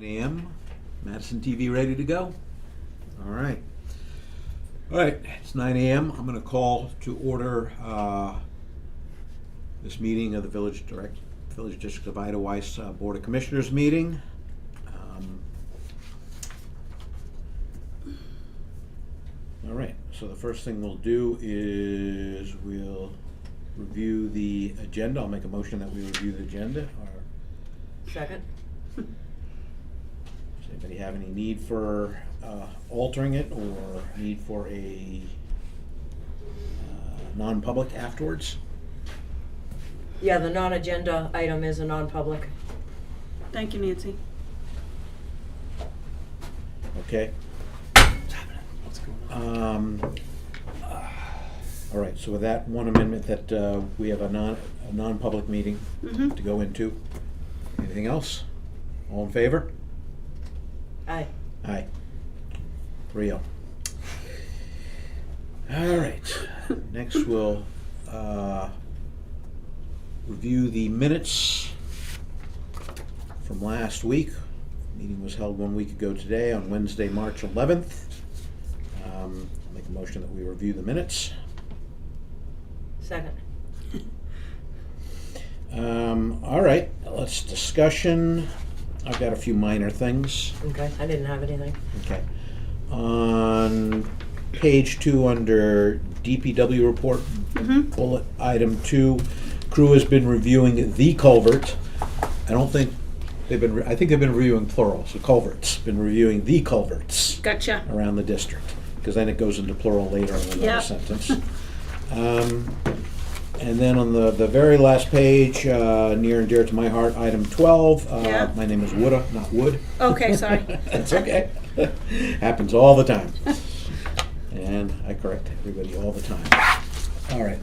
9 a.m. Madison TV ready to go? All right. All right, it's 9 a.m. I'm going to call to order this meeting of the Village District of Eidelweiss Board of Commissioners meeting. All right, so the first thing we'll do is we'll review the agenda. I'll make a motion that we review the agenda. Second. Does anybody have any need for altering it or need for a non-public afterwards? Yeah, the non-agenda item is a non-public. Thank you, Nancy. Okay. What's going on? All right, so with that one amendment that we have a non-public meeting Mm-hmm. to go into. Anything else? All in favor? Aye. Aye. 3-0. All right. Next, we'll review the minutes from last week. Meeting was held 1 week ago today on Wednesday, March 11th. Make a motion that we review the minutes. Second. All right, let's discussion. I've got a few minor things. Okay, I didn't have anything. Okay. On page 2 under DPW report, Mm-hmm. bullet item 2, crew has been reviewing the culvert. I think they've been reviewing plural, so culverts, been reviewing the culverts Gotcha. around the district, because then it goes into plural later in another Yep. sentence. And then on the very last page, near and dear to my heart, item 12, Yeah. my name is Wooda, not Wood. Okay, sorry. That's okay. Happens all the time. And I correct everybody all the time. All right,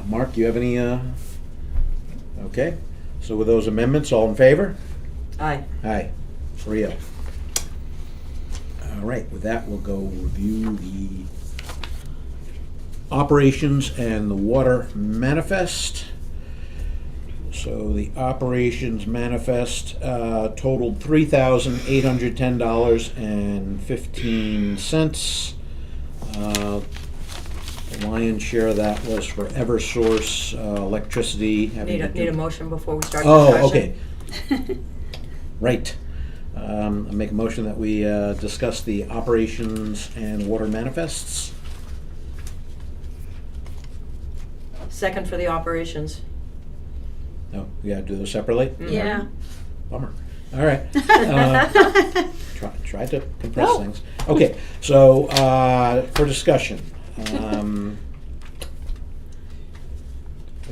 Mark, do you have any, okay. So with those amendments, all in favor? Aye. Aye, 3-0. All right, with that, we'll go review the operations and the water manifest. So the operations manifest totaled $3,810.15. The lion's share of that was for Eversource electricity. having to do- Need a motion before we start Oh, discussion? okay. Right. I make a motion that we discuss the operations and water manifests. Second for the operations. Oh, we gotta do those separately? Yeah. Bummer. All right. Try to compress No. things. Okay, so for discussion, like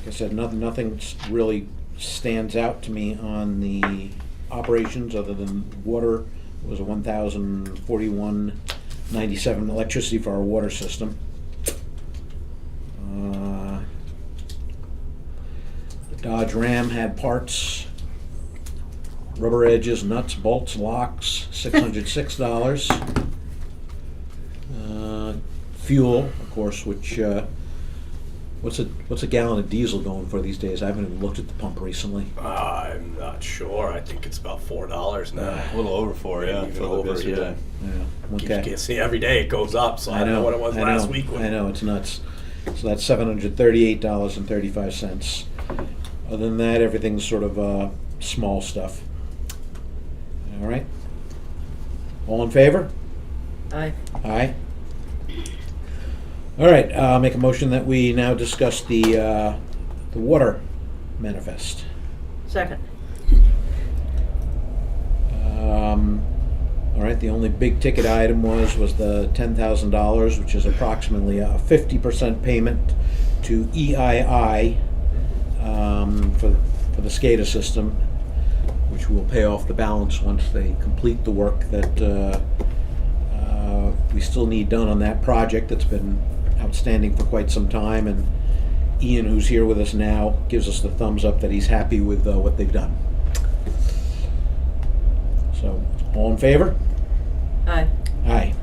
I said, nothing really stands out to me on the operations other than water. It was a $1,041.97 electricity for our water system. The Dodge Ram had parts, rubber edges, nuts, bolts, locks, $606. Fuel, of course, which what's a gallon of diesel going for these days? I haven't even looked at the pump recently. I'm not sure. I think it's about $4 now. A little over 4, yeah. Even for the over, yesterday. Yeah. You Okay. can't see every day it goes up, so I don't know what it was last week. I know, it's nuts. So that's $738.35. Other than that, everything's sort of small stuff. All right. All in favor? Aye. Aye. All right, make a motion that we now discuss the water manifest. Second. All right, the only big ticket item was the $10,000, which is approximately a 50% payment to EII for the SCADA system, which will pay off the balance once they complete the work that we still need done on that project that's been outstanding for quite some time. And Ian, who's here with us now, gives us the thumbs up that he's happy with what they've done. So, all in favor? Aye. Aye.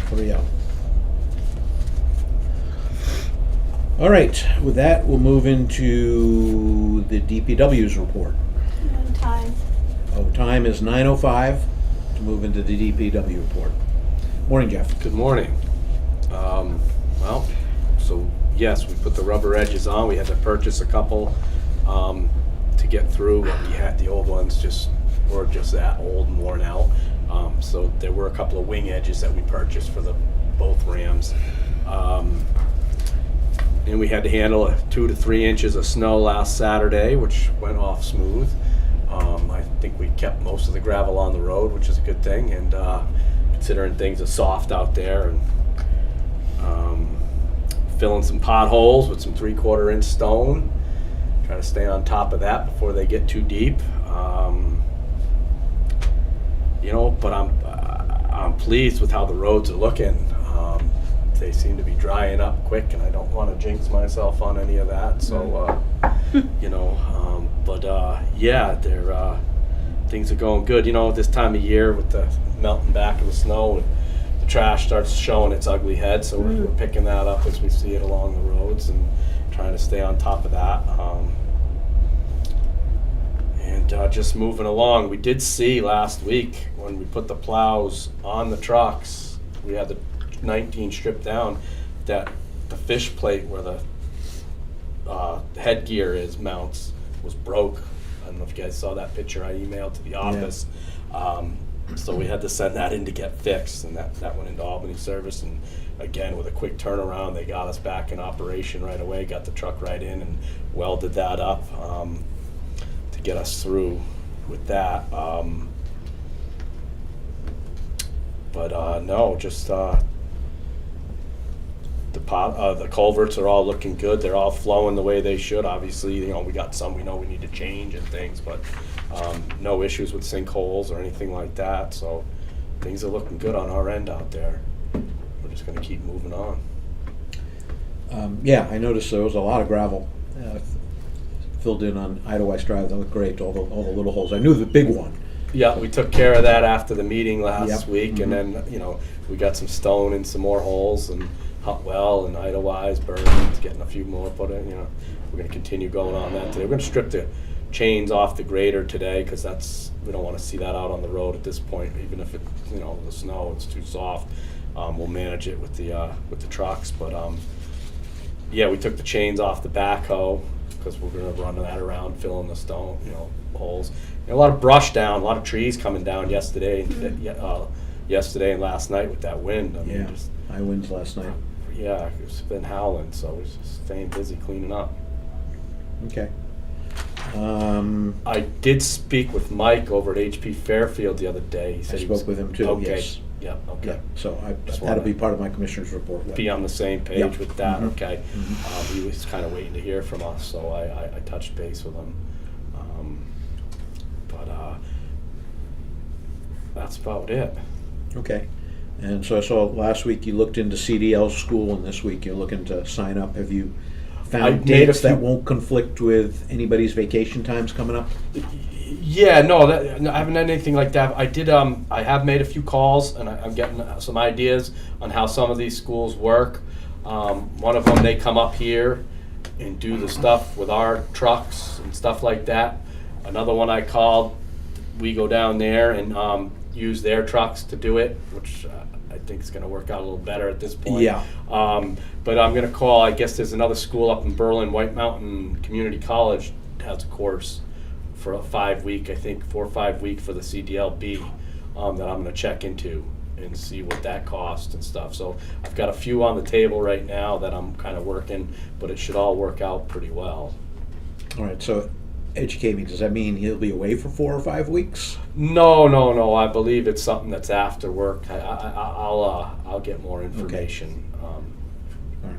3-0. All right, with that, we'll move into the DPW's report. And time. Oh, time is 9:05 to move into the DPW report. Morning, Jeff. Good morning. So yes, we put the rubber edges on. We had to purchase a couple to get through what we had. The old ones were just that old and worn out. So there were a couple of wing edges that we purchased for both Rams. And we had to handle 2 to 3 inches of snow last Saturday, which went off smooth. I think we kept most of the gravel on the road, which is a good thing. And considering things are soft out there, and filling some potholes with some 3/4 inch stone. Try to stay on top of that before they get too deep. But I'm pleased with how the roads are looking. They seem to be drying up quick, and I don't want to jinx myself on any of that. So, things are going good. This time of year with the melting back of the snow, and the trash starts showing its ugly head. So we're picking that up as we see it along the roads and trying to stay on top of that. Just moving along. We did see last week when we put the plows on the trucks, we had the 19 stripped down, that the fish plate where the headgear mounts was broke. I don't know if you guys saw that picture I emailed to the office. So we had to send that in to get fixed, and that went into Albany service. And again, with a quick turnaround, they got us back in operation right away, got the truck right in and welded that up to get us through with that. The culverts are all looking good. They're all flowing the way they should. Obviously, we got some we know we need to change and things, but no issues with sinkholes or anything like that. So things are looking good on our end out there. We're just going to keep moving on. I noticed there was a lot of gravel filled in on Eidelweiss Drive. That looked great, all the little holes. I knew the big one. Yeah, we took care of that after the meeting last week, Mm-hmm. and then we got some stone and some more holes, and Hutwell and Eidelweiss, Burns, getting a few more put in. We're going to continue going on that today. We're going to strip the chains off the grader today, because we don't want to see that out on the road at this point. Even if the snow, it's too soft. We'll manage it with the trucks, but we took the chains off the backhoe because we're going to run that around, filling the stone, holes. A lot of brush down, a lot of trees coming down yesterday and last night with that wind. High winds last night. Yeah, it's been howling, so we're just staying busy cleaning up. Okay. I did speak with Mike over at HP Fairfield the other day. He said I spoke with him too. Okay. Yes. Yeah. Okay. Yeah. So Just that'll wanna be part of my commissioner's report. Be on the same page Yeah. with that. Mhm. Okay. He was kind of waiting to hear from us, so I touched base with him. That's about it. Okay. And so I saw last week you looked into CDL school, and this week you're looking to sign up. Have you I found made a dates that few- won't conflict with anybody's vacation times coming up? Yeah, no, I haven't done anything like that. I have made a few calls, and I'm getting some ideas on how some of these schools work. One of them, they come up here and do the stuff with our trucks and stuff like that. Another one I called, we go down there and use their trucks to do it, which I think is going to work out a little better at this point. Yeah. But I'm going to call, I guess there's another school up in Berlin, White Mountain Community College has a course for a 5-week, I think 4 or 5 week for the CDLB that I'm going to check into and see what that costs and stuff. So I've got a few on the table right now that I'm kind of working, but it should all work out pretty well. All right. So educate me. Does that mean he'll be away for 4 or 5 weeks? No. I believe it's something that's after work. I'll get more information. All right.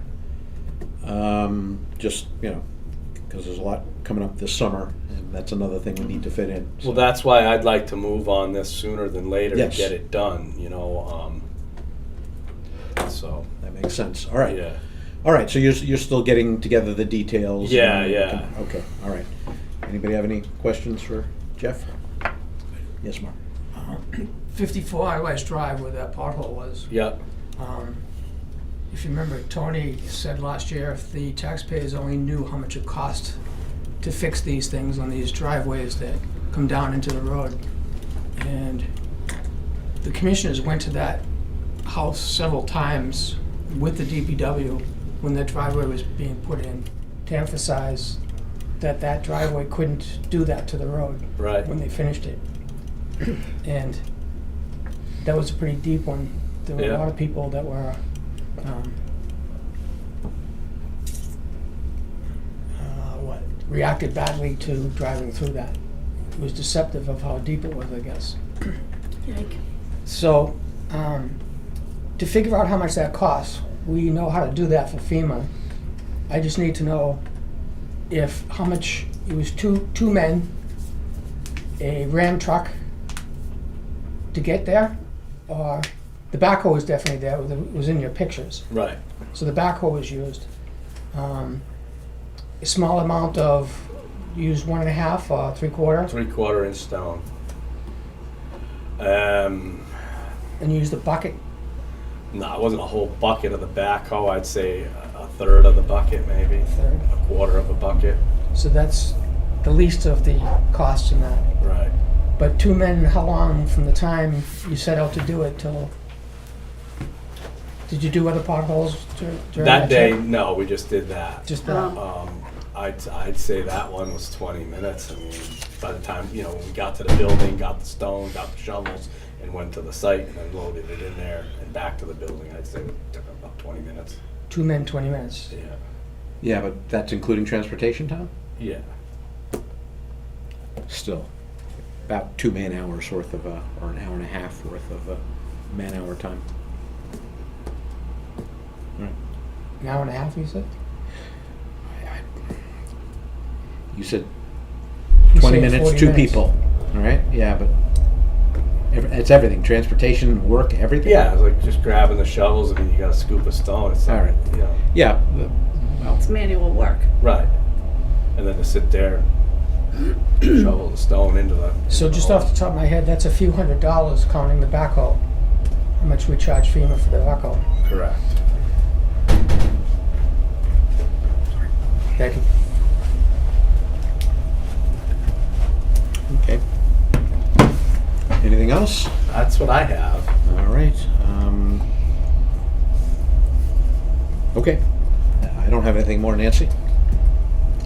Just because there's a lot coming up this summer, and that's another thing we need to fit in. Well, that's why I'd like to move on this sooner than later Yes. to get it done. So That makes sense. All right. yeah. All right. So you're still getting together the details. Yeah, and- yeah. Okay. All right. Anybody have any questions for Jeff? Yes, Mark. 54 Eidelweiss Drive where that pothole was. Yeah. If you remember, Tony said last year if the taxpayers only knew how much it cost to fix these things on these driveways that come down into the road, And the commissioners went to that house several times with the DPW when the driveway was being put in to emphasize that that driveway couldn't do that to the road Right. when they finished it. And that was a pretty deep one. There were Yeah. a lot of people that were reacted badly to driving through that. It was deceptive of how deep it was, I guess. Yike. So, to figure out how much that costs, we know how to do that for FEMA. I just need to know how much, it was two men, a Ram truck to get there, or the backhoe was definitely there, it was in your pictures. Right. So the backhoe was used. A small amount of, used 1.5 or 3/4, 3/4 inch stone. and used a bucket. No, it wasn't a whole bucket of the backhoe. I'd say a third of the bucket, maybe. Third. A quarter of a bucket. So that's the least of the costs in that. Right. But 2 men, how long from the time you set out to do it till? Did you do other potholes during That day, trip? no, we just did that. Just that? I'd say that one was 20 minutes. I mean, by the time, when we got to the building, got the stone, got the shovels, and went to the site and then loaded it in there and back to the building, I'd say it took about 20 minutes. 2 men, 20 minutes. Yeah. Yeah, but that's including transportation time? Yeah. Still, about 2 man-hours worth of, or an hour and a half worth of man-hour time. Right. An hour and a half, you said? You said You 20 said minutes, 40 2 minutes. people, all right? Yeah, but it's everything, transportation, work, everything? Yeah, it was like just grabbing the shovels and then you gotta scoop a stone. It's All right. Yeah, well, It's manual work. Right. And then to sit there, shovel the stone into the. So just off the top of my head, that's a few $100 counting the backhoe. How much we charge FEMA for the backhoe? Correct. Thank you. okay. Anything else? That's what I have. All right. Okay. I don't have anything more, Nancy.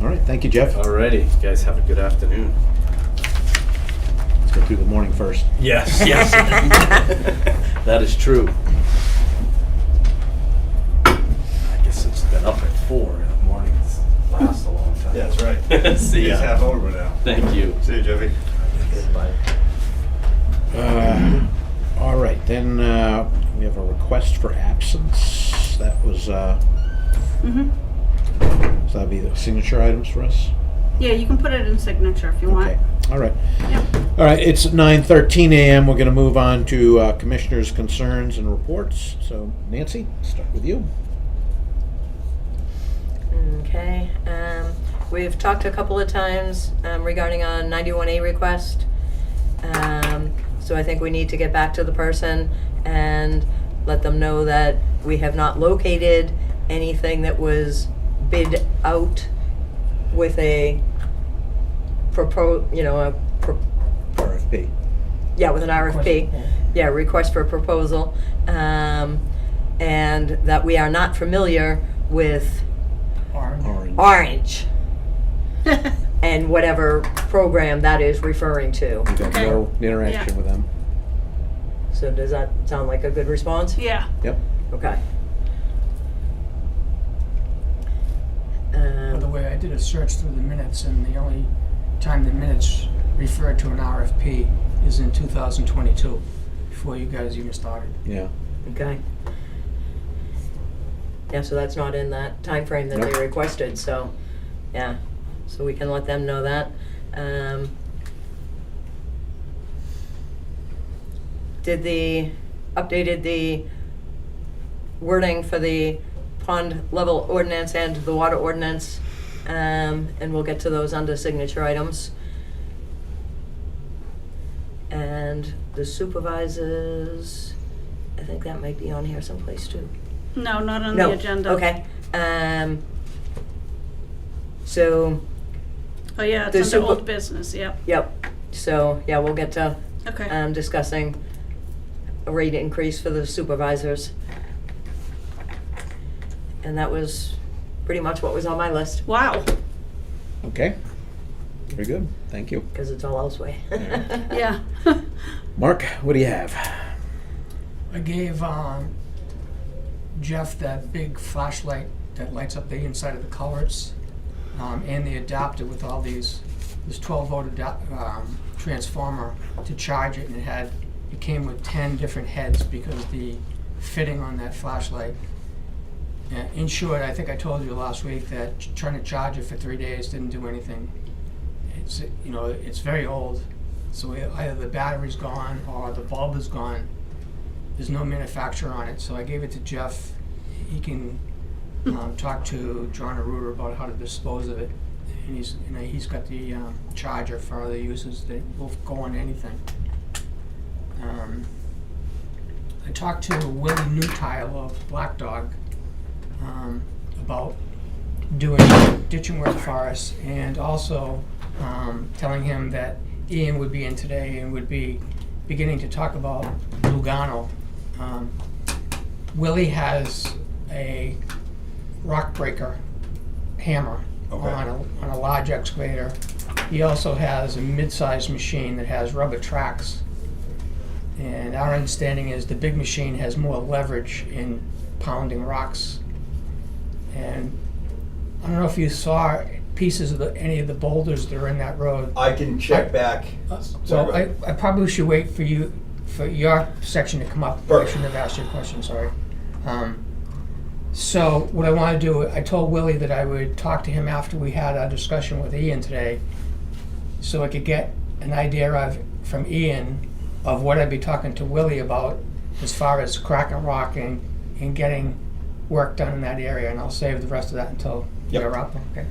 All right, thank you, Jeff. Alrighty, you guys have a good afternoon. Let's go through the morning first. Yes, yes. That is true. I guess it's been up at 4 in the morning. It's lasts a long time. Yeah, that's right. See ya. It's half over now. Thank you. See you, Jeffy. Bye. All right, then we have a request for absence. That was, Mm-hmm. so that'd be the signature items for us? Yeah, you can put it in signature if you want. Okay, all right. Yep. All right, it's 9:13 a.m. We're going to move on to commissioners' concerns and reports. So Nancy, start with you. Okay, we've talked a couple of times regarding a 91A request. So I think we need to get back to the person and let them know that we have not located anything that was bid out with a RFP. with an RFP. Yeah, request for proposal. And that we are not familiar with Orange. Orange and whatever program that is referring to. We've had Okay. no interaction Yeah. with them. So does that sound like a good response? Yeah. Yep. Okay. By the way, I did a search through the minutes, and the only time the minutes referred to an RFP is in 2022, before you guys even started. Yeah. Okay. Yeah, so that's not in that time frame that Nope. they requested, so, yeah. So we can let them know that. Updated the wording for the pond level ordinance and the water ordinance, and we'll get to those under signature items. And the supervisors, I think that might be on here someplace too. No, not on No, the agenda. okay. So, Oh, yeah, The it's under super- old business, yep. yep, so, yeah, we'll get to Okay. discussing a rate increase for the supervisors. And that was pretty much what was on my list, Wow. Okay. Very good. Thank you. because it's all elsewhere. Yeah. Mark, what do you have? I gave Jeff that big flashlight that lights up the inside of the culverts, and the adapter with all this 12-volt transformer to charge it, and it came with 10 different heads because the fitting on that flashlight. In short, I think I told you last week that trying to charge it for 3 days didn't do anything. It's very old, so either the battery's gone or the bulb is gone. There's no manufacturer on it, so I gave it to Jeff. He can talk to John Arruda about how to dispose of it. And he's got the charger for other uses that will go on anything. I talked to Willie Newtile of Black Dog about doing ditching work for us, and also telling him that Ian would be in today and would be beginning to talk about Lugano. Willie has a rock breaker hammer on a large excavator. He also has a mid-sized machine that has rubber tracks. And our understanding is the big machine has more leverage in pounding rocks. And I don't know if you saw pieces of any of the boulders that are in that road. I can check back. Well, I probably should wait for your section to come up. I Perfect. shouldn't have asked you a question, sorry. So what I want to do, I told Willie that I would talk to him after we had our discussion with Ian today, so I could get an idea from Ian of what I'd be talking to Willie about as far as cracking rock and getting work done in that area, and I'll save the rest of that until you're up. Okay.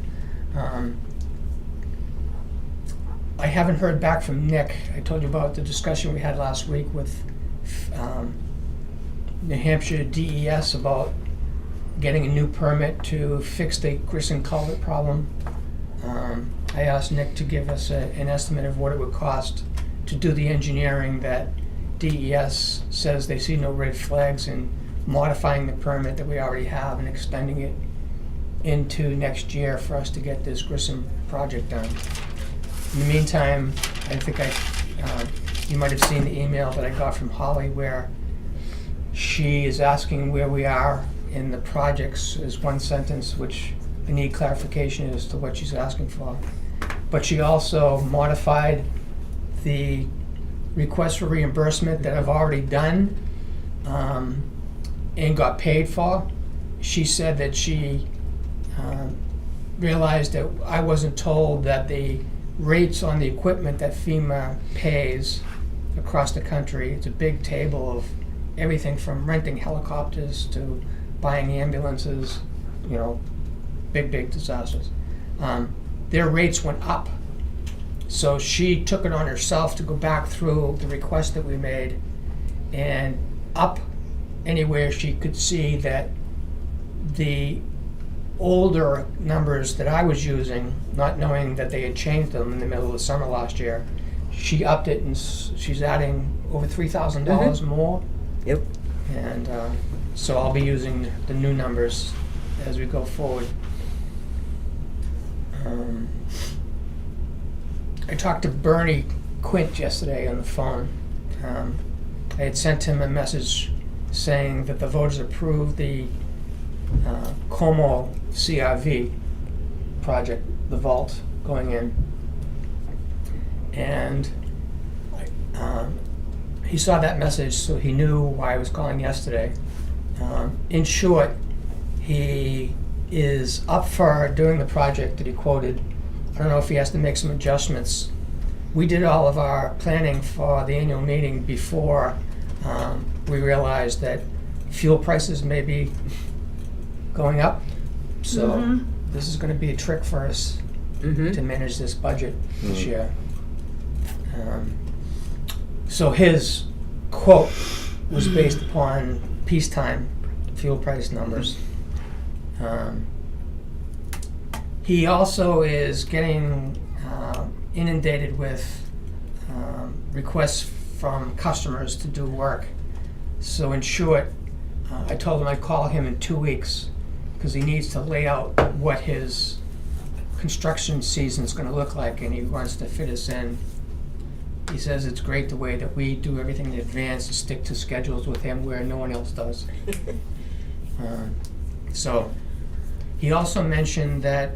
I haven't heard back from Nick. I told you about the discussion we had last week with New Hampshire DES about getting a new permit to fix the Grissom culvert problem. I asked Nick to give us an estimate of what it would cost to do the engineering that DES says they see no red flags in modifying the permit that we already have and extending it into next year for us to get this Grissom project done. In the meantime, I think you might have seen the email that I got from Holly where she is asking where we are in the projects is one sentence, which I need clarification as to what she's asking for. But she also modified the request for reimbursement that I've already done and got paid for. She said that she realized that I wasn't told that the rates on the equipment that FEMA pays across the country, it's a big table of everything from renting helicopters to buying ambulances, big disasters. Their rates went up. So she took it on herself to go back through the request that we made and up anywhere she could see that the older numbers that I was using, not knowing that they had changed them in the middle of the summer last year, she upped it and she's adding over $3,000 more. Yep. And so I'll be using the new numbers as we go forward. I talked to Bernie Quint yesterday on the phone. I had sent him a message saying that the voters approved the Como CRV project, the vault going in. And he saw that message, so he knew why I was calling yesterday. In short, he is up for doing the project that he quoted. I don't know if he has to make some adjustments. We did all of our planning for the annual meeting before we realized that fuel prices may be going up. So this is going to be a trick for us to manage this budget this year. So his quote was based upon peacetime fuel price numbers. He also is getting inundated with requests from customers to do work. So in short, I told him I'd call him in 2 weeks because he needs to lay out what his construction season's gonna look like, and he wants to fit us in. He says it's great the way that we do everything in advance and stick to schedules with him where no one else does. So he also mentioned that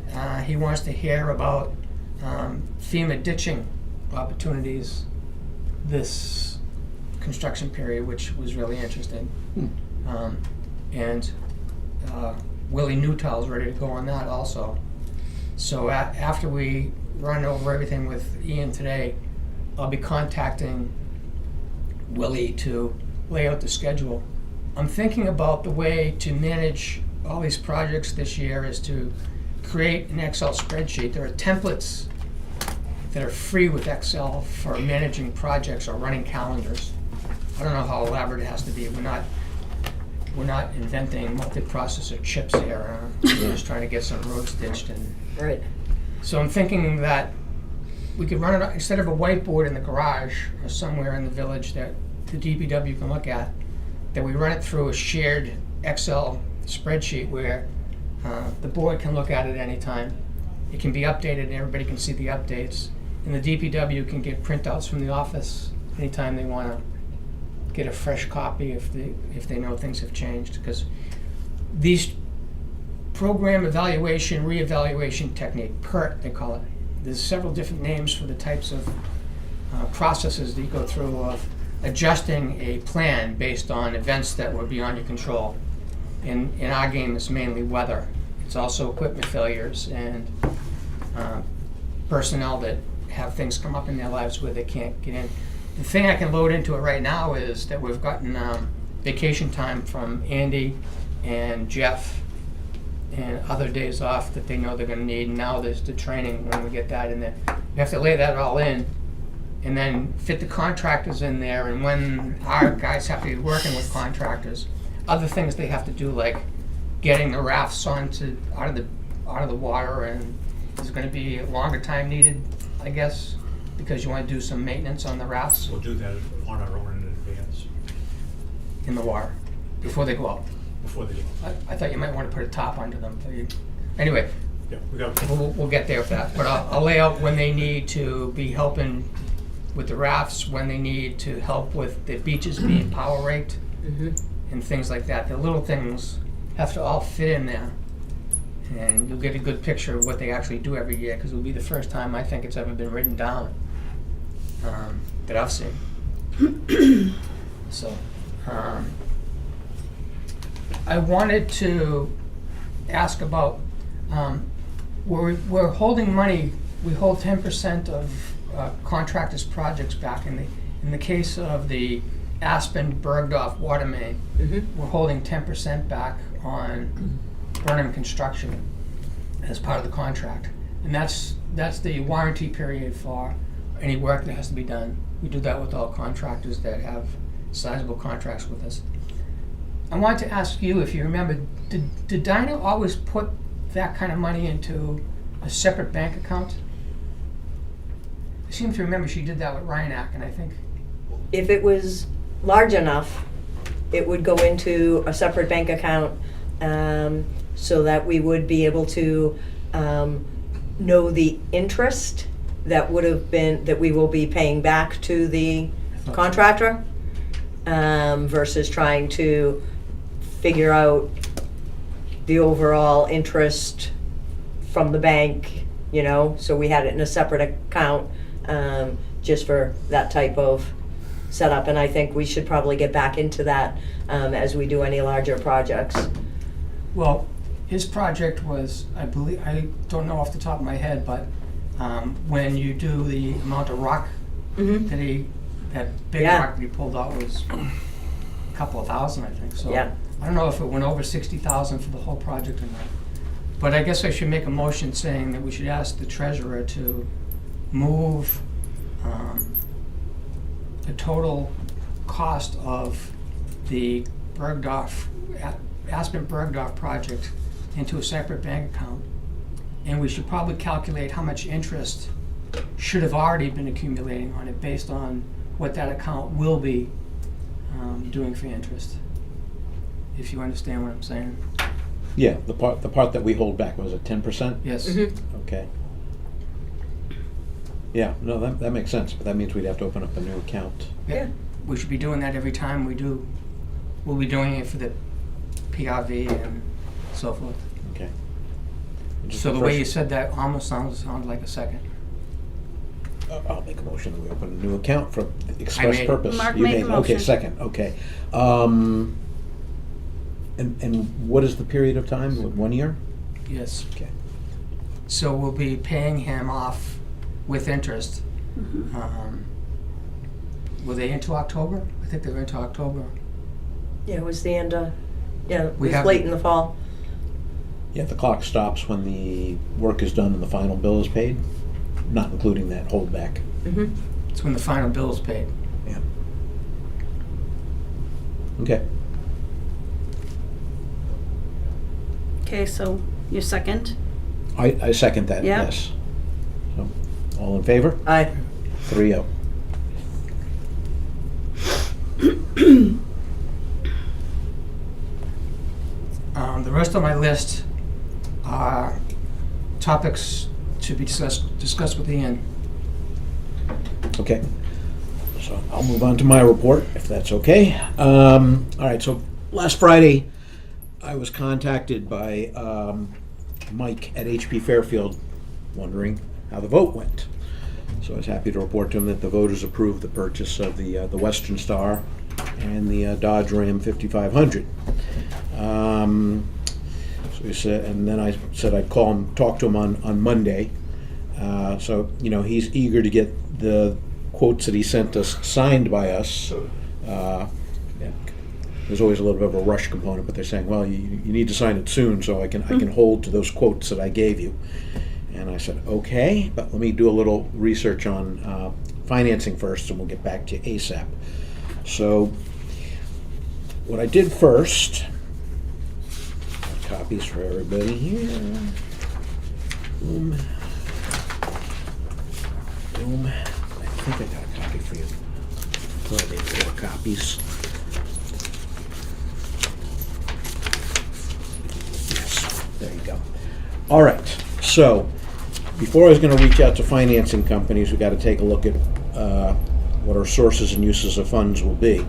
he wants to hear about FEMA ditching opportunities this construction period, which was really interesting. And Willie Newtall's ready to go on that also. So after we run over everything with Ian today, I'll be contacting Willie to lay out the schedule. I'm thinking about the way to manage all these projects this year is to create an Excel spreadsheet. There are templates that are free with Excel for managing projects or running calendars. I don't know how elaborate it has to be. We're not inventing multiprocessor chips here. We're just trying to get some roads ditched. And Right. so I'm thinking that we could run it, instead of a whiteboard in the garage or somewhere in the village that the DPW can look at, that we run it through a shared Excel spreadsheet where the board can look at it anytime. It can be updated and everybody can see the updates. And the DPW can get printouts from the office anytime they want to get a fresh copy if they know things have changed. Because these program evaluation, reevaluation technique, PERT they call it. There's several different names for the types of processes that you go through of adjusting a plan based on events that were beyond your control. In our game, it's mainly weather. It's also equipment failures and personnel that have things come up in their lives where they can't get in. The thing I can load into it right now is that we've gotten vacation time from Andy and Jeff and other days off that they know they're going to need. And now there's the training when we get that in there. We have to lay that all in and then fit the contractors in there. And when our guys have to be working with contractors, other things they have to do, like getting the rafts out of the water, and there's going to be a longer time needed, I guess, because you want to do some maintenance on the rafts We'll do that on our own in advance, in the water before they go out. before they, I thought you might want to put a top under them. Anyway, yeah, we got, we'll get there with that. But I'll lay out when they need to be helping with the rafts, when they need to help with the beaches being power raked, and things like that. The little things have to all fit in there. And you'll get a good picture of what they actually do every year, because it'll be the first time I think it's ever been written down that I've seen. So, I wanted to ask about, we're holding money, we hold 10% of contractors' projects back. In the case of the Aspen-Bergdorf water main, we're holding 10% back on Burnham construction as part of the contract. And that's the warranty period for any work that has to be done. We do that with all contractors that have sizable contracts with us. I wanted to ask you if you remember, did Dinah always put that kind of money into a separate bank account? I seem to remember she did that with Rhineac, and I think, If it was large enough, it would go into a separate bank account, so that we would be able to know the interest that we will be paying back to the contractor, versus trying to figure out the overall interest from the bank, so we had it in a separate account, just for that type of setup. And I think we should probably get back into that as we do any larger projects. well, his project was, I believe, I don't know off the top of my head, but when you do the amount of rock that big Yeah. rock that he pulled out was a couple of thousand, I think. So Yeah. I don't know if it went over 60,000 for the whole project or not. But I guess I should make a motion saying that we should ask the treasurer to move the total cost of the Aspen-Bergdorf project into a separate bank account. And we should probably calculate how much interest should have already been accumulating on it based on what that account will be doing for interest. If you understand what I'm saying. Yeah, the part that we hold back, was it 10%? Yes. Okay. Yeah, no, that makes sense, but that means we'd have to open up a new account. Yeah. We should be doing that every time we do. We'll be doing it for the PRV and so forth. Okay. Just So the way you refresh- said that almost sounded like a second. I'll make a motion that we open a new account for the express made- purpose. Mark You made the Okay, motion. second, okay. And what is the period of time? 1 year? Yes. Okay. So we'll be paying him off with interest. Were they into October? I think they were into October. Yeah, it was the end of, yeah, it We was have- late in the fall. Yeah, the clock stops when the work is done and the final bill is paid, not including that holdback. Mm-hmm. It's when the final bill is paid. Yeah. Okay. Okay, so you second? I second that, Yeah. yes. So, all in favor? Aye. 3-0. The rest of my list are topics to be discussed with Ian. Okay. So I'll move on to my report, if that's okay. All right, so last Friday, I was contacted by Mike at HP Fairfield, wondering how the vote went. So I was happy to report to him that the voters approved the purchase of the Western Star and the Dodge Ram 5500. So he said, and then I said I'd call him, talk to him on Monday. So, you know, he's eager to get the quotes that he sent us signed by us. Yeah, there's always a little bit of a rush component, but they're saying, well, you need to sign it soon so I can hold to those quotes that I gave you. And I said, okay, but let me do a little research on financing first, and we'll get back to you ASAP. So what I did first, copies for everybody here. Boom. Boom. I think I got a copy for you. Oh, I made 4 copies. Yes, there you go. All right, so before I was going to reach out to financing companies, we got to take a look at what our sources and uses of funds will be.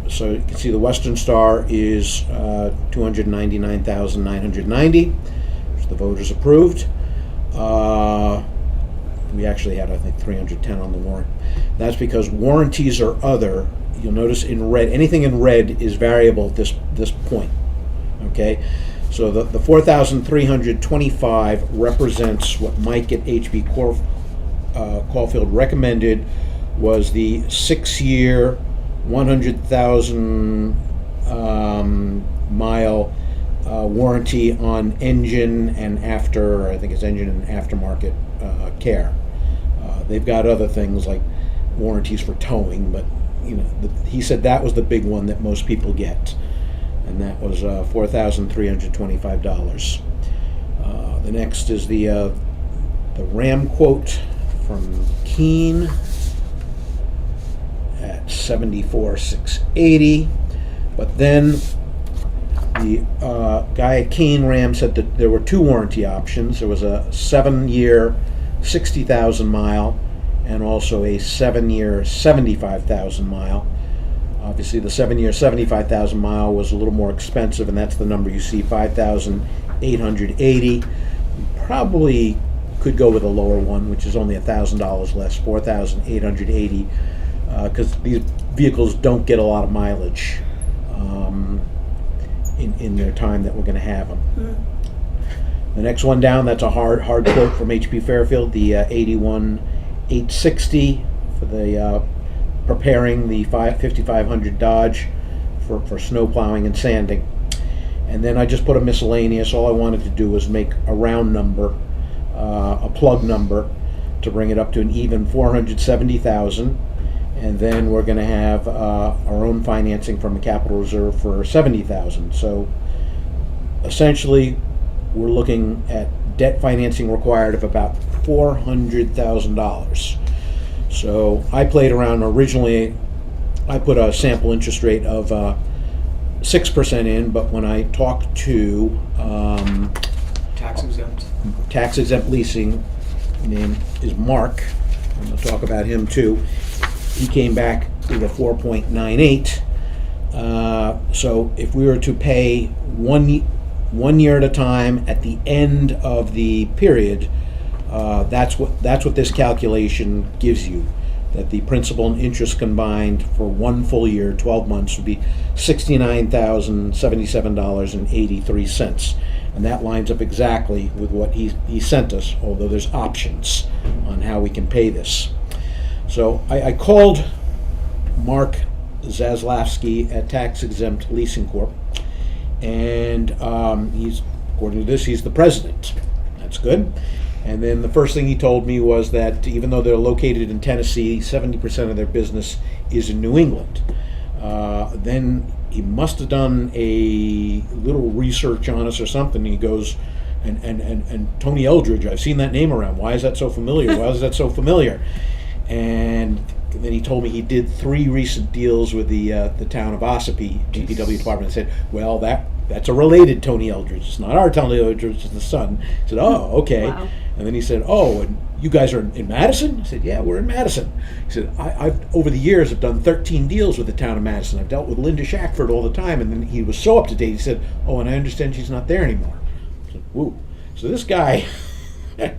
So you can see the Western Star is $299,990, which the voters approved. We actually had, I think, 310 on the warrant. That's because warranties or other, you'll notice in red, anything in red is variable at this point. Okay, so the 4,325 represents what Mike at HB Caulfield recommended was the 6-year, 100,000 mile warranty on engine and after, I think it's engine and aftermarket care. They've got other things like warranties for towing, but you know, he said that was the big one that most people get, and that was $4,325. The next is the Ram quote from Keene at $74,680, but then the guy at Keene Ram said that there were 2 warranty options. There was a 7-year 60,000 mile and also a 7-year 75,000 mile. Obviously the 7-year 75,000 mile was a little more expensive, and that's the number you see, 5,880. Probably could go with a lower one, which is only $1,000 less, 4,880, because these vehicles don't get a lot of mileage in their time that we're going to have them. The next one down, that's a hard quote from HP Fairfield, the 81,860 for the preparing the 5500 Dodge for snow plowing and sanding. And then I just put a miscellaneous. All I wanted to do was make a round number, a plug number, to bring it up to an even 470,000. And then we're going to have our own financing from the capital reserve for 70,000. So essentially, we're looking at debt financing required of about $400,000. So I played around. Originally, I put a sample interest rate of 6% in, but when I talked to Tax exempt. tax exempt leasing, name is Mark, I'm going to talk about him too. He came back with a 4.98. So if we were to pay 1 year at a time at the end of the period, that's what this calculation gives you. That the principal and interest combined for 1 full year, 12 months, would be $69,077.83. And that lines up exactly with what he sent us, although there's options on how we can pay this. So I called Mark Zaslavsky at Tax Exempt Leasing Corp. And according to this, he's the president. That's good. And then the first thing he told me was that even though they're located in Tennessee, 70% of their business is in New England. Then he must have done a little research on us or something. He goes, and Tony Eldridge, I've seen that name around. Why is that so familiar? Why is that so familiar? And then he told me he did 3 recent deals with the town of Ossipee DPW department. I said, well, that's a related Tony Eldridge. It's not our Tony Eldridge, it's the son. I said, oh, okay. Wow. And then he said, oh, and you guys are in Madison? I said, yeah, we're in Madison. He said, I've over the years have done 13 deals with the town of Madison. I've dealt with Linda Shackford all the time. And then he was so up to date. He said, oh, and I understand she's not there anymore. I said, woo. So this guy,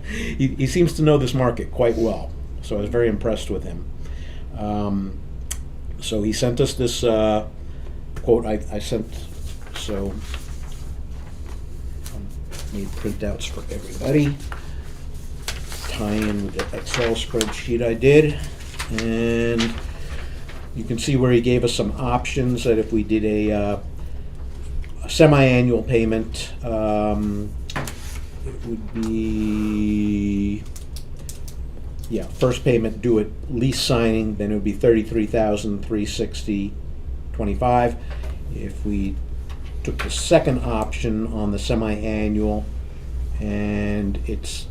he seems to know this market quite well. So I was very impressed with him. So he sent us this quote I sent. So made printouts for everybody. Tie in with the Excel spreadsheet I did, and you can see where he gave us some options that if we did a semi-annual payment, it would be first payment due at lease signing, then it would be $33,360.25. If we took the second option on the semi-annual, and it's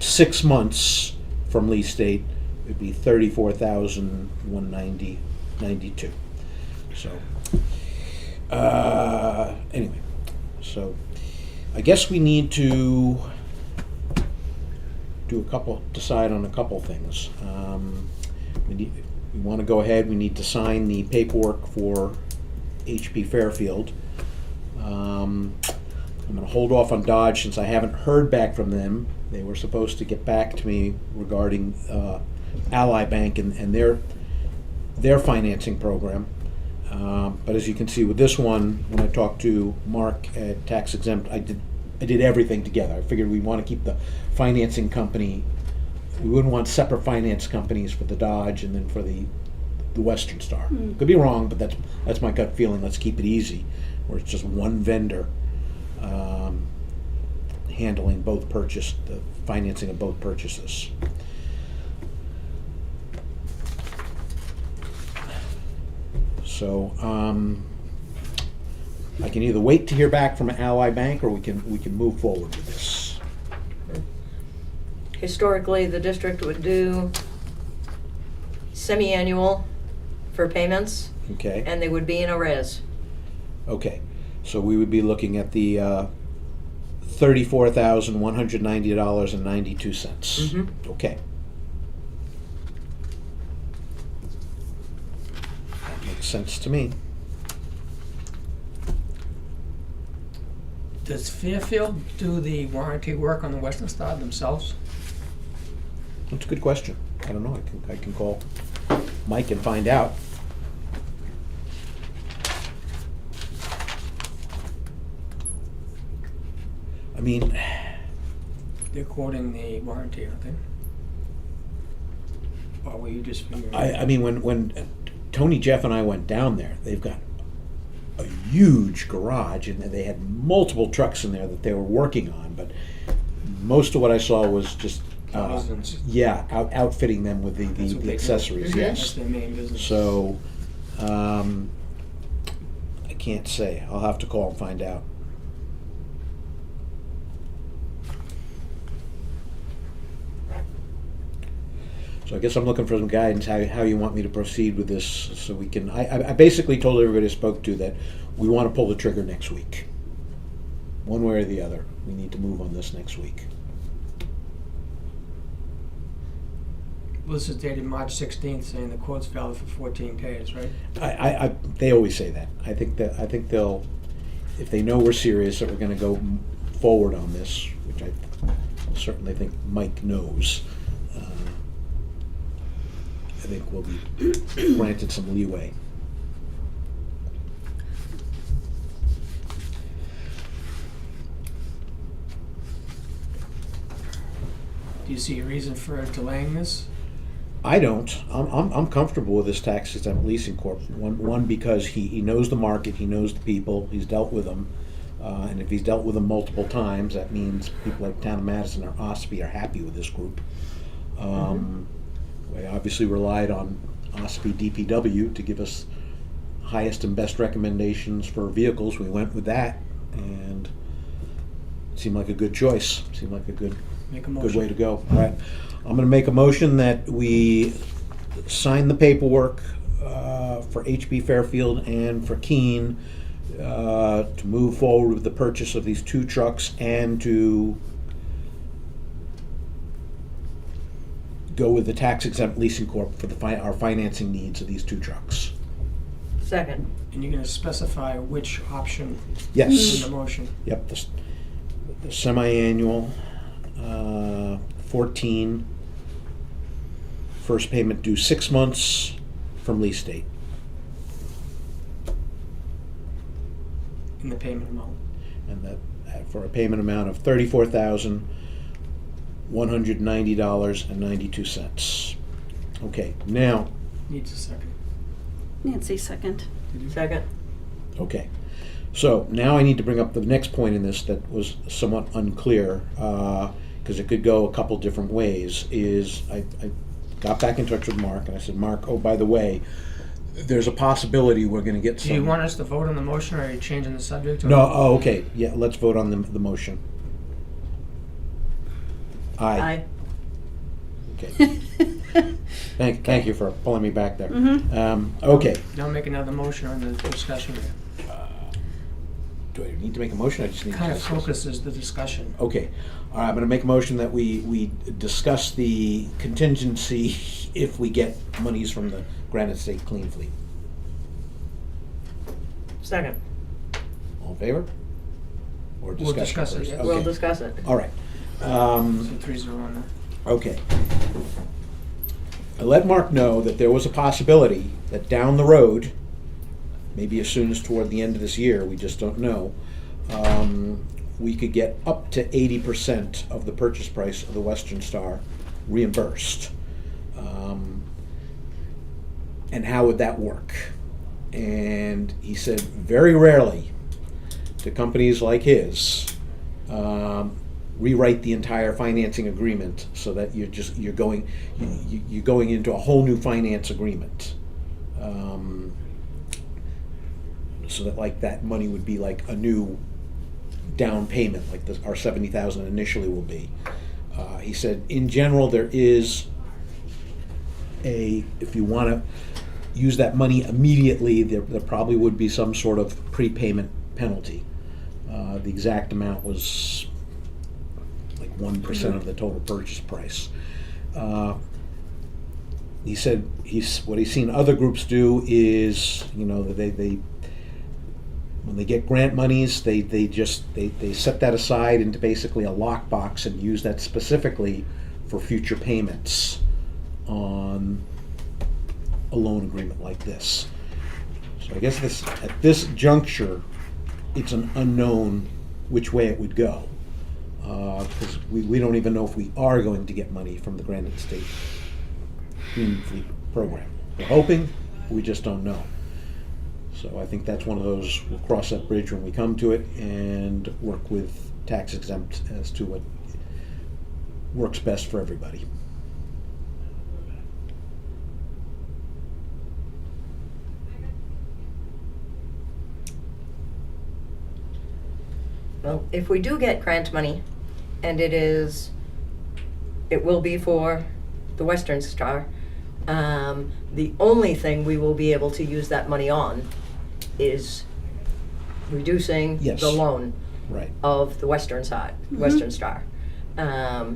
6 months from lease date, it'd be $34,190.92. So, anyway, so I guess we need to decide on a couple things. We want to go ahead. We need to sign the paperwork for HP Fairfield. I'm going to hold off on Dodge since I haven't heard back from them. They were supposed to get back to me regarding Ally Bank and their financing program. But as you can see with this one, when I talked to Mark at Tax Exempt, I did everything together. I figured we want to keep the financing company. We wouldn't want separate finance companies for the Dodge and then for the Western Star. Could be wrong, but that's my gut feeling. Let's keep it easy, where it's just one vendor handling the financing of both purchases. So I can either wait to hear back from Ally Bank, or we can move forward with this. Historically, the district would do semi-annual for payments, Okay. and they would be in arrears. Okay. So we would be looking at the $34,190.92. Mhm. Okay. That makes sense to me. Does Fairfield do the warranty work on the Western Star themselves? That's a good question. I don't know. I can call Mike and find out. I mean, They're quoting the warranty, aren't they? Or were you just figuring? I mean, when Tony, Jeff, and I went down there, they've got a huge garage, and they had multiple trucks in there that they were working on. But most of what I saw was just outfitting them with That's what the they do. accessories. That's Yes. their main business. So I can't say. I'll have to call and find out. So I guess I'm looking for some guidance, how you want me to proceed with this, so we can, I basically told everybody I spoke to that we want to pull the trigger next week. One way or the other, we need to move on this next week. Well, this is dated March 16th, saying the quote's valid for 14 days, right? They always say that. I think they'll, if they know we're serious, that we're gonna go forward on this, which I certainly think Mike knows, I think we'll be granted some leeway. Do you see a reason for delaying this? I don't. I'm comfortable with this tax exempt leasing corp. One because he knows the market, he knows the people, he's dealt with them, and if he's dealt with them multiple times, that means people like Town of Madison or OSPI are happy with this group. We obviously relied on OSPI DPW to give us highest and best recommendations for vehicles. We went with that, and it seemed like a good choice. Seemed like a good Make a good motion. way to go. All right. I'm going to make a motion that we sign the paperwork for HB Fairfield and for Keene to move forward with the purchase of these two trucks and to go with the tax exempt leasing corp for our financing needs of these two trucks. Second. And you're going to specify which option Yes. in the motion. Yep. The semi-annual, 14. First payment due 6 months from lease date. In the payment amount. And that for a payment amount of $34,190.92. Okay, now, Needs a second. Nancy, second. Second. okay. So now I need to bring up the next point in this that was somewhat unclear, because it could go a couple different ways, is I got back in touch with Mark and I said, Mark, oh, by the way, there's a possibility we're gonna get some. Do you want us to vote on the motion, or are you changing the subject? or- No, oh, okay, yeah, let's vote on the motion. Aye. Aye. Okay. Thank you for pulling me back there. Mhm. Okay. Now make another motion on the discussion. Do I need to make a motion? I just need to Kind of discuss it. focuses the discussion. Okay. All right, I'm going to make a motion that we discuss the contingency if we get monies from the Granite State Clean Fleet. Second. All in favor? Or We'll discussion discuss it, first? yes. Okay. We'll discuss it. All right. So 3-0 on that. Okay. I let Mark know that there was a possibility that down the road, maybe as soon as toward the end of this year, we just don't know, we could get up to 80% of the purchase price of the Western Star reimbursed. And how would that work? And he said, very rarely do companies like his rewrite the entire financing agreement so that you're going into a whole new finance agreement. So that like that money would be like a new down payment, like our $70,000 initially will be. He said, in general, there is if you want to use that money immediately, there probably would be some sort of prepayment penalty. The exact amount was like 1% of the total purchase price. He said what he's seen other groups do is, they when they get grant monies, they set that aside into basically a lockbox and use that specifically for future payments on a loan agreement like this. So I guess at this juncture, it's an unknown which way it would go, because we don't even know if we are going to get money from the Granite State Clean Fleet program. We're hoping, we just don't know. So I think that's one of those, we'll cross that bridge when we come to it and work with tax exempt as to what works best for everybody. Well, if we do get grant money, and it will be for the Western Star. The only thing we will be able to use that money on is reducing Yes. the loan Right. of the Western side, Western Star. Are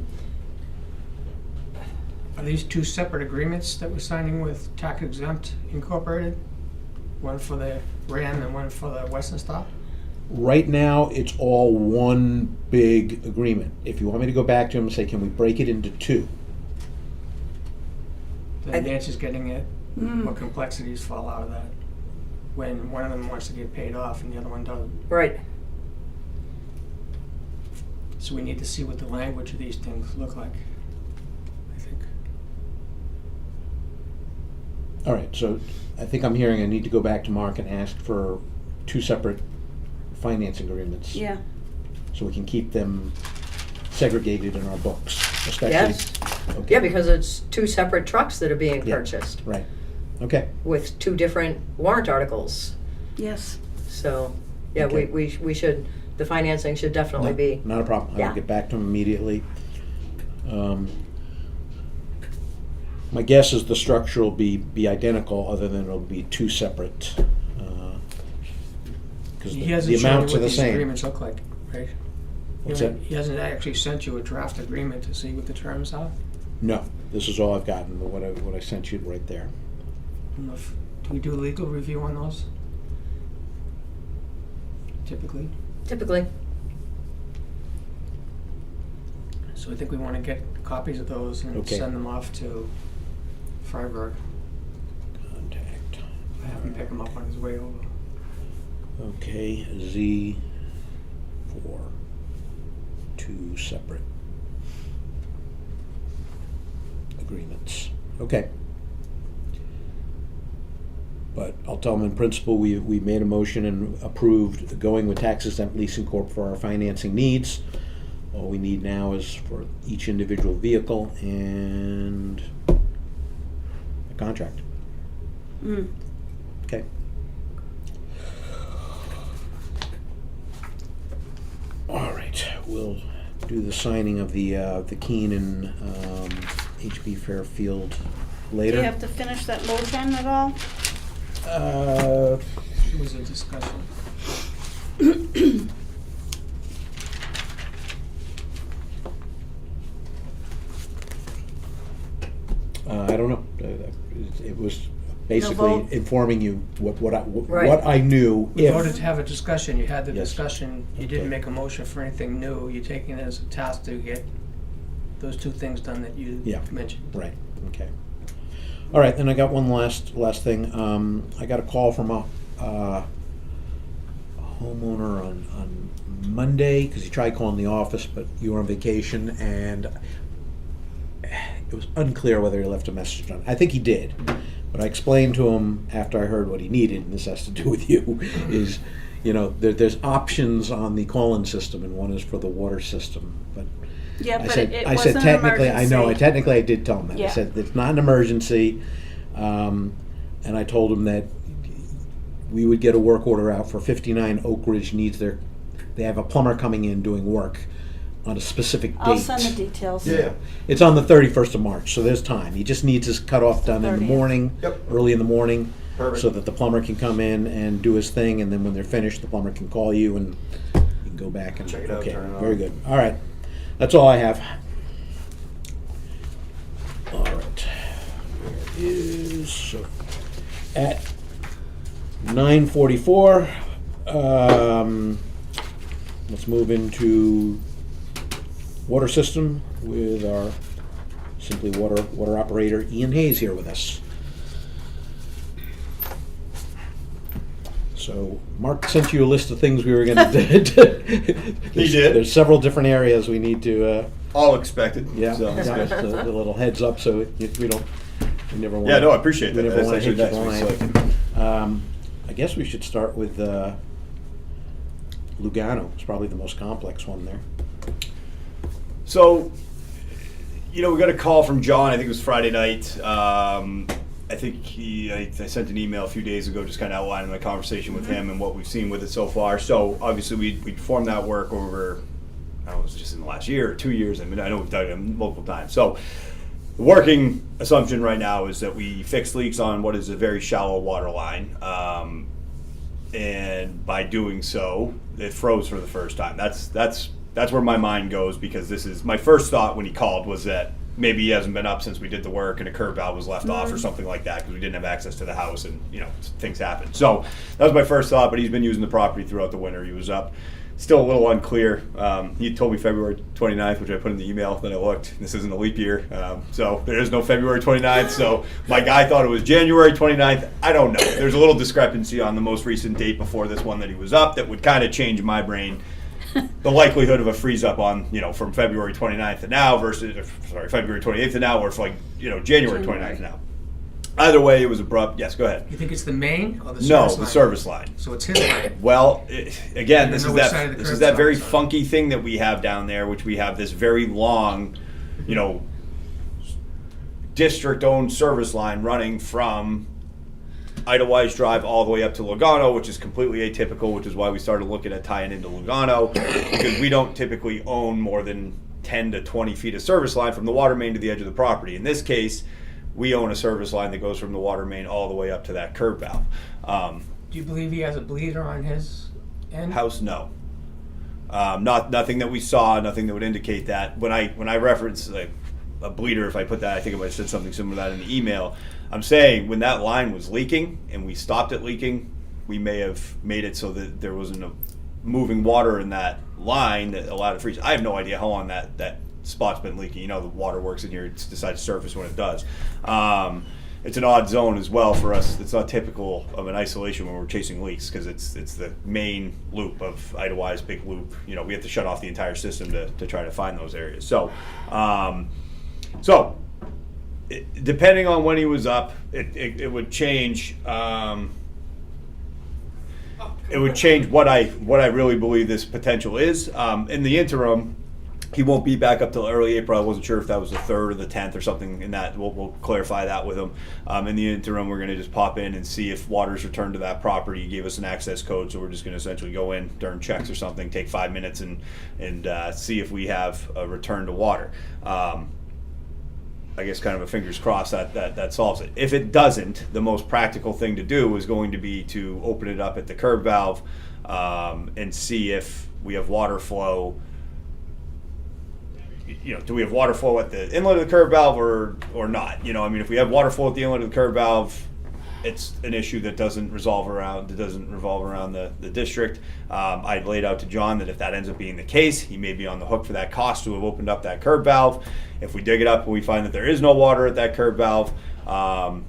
these two separate agreements that we're signing with Tax Exempt Incorporated? One for the RAM and one for the Western Star? Right now, it's all one big agreement. If you want me to go back to him and say, can we break it into two? Then Nancy's getting it, Mm. what complexities fall out of that? When one of them wants to get paid off and the other one doesn't. Right. So we need to see what the language of these things look like, I think. All right, so I think I'm hearing I need to go back to Mark and ask for two separate financing agreements. Yeah. So we can keep them segregated in our books, especially. Yes. Okay. Yeah, because it's two separate trucks that are being Yeah. purchased Right, okay. with two different warrant articles. Yes. So, yeah, Okay. we should, the financing should definitely No, be, Not a problem. Yeah. I'll get back to him immediately. My guess is the structure will be identical, other than it'll be two separate, because He the hasn't shown you amounts are what the these same. agreements look like, right? What's that? He hasn't actually sent you a draft agreement to see what the terms are? No, this is all I've gotten, what I sent you right there. I don't know if- Do we do legal review on those? Typically. typically. So I think we want to get copies of those and Okay. send them off to Freiberg. Contact. Have him pick them up on his way over. Okay, Z for two separate agreements. Okay. But I'll tell them in principle, we made a motion and approved going with Tax Exempt Leasing Corp. For our financing needs. All we need now is for each individual vehicle and a contract. Mm. Okay. All right, we'll do the signing of the Keenan HB Fairfield Do later. you have to finish that motion at all? It was a discussion. I don't know. It was basically vote? informing you what Right. I knew. We if voted to have a discussion, you had the Yes. discussion, you Okay. didn't make a motion for anything new, you're taking it as a task to get those two things done that you Yeah. mentioned. Right. Okay. All right. Then I got one last thing. I got a call from a homeowner on Monday because he tried calling the office, but you were on vacation, and it was unclear whether he left a message on. I think he did, but I explained to him after I heard what he needed, and this has to do with you, is, there's options on the call-in system, and one is for the water system, but. Yeah, I but said, it I wasn't said an technically, I know, emergency. I did tell him that. I Yeah. said it's not an emergency, and I told him that we would get a work order out for 59 Oak Ridge they have a plumber coming in doing work on a specific date. I'll send the details. It's on the 31st of March, so there's time. He just needs his cutoff done in the 30th. morning, Yep. early in the morning, Perfect. so that the plumber can come in and do his thing, and then when they're finished, the plumber can call you and you can go back and Check it out, okay, turn it on. very good. All right, that's all I have. All right, where is so at 9:44? Let's move into water system with our Simply Water operator Ian Hayes here with us. So Mark sent you a list of things we were going to do. He did. There's several different areas we need to. All expected. Yeah, So that's just good. a little heads up so we never want. Yeah, no, I appreciate that. We never That's want to hit actually that nice. line. I guess we should start with Lugano. It's probably the most complex one there. So, we got a call from John. I think it was Friday night. I think I sent an email a few days ago just kind of outlining my conversation with him and what we've seen with it so far. So, obviously, we performed that work over, I don't know, it was just in the last year or 2 years. I mean, I know we've done it multiple times. So, The working assumption right now is that we fix leaks on what is a very shallow water line. And by doing so, it froze for the first time. That's where my mind goes, because this is my first thought when he called was that maybe he hasn't been up since we did the work and a curb valve was left off or something like that, because we didn't have access to the house and, you know, things happen. So that was my first thought, but he's been using the property throughout the winter. He was up. Still a little unclear. He told me February 29th, which I put in the email. Then I looked. This isn't a leap year. So there is no February 29th. So my guy thought it was January 29th. I don't know. There's a little discrepancy on the most recent date before this one that he was up that would kind of change my brain. The likelihood of a freeze up on, you know, from February 29th to now versus, February 28th to now, or for, like, you know, January 29th to now. Either way, it was abrupt. Yes, go ahead. You think it's the main or the service No, line? the service line. So it's his line. Well, again, You this don't is know which side of that the this is curb's that on, very so- funky thing that we have down there, which we have this very long, you know, district-owned service line running from Eidelweiss Drive all the way up to Lugano, which is completely atypical, which is why we started looking at tying into Lugano, because we don't typically own more than 10 to 20 feet of service line from the water main to the edge of the property. In this case, we own a service line that goes from the water main all the way up to that curb valve. Do you believe he has a bleeder on his end? House, no. Nothing that we saw, nothing that would indicate that. When I reference like a bleeder, if I put that, I think I might have said something similar to that in the email. I'm saying when that line was leaking and we stopped it leaking, we may have made it so that there wasn't a moving water in that line that allowed it to freeze. I have no idea how long that spot's been leaking. You know, the water works in here, it decides to surface when it does. It's an odd zone as well for us. It's not typical of an isolation when we're chasing leaks, because it's the main loop of Eidelweiss, big loop. You know, we have to shut off the entire system to try to find those areas. So, depending on when he was up, it would change. It would change what I really believe this potential is. In the interim, he won't be back up till early April. I wasn't sure if that was the 3rd or the 10th or something in that. We'll clarify that with him. In the interim, we're going to just pop in and see if water's returned to that property. He gave us an access code, so we're just going to essentially go in during checks or something, take 5 minutes and see if we have a return to water. I guess kind of a fingers crossed that solves it. If it doesn't, the most practical thing to do is going to be to open it up at the curb valve and see if we have water flow. You know, do we have water flow at the inlet of the curb valve or not? You know, I mean, if we have water flow at the inlet of the curb valve, it's an issue that doesn't revolve around the district. I laid out to John that if that ends up being the case, he may be on the hook for that cost to have opened up that curb valve. If we dig it up and we find that there is no water at that curb valve,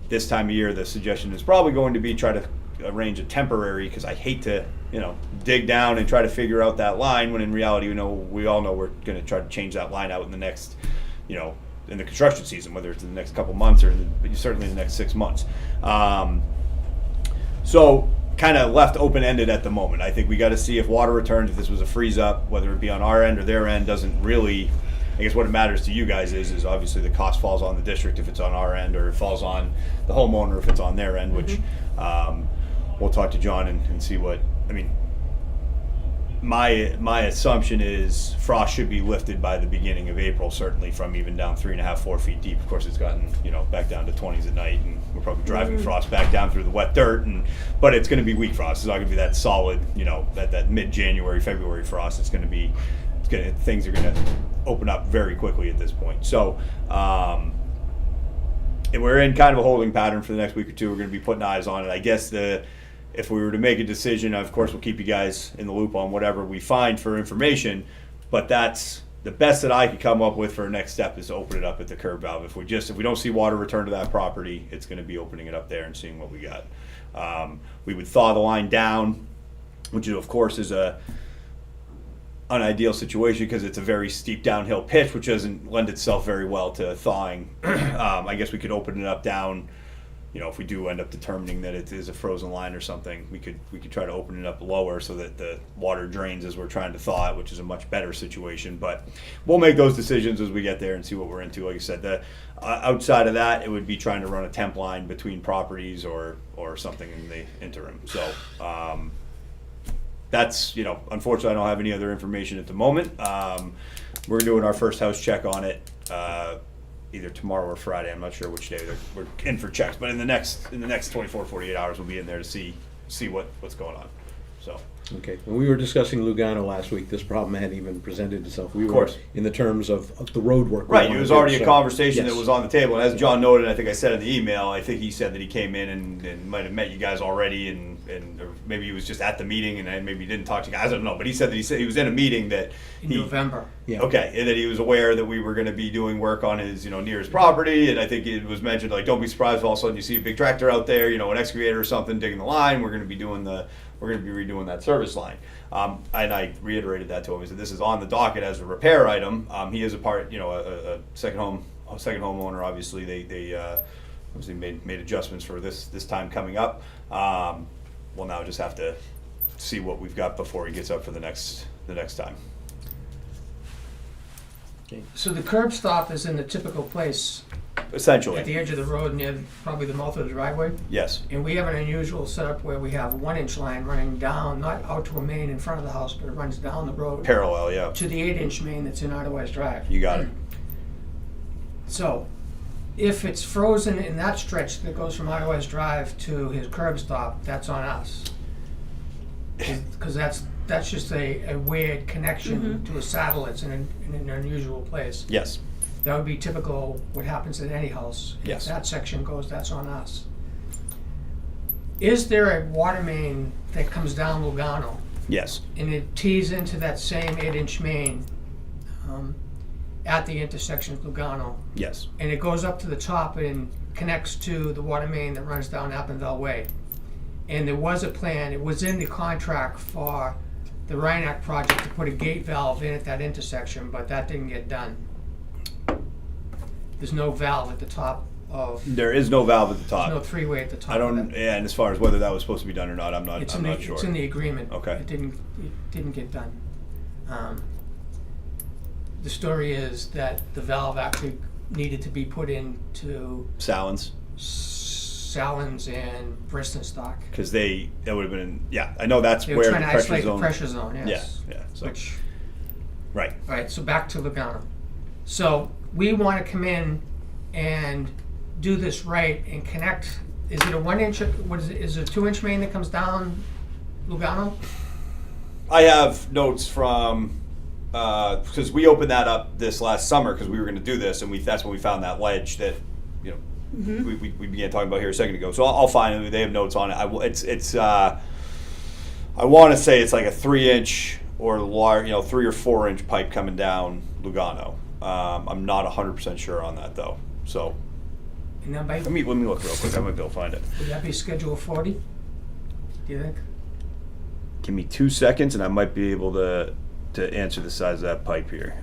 this time of year, the suggestion is probably going to be try to arrange a temporary, because I hate to, you know, dig down and try to figure out that line when in reality, you know, we all know we're going to try to change that line out in the next, you know, in the construction season, whether it's in the next couple months or certainly in the next 6 months. So kind of left open-ended at the moment. I think we got to see if water returns, if this was a freeze up, whether it be on our end or their end, doesn't really, I guess what it matters to you guys is obviously the cost falls on the district if it's on our end, or it falls on the homeowner if it's on their end, which we'll talk to John and see what, I mean, my assumption is frost should be lifted by the beginning of April, certainly from even down 3.5, 4 feet deep. Of course, it's gotten, you know, back down to 20s at night, and we're probably driving frost back down through the wet dirt. But it's going to be weak frost. It's not going to be that solid, you know, that mid-January, February frost. Things are going to open up very quickly at this point. So, and we're in kind of a holding pattern for the next week or two. We're going to be putting eyes on it. I guess if we were to make a decision, of course, we'll keep you guys in the loop on whatever we find for information, but that's the best that I could come up with for a next step, is to open it up at the curb valve. If we don't see water return to that property, it's going to be opening it up there and seeing what we got. We would thaw the line down, which of course is a unideal situation because it's a very steep downhill pitch, which doesn't lend itself very well to thawing. I guess we could open it up down. You know, if we do end up determining that it is a frozen line or something, we could try to open it up lower so that the water drains as we're trying to thaw it, which is a much better situation. But we'll make those decisions as we get there and see what we're into. Like I said, outside of that, it would be trying to run a temp line between properties or something in the interim. So that's, you know, unfortunately, I don't have any other information at the moment. We're doing our first house check on it either tomorrow or Friday. I'm not sure which day we're in for checks, but in the next 24, 48 hours, we'll be in there to see what's going on. So. Okay, when we were discussing Lugano last week, this problem hadn't even presented itself. We were course. in the terms of the road work. we Right, wanna it was do, already a so- conversation yes. that was on the table, and as John noted, I think I said in the email, I think he said that he came in and might have met you guys already, and or maybe he was just at the meeting and then maybe didn't talk to you guys, I don't know, but he said he was in a meeting that In he. November. Yeah. Okay, and that he was aware that we were gonna be doing work on his, near his property, and I think it was mentioned, like, don't be surprised if all of a sudden you see a big tractor out there, an excavator or something digging the line, we're gonna be redoing that service line. And I reiterated that to him, that this is on the docket as a repair item. He is a part, a second homeowner, obviously, they obviously made adjustments for this time coming up. We'll now just have to see what we've got before he gets up for the next time. So the curb stop is in the typical place Essentially, at the edge of the road near probably the mouth of the driveway. yes, And we have an unusual setup where we have 1-inch line running down, not out to a main in front of the house, but it runs down the road parallel, yeah, to the 8-inch main that's in Eidelweiss Drive. you got it. So, if it's frozen in that stretch that goes from Eidelweiss Drive to his curb stop, that's on us. Because that's just a weird connection to a saddle that's in an unusual place. Yes, That would be typical what happens at any house. Yes. If that section goes, that's on us. Is there a water main that comes down Lugano yes, and it tees into that same 8-inch main at the intersection of Lugano? yes, And it goes up to the top and connects to the water main that runs down Appendell Way. And there was a plan, it was in the contract for the Rhineac project to put a gate valve in at that intersection, but that didn't get done. There's no valve at the top of, there is no valve at the there's no top. three-way at the top I of don't, it. yeah, and as far as whether that was supposed to be done or not, I'm not sure. It's in the agreement. Okay. It didn't get done. The story is that the valve actually needed to be put into Salins, Salins and Bristenstock. because that would have been, yeah, I know that's They were where trying the to pressure isolate the zone. pressure zone, yes. Yeah, so, Which, right, all right, so back to Lugano. So we want to come in and do this right and connect. Is it a 1-inch? What is it? Is it a 2-inch main that comes down Lugano? I have notes from, because we opened that up this last summer because we were going to do this, and that's when we found that ledge that, we began talking about here a second ago. So I'll find it. They have notes on it. I want to say it's like a 3-inch or large, 3 or 4-inch pipe coming down Lugano. I'm not 100% sure on that though. So And then by, let me look real quick. I might be able to find it. would that be Schedule 40? Do you think? Give me 2 seconds, and I might be able to answer the size of that pipe here.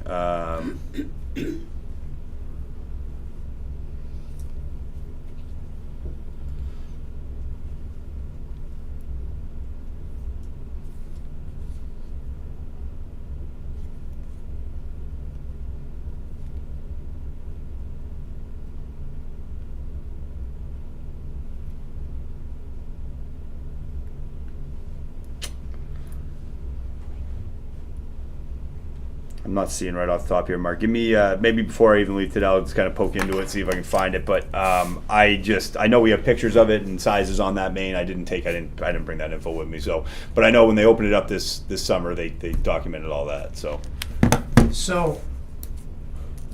I'm not seeing right off the top here, Mark. Give me maybe before I even leave today, I'll just kind of poke into it, see if I can find it. But I know we have pictures of it and sizes on that main. I didn't bring that info with me. So, but I know when they opened it up this summer, they documented all that. So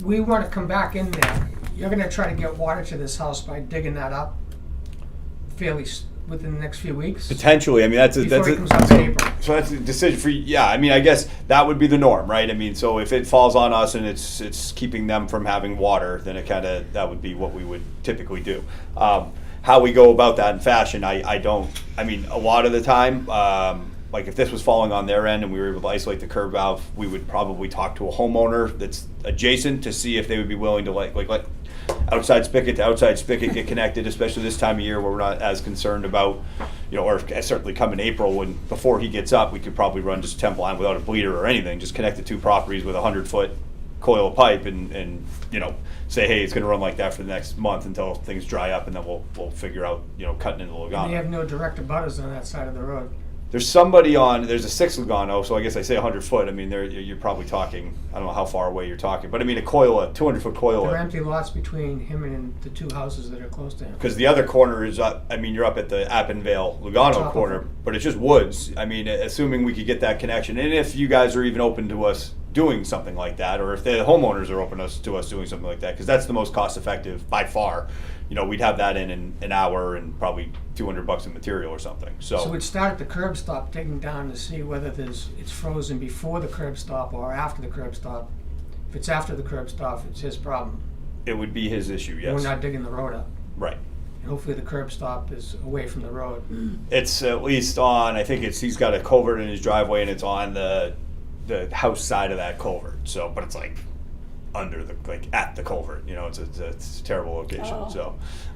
We want to come back in there. You're going to try to get water to this house by digging that up within the next few weeks? potentially, I mean Before it comes up in April. So that's a decision for you. Yeah, I mean, I guess that would be the norm, right? I mean, so if it falls on us and it's keeping them from having water, then that would be what we would typically do. How we go about that in fashion, I mean, a lot of the time, like if this was falling on their end and we were able to isolate the curb valve, we would probably talk to a homeowner that's adjacent to see if they would be willing to like outside spigot to outside spigot get connected, especially this time of year where we're not as concerned about, or certainly come in April when before he gets up, we could probably run just a temp line without a bleeder or anything, just connect the two properties with a 100-foot coil of pipe and say, hey, it's going to run like that for the next month until things dry up, and then we'll figure out, cutting into Lugano. They have no direct abutters on that side of the road. there's somebody on, there's a 6 Lugano, so I guess I say 100 foot. I mean, you're probably talking, I don't know how far away you're talking, but I mean a 200 foot There coil. are empty lots between him and the two houses that are close to him. Because the other corner is up, I mean, you're up at the Appenvale Lugano Top of corner, it. but it's just woods. I mean, assuming we could get that connection, and if you guys are even open to us doing something like that, or if the homeowners are open to us doing something like that, because that's the most cost effective by far. You know, we'd have that in an hour and probably $200 in material or something. So we'd start at the curb stop, digging down to see whether it's frozen before the curb stop or after the curb stop. If it's after the curb stop, it's his problem. It would be his issue, yes. We're not digging the road up. Right. And hopefully the curb stop is away from the road. It's at least on, I think he's got a culvert in his driveway, and it's on the house side of that culvert. So, but it's like under at the culvert, you know, it's a terrible location.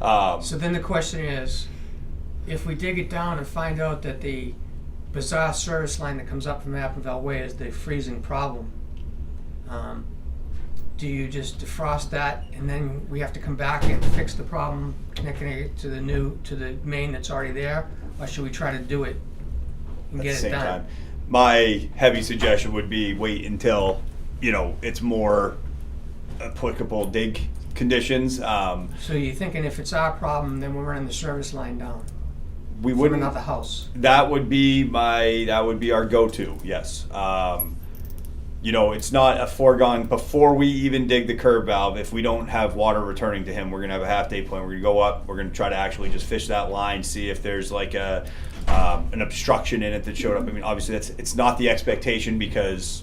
Oh. So then the question is, if we dig it down and find out that the bizarre service line that comes up from Appenvale Way is the freezing problem, do you just defrost that and then we have to come back and fix the problem, connecting it to the main that's already there, or should we try to do it and At get the it same done? time, my heavy suggestion would be wait until, you know, it's more applicable dig conditions. So you're thinking if it's our problem, then we're running the service line down We from wouldn't. another house? That would be our go-to. Yes. You know, it's not a foregone before we even dig the curb valve. If we don't have water returning to him, we're gonna have a half-day plan. We're gonna go up. We're gonna try to actually just fish that line, see if there's like an obstruction in it that showed up. I mean, obviously it's not the expectation because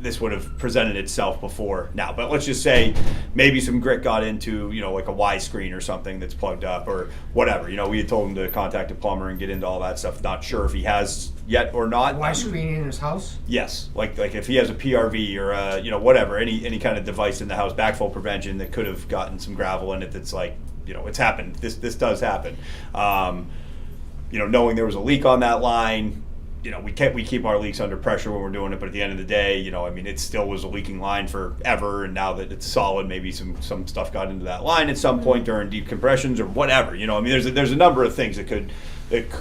this would have presented itself before now. But let's just say maybe some grit got into, you know, like a Y screen or something that's plugged up or whatever. You know, we had told him to contact a plumber and get into all that stuff. Not sure if he has yet or not. Y screen in his house? Yes, like if he has a PRV or a, you know, whatever, any kind of device in the house, backflow prevention that could have gotten some gravel in it. That's like, you know, it's happened. This does happen. You know, knowing there was a leak on that line. You know, we keep our leaks under pressure when we're doing it, but at the end of the day, you know, I mean, it still was a leaking line forever, and now that it's solid, maybe some stuff got into that line at some point during deep compressions or whatever. You know, I mean, there's a number of things that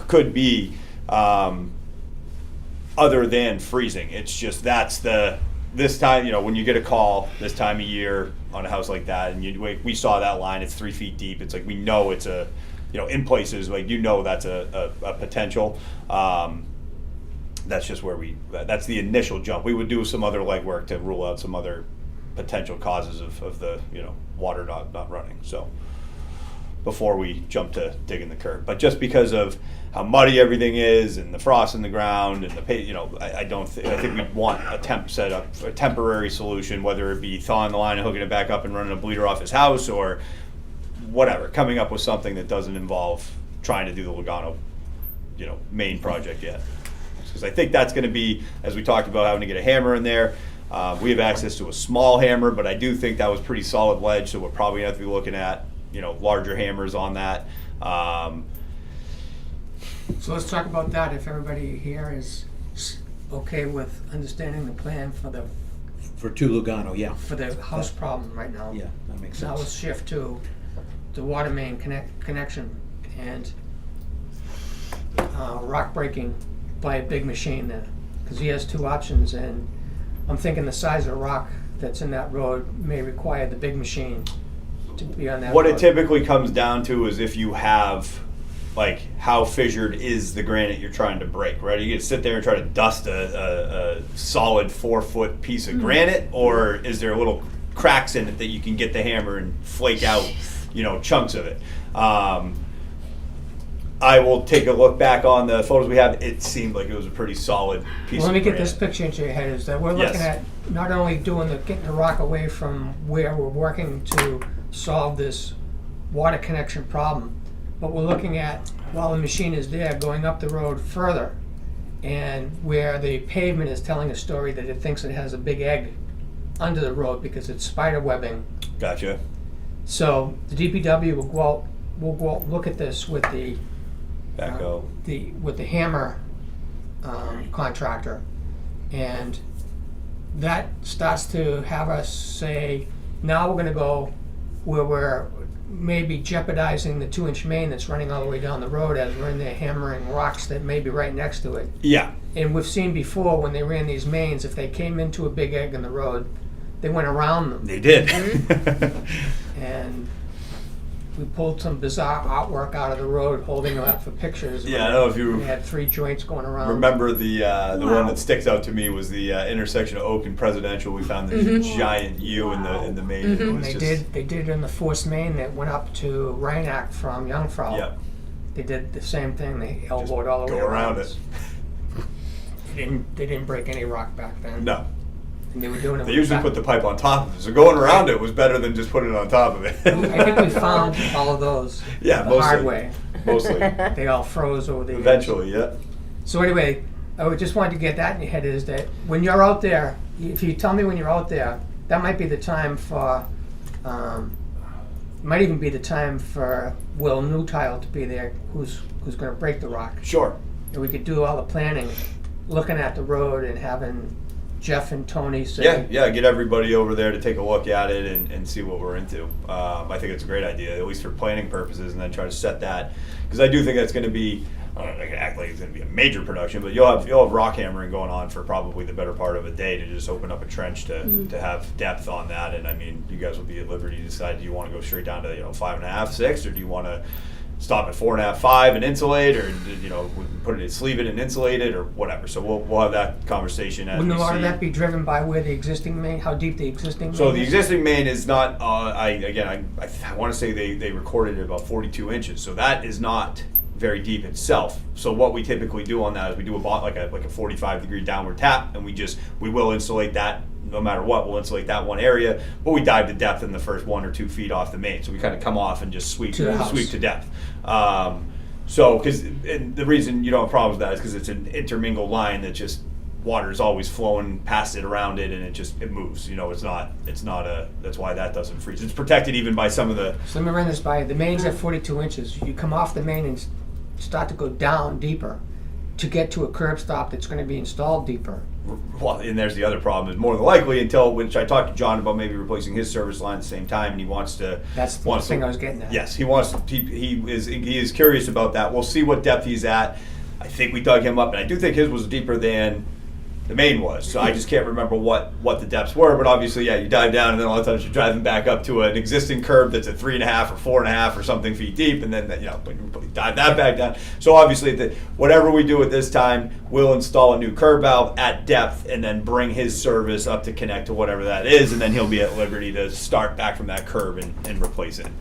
could be other than freezing. It's just this time, you know, when you get a call this time of year on a house like that, and we saw that line, it's 3 feet deep. It's like we know it's a, you know, in places like, you know, that's a potential. That's just where that's the initial jump. We would do some other legwork to rule out some other potential causes of the, you know, water not running. So before we jump to digging the curb, but just because of how muddy everything is and the frost in the ground and you know, I think we'd want a temporary solution, whether it be thawing the line and hooking it back up and running a bleeder off his house or whatever, coming up with something that doesn't involve trying to do the Lugano, you know, main project yet. Because I think that's going to be, as we talked about, having to get a hammer in there. We have access to a small hammer, but I do think that was pretty solid ledge, so we're probably going to have to be looking at, you know, larger hammers on that. So let's talk about that. If everybody here is okay with understanding the plan For 2 Lugano, yeah. for the house problem right now. Yeah, that makes Now sense. let's shift to the water main connection and rock breaking by a big machine there, because he has 2 options, and I'm thinking the size of rock that's in that road may require the big machine to be on that What road. it typically comes down to is if you have, like, how fissured is the granite you're trying to break, right? You can sit there and try to dust a solid 4-foot piece of granite, or is there little cracks in it that you can get the hammer and flake out, you know, chunks of it? I will take a look back on the photos we have. It seemed like it was a pretty solid piece Well, let of me granite. get this picture into your head, is that we're looking Yes. at not only getting the rock away from where we're working to solve this water connection problem, but we're looking at, while the machine is there, going up the road further, and where the pavement is telling a story that it thinks it has a big egg under the road because it's spider webbing. Gotcha. So the DPW will go out, look at this with the Backhoe. with the hammer contractor, and that starts to have us say, now we're going to go where maybe jeopardizing the 2-inch main that's running all the way down the road as we're in there hammering rocks that may be right next to it. Yeah. And we've seen before when they ran these mains, if they came into a big egg in the road, they went around them. They did. And we pulled some bizarre artwork out of the road holding them up for pictures. Yeah, I don't know if you We had 3 joints going around. remember the one that sticks out to me was the intersection of Oak and Presidential. We found this giant U in the main. It And was they just, did in the force main that went up to Rhineac from Jungfrau. Yep. They did the same thing. They elbowed all the go way around it. They didn't break any rock back then. No. And they were doing it. They with usually back- put the pipe on top of it. So going around it was better than just putting it on top of it. I think we found all of those Yeah, the mostly. hard way. Mostly. They all froze over the years. Eventually, yeah. So anyway, I would just wanted to get that in your head is that when you're out there, if you tell me when you're out there, that might be the time for, might even be the time for Will Newtile to be there, who's going to break the rock. Sure. And we could do all the planning, looking at the road and having Jeff and Tony say, Yeah, get everybody over there to take a look at it and see what we're into. I think it's a great idea, at least for planning purposes, and then try to set that, because I do think that's going to be, I don't know, I can act like it's going to be a major production, but you'll have rock hammering going on for probably the better part of a day to just open up a trench to have depth on that. And I mean, you guys will be at liberty to decide, do you want to go straight down to 5.5, 6, or do you want to stop at 4.5, 5 and insulate, or put it, sleeve it and insulate it, or whatever. So we'll have that conversation as wouldn't we a lot of see. that be driven by where the existing main, how deep the existing main So the is? existing main is not. I want to say they recorded it about 42 inches. So that is not very deep itself. So what we typically do on that is we do like a 45-degree downward tap, and we will insulate that. No matter what, we'll insulate that one area, but we dive to depth in the first 1 or 2 feet off the main. So we kind of come off and just sweep To the house. to depth. So, because the reason you don't have problems with that is because it's an intermingled line that just water is always flowing past it, around it, and it moves. It's not a. That's why that doesn't freeze. It's protected even by some of the. So let me run this by. The main's at 42 inches. You come off the main and start to go down deeper to get to a curb stop that's going to be installed deeper. Well, and there's the other problem is more than likely which I talked to John about maybe replacing his service line at the same time, and he wants to. That's the thing I was getting at. Yes, he wants to. He is curious about that. We'll see what depth he's at. I think we dug him up, and I do think his was deeper than the main was. So I just can't remember what the depths were. But obviously, yeah, you dive down, and then a lot of times you're driving back up to an existing curb that's at 3.5 or 4.5 or something feet deep, and then dive that back down. So obviously, whatever we do at this time, we'll install a new curb valve at depth, and then bring his service up to connect to whatever that is, and then he'll be at liberty to start back from that curb and replace it.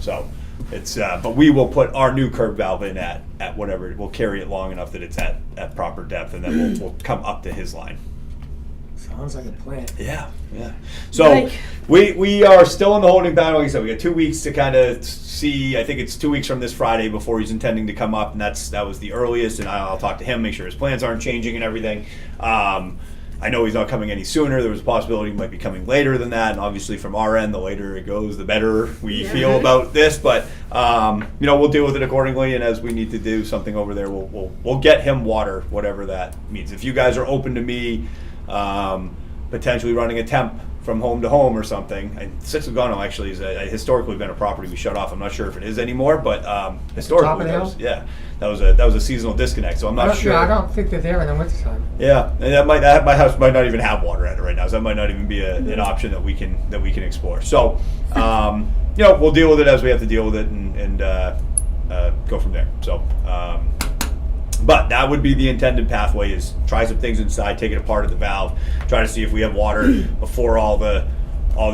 So. It's but we will put our new curb valve in at whatever. We'll carry it long enough that it's at proper depth, and then we'll come up to his line. Sounds like a plan. Yeah. So we are still in the holding pattern. Like I said, we got 2 weeks to kind of see. I think it's 2 weeks from this Friday before he's intending to come up, and that was the earliest. And I'll talk to him, make sure his plans aren't changing and everything. I know he's not coming any sooner. There was a possibility he might be coming later than that, and obviously from our end, the later it goes, the better we feel about this. But we'll deal with it accordingly, and as we need to do something over there, we'll get him water, whatever that means. If you guys are open to me potentially running a temp from home to home or something, and Sicilgano actually is historically been a property we shut off. I'm not sure if it is anymore, but historically, that was a seasonal disconnect. So I'm not sure. I don't think they're there in the wintertime. Yeah, and my house might not even have water at it right now, so that might not even be an option that we can explore. So, we'll deal with it as we have to deal with it, and go from there. So, but that would be the intended pathway: is try some things inside, take it apart at the valve, try to see if we have water before all the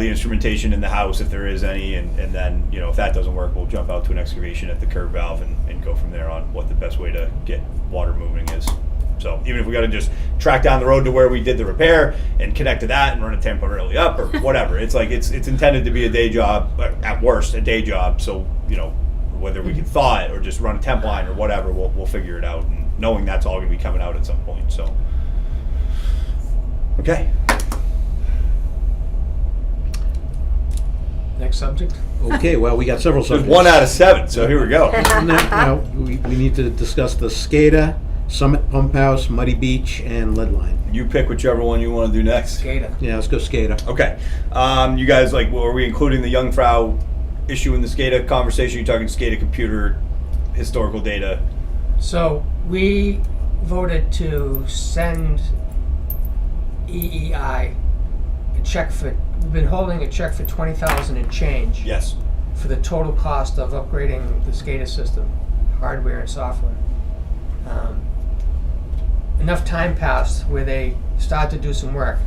instrumentation in the house, if there is any, and then if that doesn't work, we'll jump out to an excavation at the curb valve and go from there on what the best way to get water moving is. So even if we got to just track down the road to where we did the repair and connect to that and run it temporarily up or whatever, it's like it's intended to be a day job, at worst a day job. So whether we can thaw it or just run a temp line or whatever, we'll figure it out, and knowing that's all going to be coming out at some point. So okay. Next subject. Okay, well, we got several There's subjects. 1 out of 7, so here we go. Now, we need to discuss the SCADA, Summit Pump House, Muddy Beach, and Lead Line. You pick whichever one you want to do next. Skater. Yeah, let's go SCADA. Okay. You guys, are we including the Jungfrau issue in the SCADA conversation? You're talking SCADA computer historical data. So we voted to send EEI a check for, we've been holding a check for 20,000 and change. Yes. For the total cost of upgrading the SCADA system, hardware and software. Enough time passed where they started to do some work.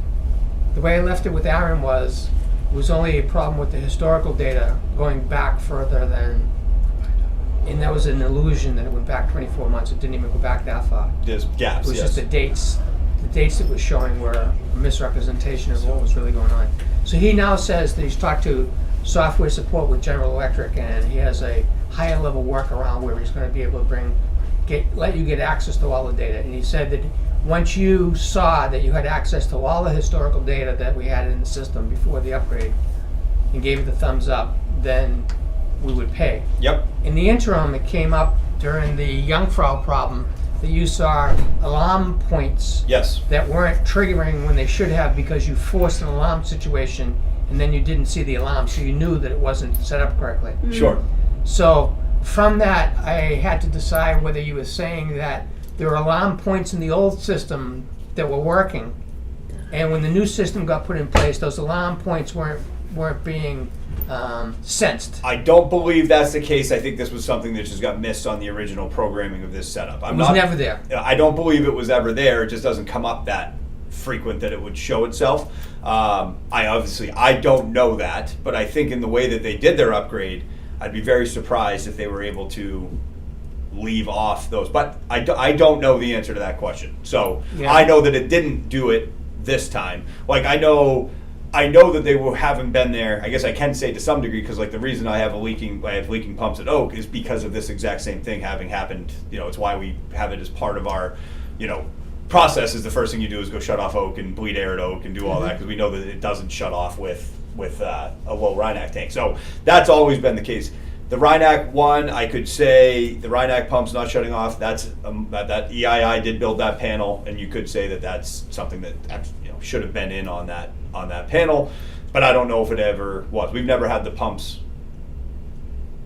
The way I left it with Aaron was, it was only a problem with the historical data going back further than, and that was an illusion that it went back 24 months. It didn't even go back that far. There's gaps. It was Yes. just the dates. The dates it was showing were a misrepresentation of what was really going on. So he now says that he's talked to software support with General Electric, and he has a higher level workaround where he's going to be able to let you get access to all the data. And he said that once you saw that you had access to all the historical data that we had in the system before the upgrade, and gave it the thumbs up, then we would pay. Yep. In the interim, it came up during the Jungfrau problem that you saw alarm points Yes. that weren't triggering when they should have because you forced an alarm situation and then you didn't see the alarm, so you knew that it wasn't set up correctly. Sure. So from that, I had to decide whether you were saying that there were alarm points in the old system that were working, and when the new system got put in place, those alarm points weren't being sensed. I don't believe that's the case. I think this was something that just got missed on the original programming of this setup. It was never there. I don't believe it was ever there. It just doesn't come up that frequent that it would show itself. I don't know that, but I think in the way that they did their upgrade, I'd be very surprised if they were able to leave off those. But I don't know the answer to that question. So Yeah. I know that it didn't do it this time. Like I know that they haven't been there. I guess I can say to some degree because like the reason I have leaking pumps at Oak is because of this exact same thing having happened. You know, it's why we have it as part of our, process. Is the first thing you do is go shut off Oak and bleed air at Oak and do all that because we know that it doesn't shut off with a low Rhinac tank. So that's always been the case. The Rhinac one, I could say the Rhinac pump's not shutting off. That's that EII did build that panel, and you could say that that's something that should have been in on that panel. But I don't know if it ever was. We've never had the pumps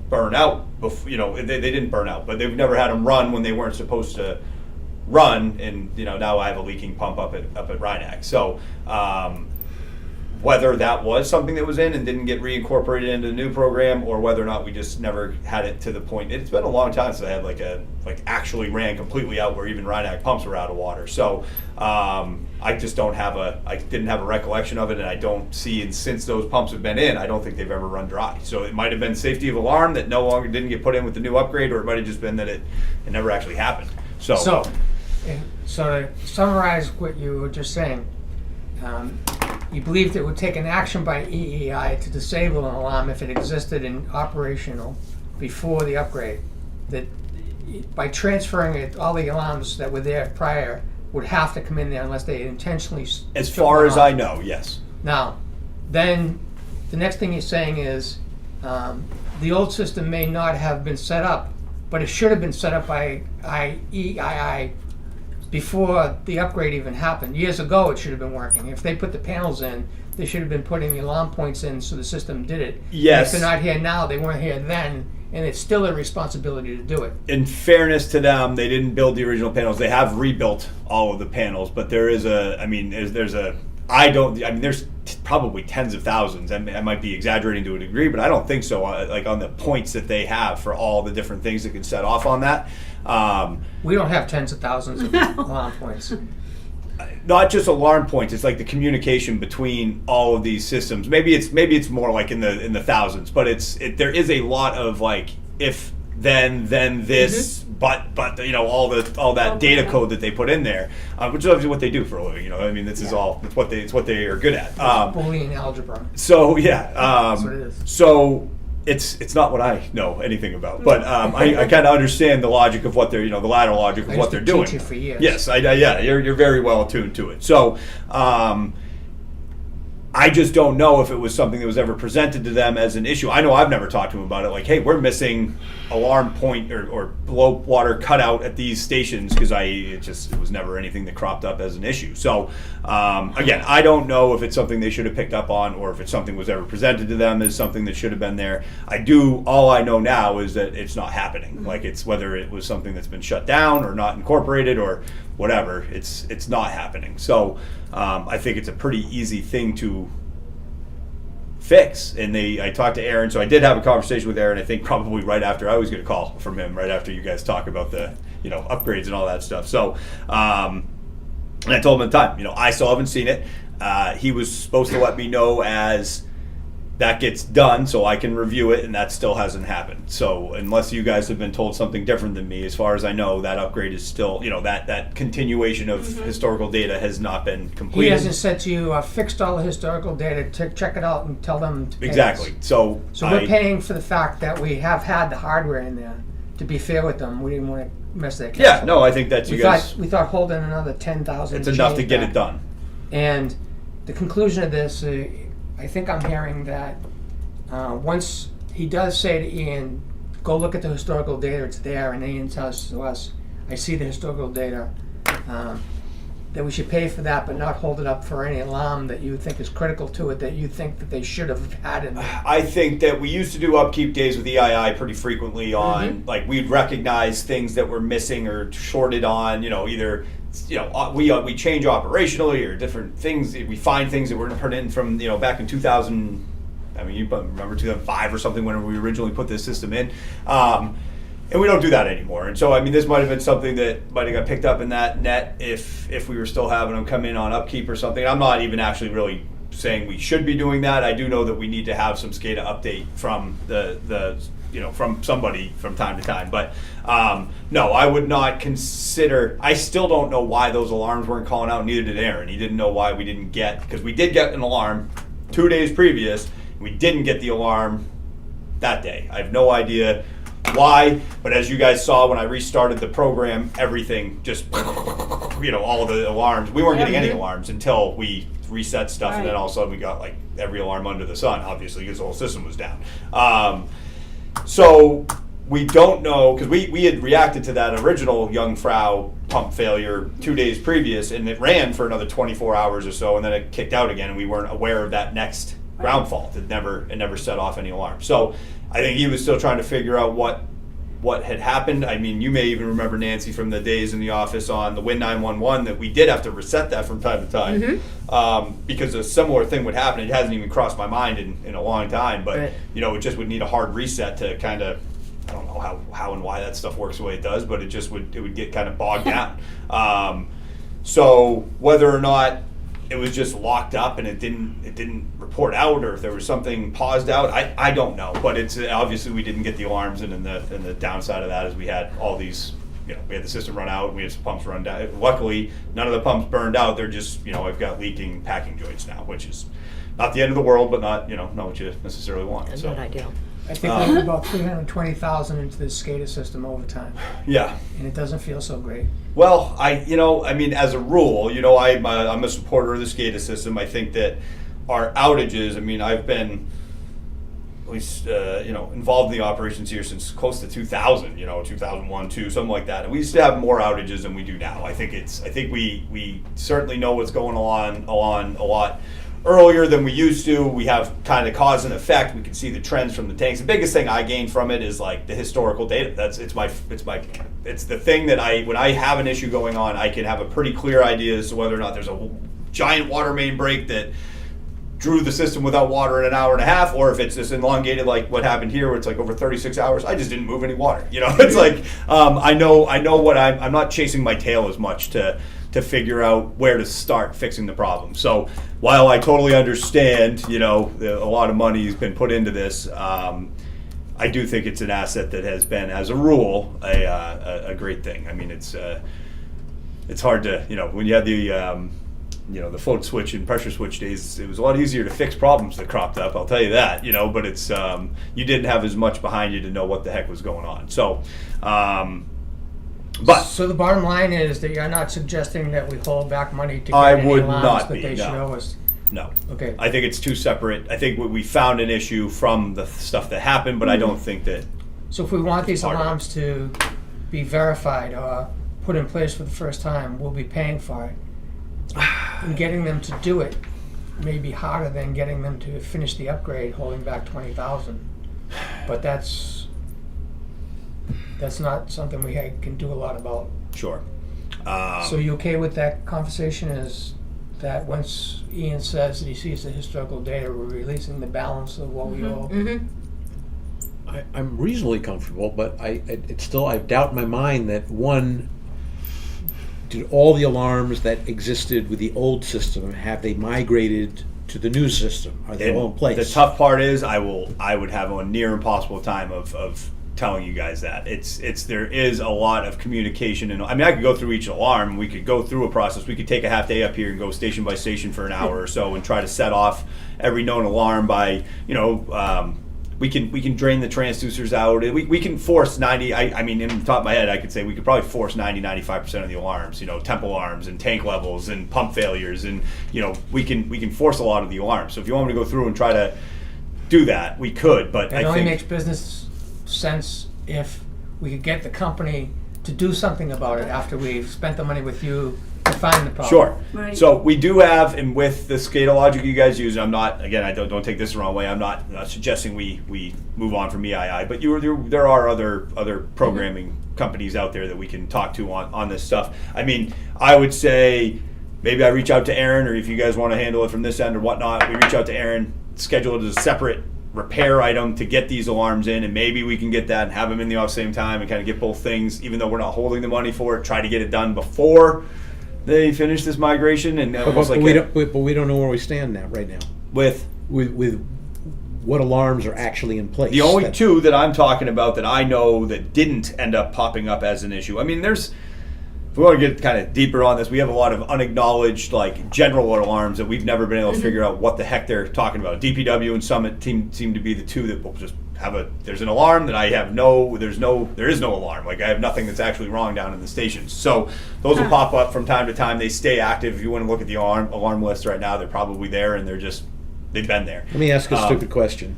burn out. They didn't burn out, but they've never had them run when they weren't supposed to run. And now I have a leaking pump up at Rhinac. So. Whether that was something that was in and didn't get reincorporated into the new program, or whether or not we just never had it to the point. It's been a long time since I had actually ran completely out where even Rhinac pumps were out of water. So I just didn't have a recollection of it, and I don't see. And since those pumps have been in, I don't think they've ever run dry. So it might have been safety of alarm that no longer didn't get put in with the new upgrade, or it might have just been that it never actually happened. So to summarize what you were just saying. You believed it would take an action by EEI to disable an alarm if it existed and operational before the upgrade. That by transferring it, all the alarms that were there prior would have to come in there unless they intentionally. As far as I know, yes. Now, then the next thing you're saying is the old system may not have been set up, but it should have been set up by EII before the upgrade even happened. Years ago, it should have been working. If they put the panels in, they should have been putting the alarm points in so the system did it. Yes. If they're not here now, they weren't here then, and it's still a responsibility to do it. In fairness to them, they didn't build the original panels. They have rebuilt all of the panels, but there's probably tens of thousands. I might be exaggerating to a degree, but I don't think so. Like on the points that they have for all the different things that can set off on that. We don't have tens of thousands of alarm points. Not just alarm points. It's like the communication between all of these systems. Maybe it's more like in the thousands, but there is a lot of like if then this, but all that data code that they put in there, which is obviously what they do for a living. This is all it's what they are good at. Boolean algebra. So yeah, That's what it is. so it's not what I know anything about, but I kind of understand the logic of what they're the lateral logic of I what used they're to doing. teach it for years. Yes, you're very well attuned to it. So I just don't know if it was something that was ever presented to them as an issue. I know I've never talked to them about it. Like, hey, we're missing alarm point or low water cutout at these stations because it was never anything that cropped up as an issue. So again, I don't know if it's something they should have picked up on or if it's something was ever presented to them as something that should have been there. All I know now is that it's not happening. Like, it's whether it was something that's been shut down or not incorporated or whatever, it's not happening. So I think it's a pretty easy thing to fix. And I talked to Aaron, so I did have a conversation with Aaron, I think probably right after I was going to call from him, right after you guys talk about the upgrades and all that stuff. So and I told him at the time, I still haven't seen it. He was supposed to let me know as that gets done so I can review it, and that still hasn't happened. So unless you guys have been told something different than me, as far as I know, that upgrade is still, that continuation of historical data has not been completed. He hasn't said to you, I fixed all the historical data, check it out and tell them to pay Exactly. us. So We're paying for the fact that we have had the hardware in there. To be fair with them, we didn't want to mess their cash. Yeah, no, I think that's we you guys. thought holding another 10,000. It's enough to get it done. And the conclusion of this, I think I'm hearing that once he does say to Ian, go look at the historical data, it's there, and Ian tells to us, I see the historical data, that we should pay for that but not hold it up for any alarm that you think is critical to it, that you think that they should have had in there. I think that we used to do upkeep days with EII pretty frequently on, like, we'd recognize things that were missing or shorted on, either, we change operationally or different things. We find things that were put in from, back in 2000, you remember 2005 or something when we originally put this system in. And we don't do that anymore. And so, this might have been something that might have got picked up in that net if we were still having them come in on upkeep or something. I'm not even actually really saying we should be doing that. I do know that we need to have some SCADA update from from somebody from time to time. But no, I would not consider, I still don't know why those alarms weren't calling out, neither did Aaron. He didn't know why we didn't get, because we did get an alarm 2 days previous, we didn't get the alarm that day. I have no idea why, but as you guys saw when I restarted the program, everything just, all of the alarms, we weren't getting any alarms until we reset stuff, and then all of a sudden we got like every alarm under the sun, obviously, because the whole system was down. So we don't know, because we had reacted to that original Jungfrau pump failure 2 days previous, and it ran for another 24 hours or so, and then it kicked out again, and we weren't aware of that next ground fault. It never set off any alarm. So I think he was still trying to figure out what had happened. You may even remember, Nancy, from the days in the office on the Win 911 that we did have to reset that from time to time, because a similar thing would happen. It hasn't even crossed my mind in a long time, but right. It just would need a hard reset to kind of, I don't know how and why that stuff works the way it does, but it would get kind of bogged down. So whether or not it was just locked up and it didn't report out, or if there was something paused out, I don't know. But it's obviously we didn't get the alarms, and the downside of that is we had all these, we had the system run out, we had some pumps run down. Luckily, none of the pumps burned out. They're just, I've got leaking packing joints now, which is not the end of the world, but not what you necessarily want. That's so not ideal. I think we put about $320,000 into this SCADA system over time. Yeah. And it doesn't feel so great. Well, as a rule, I'm a supporter of the SCADA system. I think that our outages, I've been at least, involved in the operations here since close to 2000, 2001, 2, something like that. And we used to have more outages than we do now. I think we certainly know what's going on a lot earlier than we used to. We have kind of cause and effect. We can see the trends from the tanks. The biggest thing I gained from it is like the historical data. It's the thing that when I have an issue going on, I can have a pretty clear idea as to whether or not there's a giant water main break that drew the system without water in an hour and a half, or if it's just elongated like what happened here, where it's like over 36 hours. I just didn't move any water. It's like I know what I'm not chasing my tail as much to figure out where to start fixing the problem. So while I totally understand, a lot of money has been put into this, I do think it's an asset that has been, as a rule, a great thing. It's hard to, when you had the float switch and pressure switch days, it was a lot easier to fix problems that cropped up, I'll tell you that, but it's, you didn't have as much behind you to know what the heck was going on. So, so the bottom line is that you're not suggesting that we hold back money to get I any would alarms, not but be, they no. should owe us. No. Okay. I think it's two separate. I think we found an issue from the stuff that happened, but I don't think that. So if we want these Part of it. alarms to be verified or put in place for the first time, we'll be paying for it. And getting them to do it may be harder than getting them to finish the upgrade, holding back 20,000. But that's not something we can do a lot about. Sure. So you okay with that conversation? Is that once Ian says that he sees the historical data, we're releasing the balance of what we owe? Mm-hmm. I'm reasonably comfortable, but it's still, I doubt in my mind that one, did all the alarms that existed with the old system, have they migrated to the new system? Are they And all in place? the tough part is I would have a near impossible time of telling you guys that. There is a lot of communication, and I mean I could go through each alarm, we could go through a process, we could take a half day up here and go station by station for an hour or so and try to set off every known alarm by, we can drain the transducers out. We can force 90, I mean, in the top of my head, I could say we could probably force 95% of the alarms, temp alarms and tank levels and pump failures. And, we can force a lot of the alarms. So if you want me to go through and try to do that, we could, but It I only think. makes business sense if we could get the company to do something about it after we've spent the money with you to find the problem. Sure. Right. So we do have, and with the SCADA logic you guys use, I'm not, again, I don't take this the wrong way. I'm not suggesting we move on from EII, but there are other programming companies out there that we can talk to on this stuff. I mean, I would say maybe I reach out to Aaron, or if you guys want to handle it from this end or whatnot, we reach out to Aaron, schedule it as a separate repair item to get these alarms in, and maybe we can get that and have them in the off same time and kind of get both things, even though we're not holding the money for it, try to get it done before they finish this migration. And almost but like we don't know where we stand now, right now, with with what alarms are actually in place. the only That- two that I'm talking about that I know that didn't end up popping up as an issue. I mean, if we want to get kind of deeper on this, we have a lot of unacknowledged, general alarms that we've never been able to figure out what the heck they're talking about. DPW and Summit seem to be the two that will just have there's an alarm that I have there is no alarm. I have nothing that's actually wrong down in the stations. So those will pop up from time to time. They stay active. If you want to look at the alarm list right now, they're probably there, and they've been there. Let me ask a stupid question.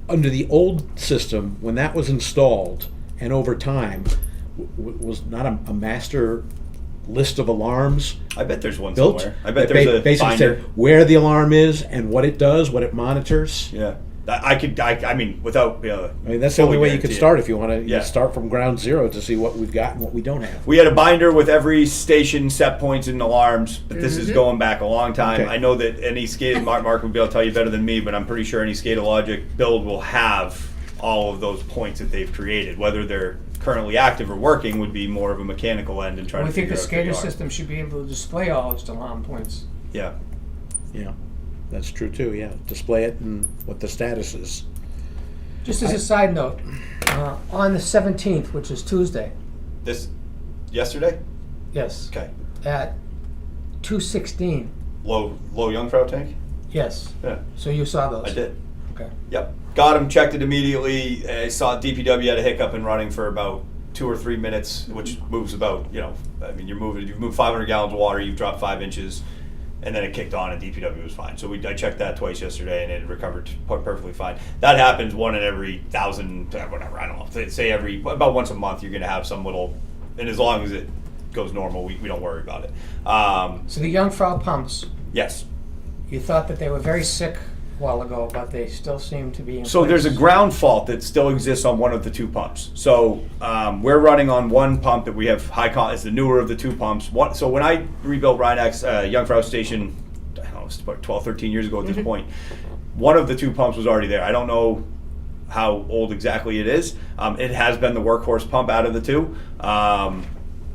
Under the old system, when that was installed, and over time, was not a master list of alarms I bet there's one built? somewhere. I bet that there's a basically binder. said where the alarm is and what it does, what it monitors. Yeah, I mean, without. I mean, that's the only way you could start if you want to Yeah. start from ground zero to see what we've got and what we don't have. We had a binder with every station, set points, and alarms, but this is going back a long time. Okay. I know that any SCADA, Mark would be able to tell you better than me, but I'm pretty sure any SCADA Logic build will have all of those points that they've created. Whether they're currently active or working would be more of a mechanical end and trying We to think the figure out. SCADA what they are. system should be able to display all its alarm points. Yeah. Yeah, that's true too. Yeah, display it and what the status is. Just as a side note, on the 17th, which is Tuesday, This yesterday. yes, Okay. at 2:16, Low Jungfrau tank. yes. Yeah, So you saw those? I did. Okay. Yep. Got him, checked it immediately. I saw DPW had a hiccup in running for about 2 or 3 minutes, which moves about, I mean, you've moved 500 gallons of water, you've dropped 5 inches, and then it kicked on and DPW was fine. So I checked that twice yesterday and it recovered perfectly fine. That happens 1 in every 1,000, whatever, I don't know. Say about once a month you're going to have some little, and as long as it goes normal, we don't worry about it. So the Jungfrau pumps, Yes. you thought that they were very sick a while ago, but they still seem to be in So place. there's a ground fault that still exists on one of the 2 pumps. So we're running on one pump that we have it's the newer of the 2 pumps. So when I rebuilt Rhinex Jungfrau Station, I don't know, it's about 12, 13 years ago at this point, one of the 2 pumps was already there. I don't know how old exactly it is. It has been the workhorse pump out of the 2.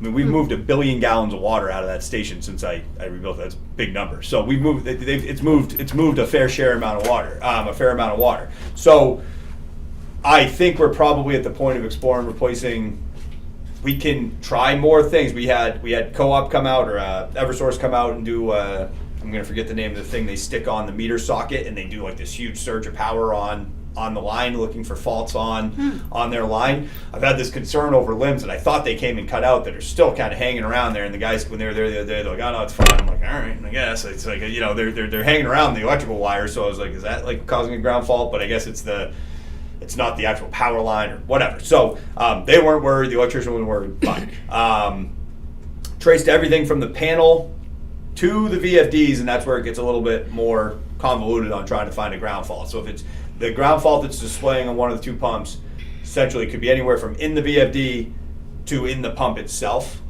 I mean, we've moved 1 billion gallons of water out of that station since I rebuilt it. That's a big number. So we've moved. It's moved a fair amount of water. So I think we're probably at the point of exploring replacing. We can try more things. We had Co-op come out or EverSource come out and do. I'm gonna forget the name of the thing they stick on the meter socket and they do like this huge surge of power on on the line, looking for faults on their line. I've had this concern over limbs that I thought they came and cut out that are still kind of hanging around there. And the guys, when they were there the other day, they're like, "Oh no, it's fine." I'm like, "All right, I guess." It's like, you know, they're hanging around the electrical wires. So I was like, "Is that like causing a ground fault?" But I guess it's not the actual power line or whatever. So they weren't worried. The electrician wasn't worried. Fine. Traced everything from the panel to the VFDs, and that's where it gets a little bit more convoluted on trying to find a ground fault. So if it's the ground fault that's displaying on one of the two pumps, essentially it could be anywhere from in the VFD to in the pump itself.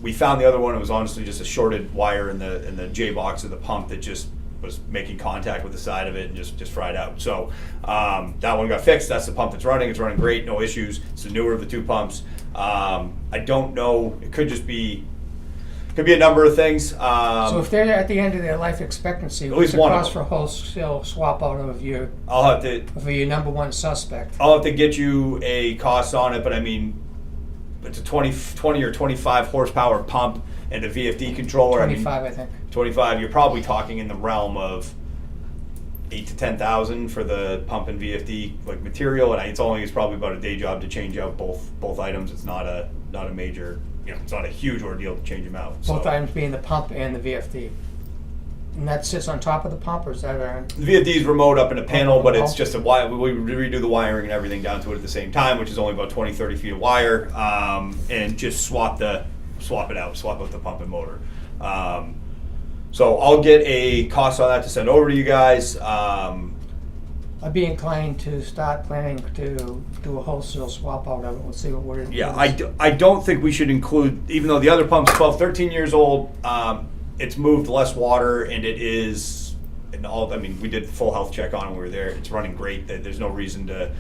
We found the other one, it was honestly just a shorted wire in the J box of the pump that just was making contact with the side of it and just fried out. So that one got fixed. That's the pump that's running. It's running great, no issues. It's the newer of the two pumps. I don't know, it could be a number of things. So if they're at the end of their life expectancy, At least what's the one of cost for a wholesale swap out of your for your number one suspect? I'll have to get you a cost on it, but I mean, it's a 20 or 25 horsepower pump and a VFD controller. 25, I think. 25, you're probably talking in the realm of 8 to 10,000 for the pump and VFD like material, and it's probably about a day job to change out both items. It's not a major, it's not a huge ordeal to change them out. Both items being the pump and the VFD. And that sits on top of the pump, or is that The VFD is remote up in a panel, but it's just a wire. We redo the wiring and everything down to it at the same time, which is only about 20, 30 feet of wire, and just swap out the pump and motor. So I'll get a cost on that to send over to you guys. I'd be inclined to start planning to do a wholesale swap out of it. We'll see what it is. Yeah, I don't think we should include, even though the other pump's 12, 13 years old, it's moved less water, and it is, we did the full health check on it when we were there. It's running great. There's no reason to,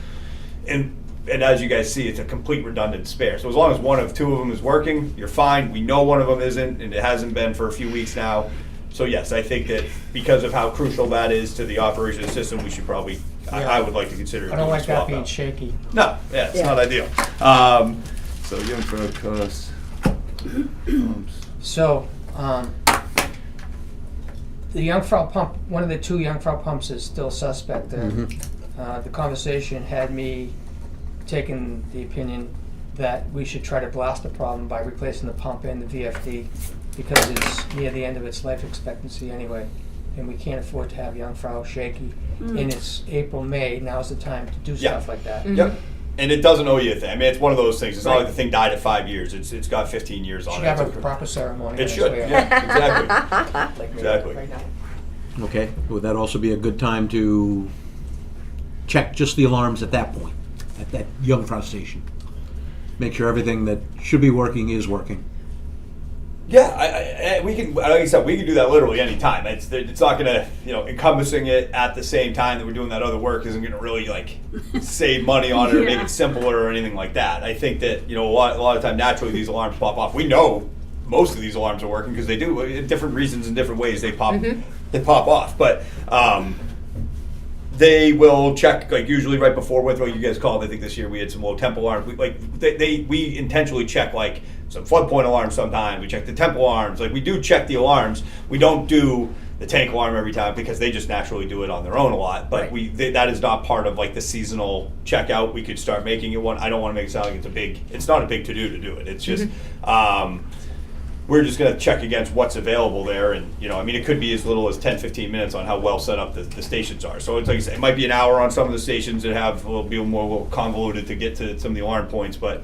and as you guys see, it's a complete redundant spare. So as long as two of them is working, you're fine. We know one of them isn't, and it hasn't been for a few weeks now. So yes, I think that because of how crucial that is to the operation of the system, we should probably, I would like to consider. I don't like that swap being out. shaky. No, it's not ideal. So young for cost. So, the Jungfrau pump, one of the two Jungfrau pumps is still suspect. The conversation had me taking the opinion that we should try to blast the problem by replacing the pump and the VFD because it's near the end of its life expectancy anyway. And we can't afford to have Jungfrau shaky. And it's April, May, now's the time to do stuff like that. Yep. And it doesn't owe you a thing. I mean, it's one of those things. It's not like the thing died at 5 years. It's got 15 years on Should it. have a proper ceremony. It should. Yeah, exactly. Like me Exactly. right now. Okay, would that also be a good time to check just the alarms at that point, at that Jungfrau station? Make sure everything that should be working is working. Yeah, we can. Like I said, we can do that literally any time. It's not gonna, encompassing it at the same time that we're doing that other work isn't gonna really save money on it or make it simpler or anything like that. I think that a lot of time naturally these alarms pop off. We know most of these alarms are working because they do, in different reasons and different ways they pop off. But they will check usually right before what you guys called. I think this year we had some low temp alarms. We intentionally check some floodpoint alarms sometimes. We check the temp alarms. We do check the alarms. We don't do the tank alarm every time because they just naturally do it on their own a lot. But that is not part of the seasonal checkout. We could start making it one. I don't want to make it sound like it's not a big to do it. It's just we're just going to check against what's available there. And, it could be as little as 10, 15 minutes on how well set up the stations are. So it's like I say, it might be an hour on some of the stations that have a little convoluted to get to some of the alarm points. But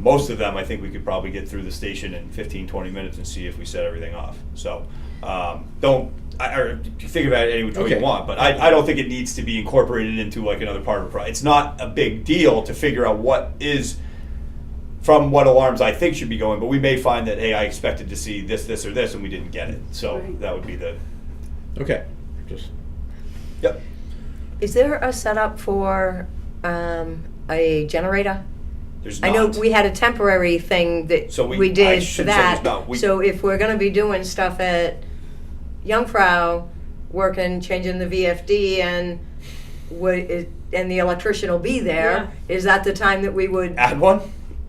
most of them, I think we could probably get through the station in 15, 20 minutes and see if we set everything off. So think about it any which way you want. But I don't think it needs to be incorporated into another part of the project. It's not a big deal to figure out what is from what alarms I think should be going, but we may find that, hey, I expected to see this, or this, and we didn't get it. So that would be the... Okay. Yep. Is there a setup for a generator? There's not. I know we had a temporary thing that So we I did for shouldn't say that. there's not. So if we're going to be doing stuff at Jungfrau, changing the VFD, and the electrician will be there, is that the time that we would Add one?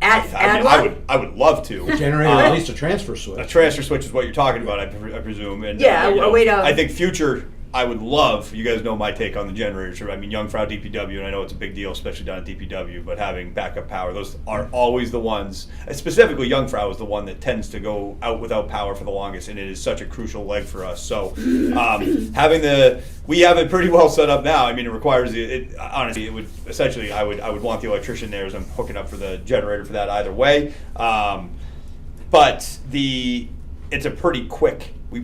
add I one? would love to. Generator, at least a transfer switch. A transfer switch is what you're talking about, I presume. And Yeah, a way to- I think future I would love, you guys know my take on the generators. I mean, Jungfrau DPW, and I know it's a big deal, especially down at DPW, but having backup power, those are always the ones, specifically Jungfrau is the one that tends to go out without power for the longest, and it is such a crucial leg for us. So we have it pretty well set up now. I mean, it requires, honestly, it would, essentially, I would want the electrician there as I'm hooking up for the generator for that either way. But it's a pretty quick, we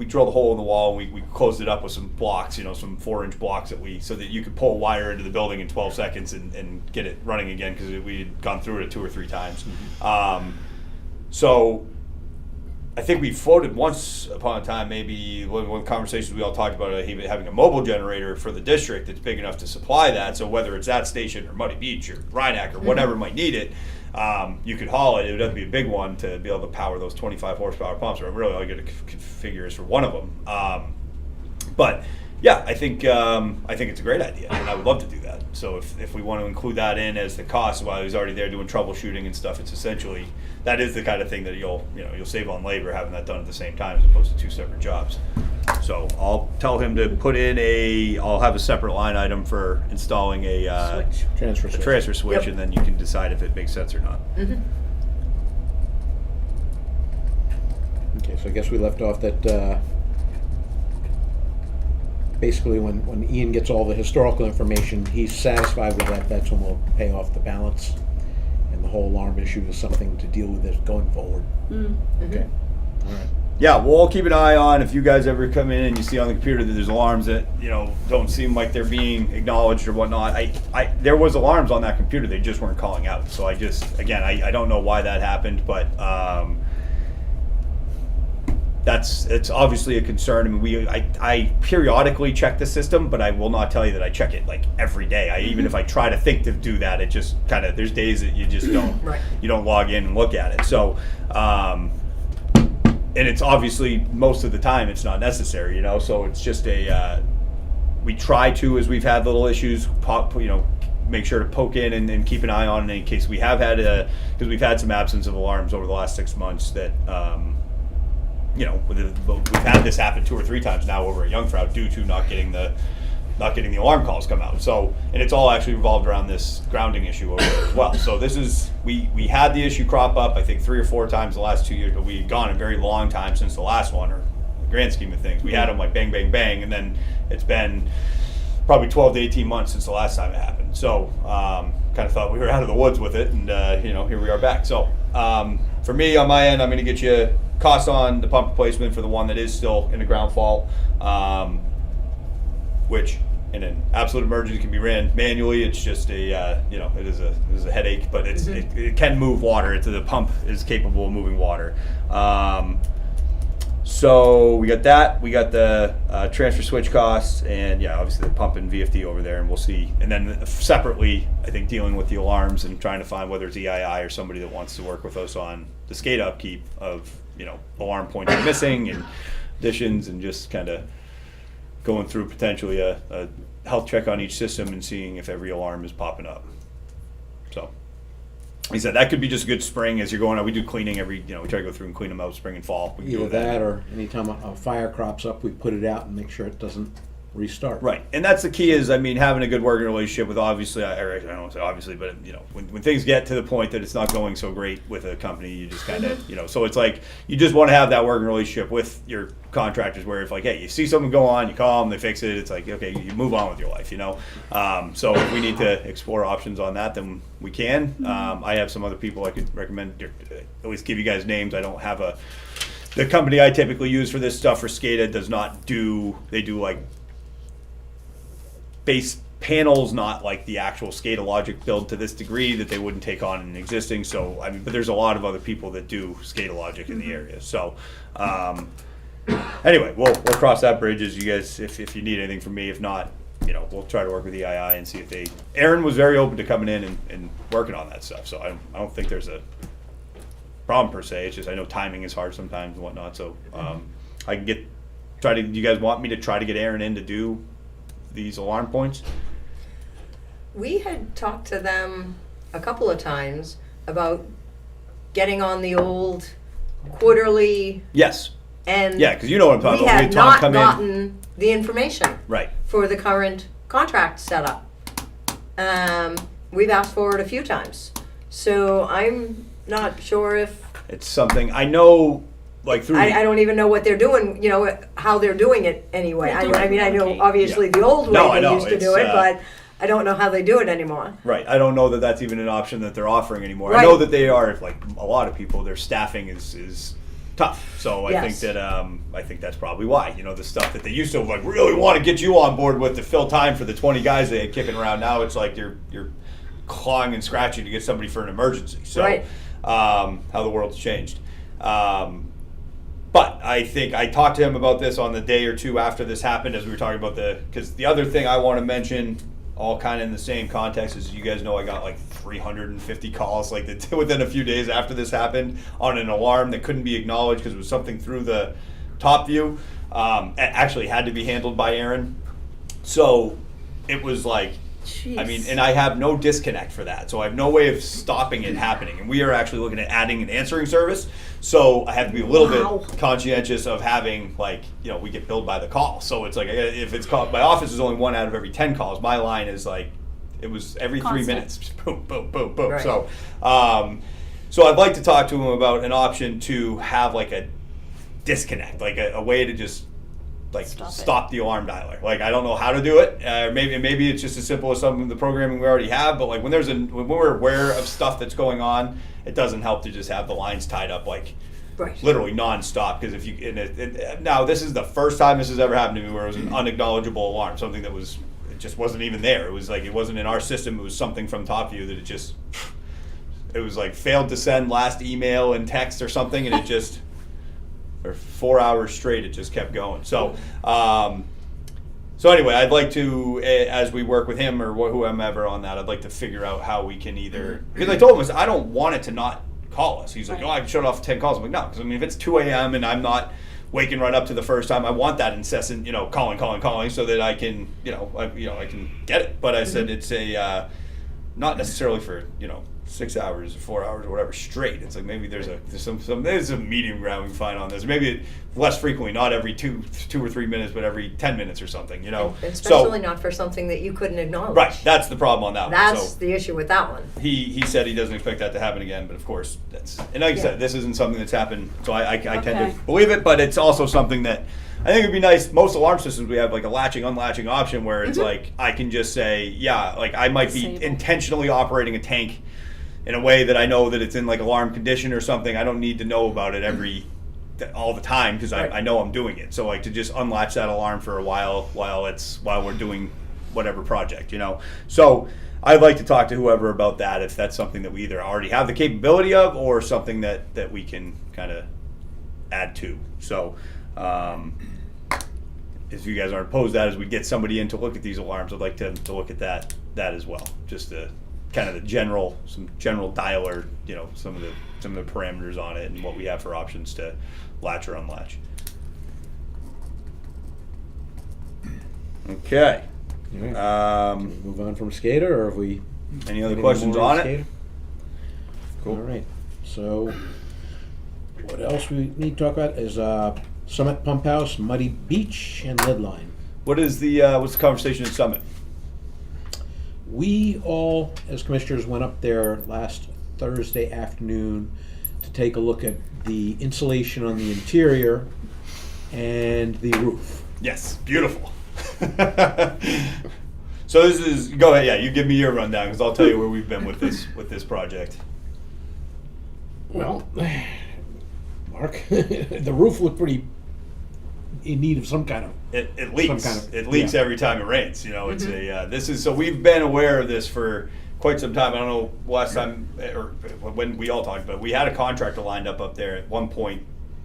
drilled a hole in the wall and we closed it up with some blocks, some 4-inch blocks so that you could pull a wire into the building in 12 seconds and get it running again, because we had gone through it 2 or 3 times. So I think we floated once upon a time, maybe one of the conversations we all talked about, having a mobile generator for the district that's big enough to supply that. So whether it's that station or Muddy Beach or Rhinebeck or whatever might need it, you could haul it. It would have to be a big one to be able to power those 25 horsepower pumps. Or really, all you got to configure is for one of them. But yeah, I think it's a great idea, and I would love to do that. So if we want to include that in as the cost while he's already there doing troubleshooting and stuff, it's essentially, that is the kind of thing that you'll save on labor having that done at the same time as opposed to 2 separate jobs. So I'll tell him to put in I'll have a separate line item for installing a Transfer switch. transfer switch, Yep. and then you can decide if it makes sense or not. Mhm. Okay, so I guess we left off that basically when Ian gets all the historical information, he's satisfied with that, that's when we'll pay off the balance. And the whole alarm issue is something to deal with it going forward. Okay, all right. Yeah, we'll keep an eye on if you guys ever come in and you see on the computer that there's alarms that don't seem like they're being acknowledged or whatnot. There was alarms on that computer, they just weren't calling out. So I don't know why that happened, but it's obviously a concern. I mean, I periodically check the system, but I will not tell you that I check it like every day. Even if I try to think to do that, it just kind of, there's days that you just don't, Right. you don't log in and look at it. So, and it's obviously most of the time it's not necessary, so it's just we try to, as we've had little issues, make sure to poke in and keep an eye on it in case we have had because we've had some absence of alarms over the last 6 months that, we've had this happen 2 or 3 times now over at Jungfrau due to not getting the alarm calls come out. So, and it's all actually revolved around this grounding issue over there as well. So this is, we had the issue crop up, I think 3 or 4 times the last 2 years, but we had gone a very long time since the last one, or the grand scheme of things. We had them like bang, bang, bang, and then it's been probably 12 to 18 months since the last time it happened. So, kind of thought we were out of the woods with it, and here we are back. So, for me, on my end, I'm going to get you cost on the pump replacement for the one that is still in the ground fault, which in an absolute emergency can be ran manually. It's just it is a headache, but it can move water. The pump is capable of moving water. So we got that. We got the transfer switch costs, and obviously the pump and VFD over there, and we'll see. And then separately, I think dealing with the alarms and trying to find whether it's EII or somebody that wants to work with us on the SCADA upkeep of alarm points are missing and additions, and just kind of going through potentially a health check on each system and seeing if every alarm is popping up. So. He said that could be just a good spring as you're going out. We do cleaning we try to go through and clean them out spring and fall. We can Either do that or anytime a fire crops up, we put it out and make sure it doesn't restart. Right, and that's the key is, having a good working relationship with, obviously, I don't want to say obviously, but, when things get to the point that it's not going so great with a company, you just kind of, so it's like, you just want to have that working relationship with your contractors where if like, hey, you see something go on, you call them, they fix it, it's like, okay, you move on with your life, So if we need to explore options on that, then we can. I have some other people I could recommend, at least give you guys names. I don't have the company I typically use for this stuff for SCADA does not do, they do like base panels, not like the actual SCADA logic build to this degree that they wouldn't take on an existing. So, but there's a lot of other people that do SCADA logic in the area. So, anyway, we'll cross that bridge as you guys, if you need anything from me. If not, we'll try to work with EII and see if Aaron was very open to coming in and working on that stuff. So I don't think there's a problem per se. It's just, I know timing is hard sometimes and whatnot. So, I can do you guys want me to try to get Aaron in to do these alarm points? We had talked to them a couple of times about getting on the old quarterly, Yes. and Yeah, because you know what I'm talking we about. had Tom not come in. gotten the information Right. for the current contract setup. We've asked for it a few times, so I'm not sure if, It's something I know, like through. I don't even know what they're doing, you know, how they're doing it anyway. They're I doing mean, I know okay. obviously the old way No, I they know. used to It's, do it, but I don't know how they do it anymore. Right. I don't know that that's even an option that they're offering anymore. I Right. know that they are, like a lot of people, their staffing is tough. So I Yes. think that I think that's probably why. You know, the stuff that they used to like really want to get you on board with to fill time for the 20 guys they had kicking around. Now it's like you're clawing and scratching to get somebody for an emergency. So Right. how the world's changed. But I think I talked to him about this on the day or two after this happened, as we were talking about because the other thing I want to mention, all kind of in the same context, is you guys know I got like 350 calls like within a few days after this happened on an alarm that couldn't be acknowledged because it was something through the top view. It actually had to be handled by Aaron. So it was like, Jeez. I mean, and I have no disconnect for that. So I have no way of stopping it happening. And we are actually looking at adding an answering service. So I have to be a little Wow. bit conscientious of having, like, you know, we get billed by the call. So it's like, if it's called, my office is only 1 out of every 10 calls. My line is like, it was every 3 Constant. minutes. Boom, boom, boom, boom. Right. So, so I'd like to talk to him about an option to have like a disconnect, like a way to just like Stop it. the alarm dialer. Like, I don't know how to do it. Maybe it's just as simple as some of the programming we already have. But like when we're aware of stuff that's going on, it doesn't help to just have the lines tied up like Right. literally nonstop. Because if you now this is the first time this has ever happened to me where it was an unacknowledgeable alarm, something that was it just wasn't even there. It was like it wasn't in our system. It was something from TopView that it was like failed to send last email and text or something, and it just. For 4 hours straight, it just kept going. So, so anyway, I'd like to, as we work with him or whomever on that, I'd like to figure out how we can either. Because I told him, I don't want it to not call us. He's like, Right. oh, I can shut off 10 calls. I'm like, no, because I mean, if it's 2 a.m. and I'm not waking right up to the first time, I want that incessant, calling, so that I can, I can get it. But I said it's a not necessarily for 6 hours or 4 hours or whatever straight. It's like maybe there's some medium ground we can find on this. Maybe less frequently, not every two or 3 minutes, but every 10 minutes or something. Especially not for something that you couldn't acknowledge. Right, that's the problem on that one. That's So the issue with that one. he said he doesn't expect that to happen again, but of course and like I Yeah. said, this isn't something that's happened, so I tend Okay. to believe it, but it's also something that I think it'd be nice. Most alarm systems we have like a latching unlatching option where it's like I can just say, yeah, like I might be Disable. intentionally operating a tank in a way that I know that it's in like alarm condition or something. I don't need to know about it all the time because Right. I know I'm doing it. So like to just unlatch that alarm for a while we're doing whatever project, So I'd like to talk to whoever about that if that's something that we either already have the capability of or something that we can kind of add to. So if you guys aren't opposed to that, as we get somebody in to look at these alarms, I'd like to look at that as well. Just to kind of some general dialer, some of the parameters on it and what we have for options to latch or unlatch. Okay. All right. Can we move on from SCADA, or have we? Any other Any questions more on it? SCADA? Cool. All right. So, what else we need to talk about is Summit Pump House, Muddy Beach, and Lead Line. What is what's the conversation at Summit? We all, as commissioners, went up there last Thursday afternoon to take a look at the insulation on the interior and the roof. Yes, beautiful. So this is, go ahead, yeah, you give me your rundown because I'll tell you where we've been with this project. Well, Mark, the roof looked pretty in need of some kind of. It leaks. Some kind of- It leaks yeah. every time it rains. It's so we've been aware of this for quite some time. I don't know last time or when we all talked about it. We had a contractor lined up there at one point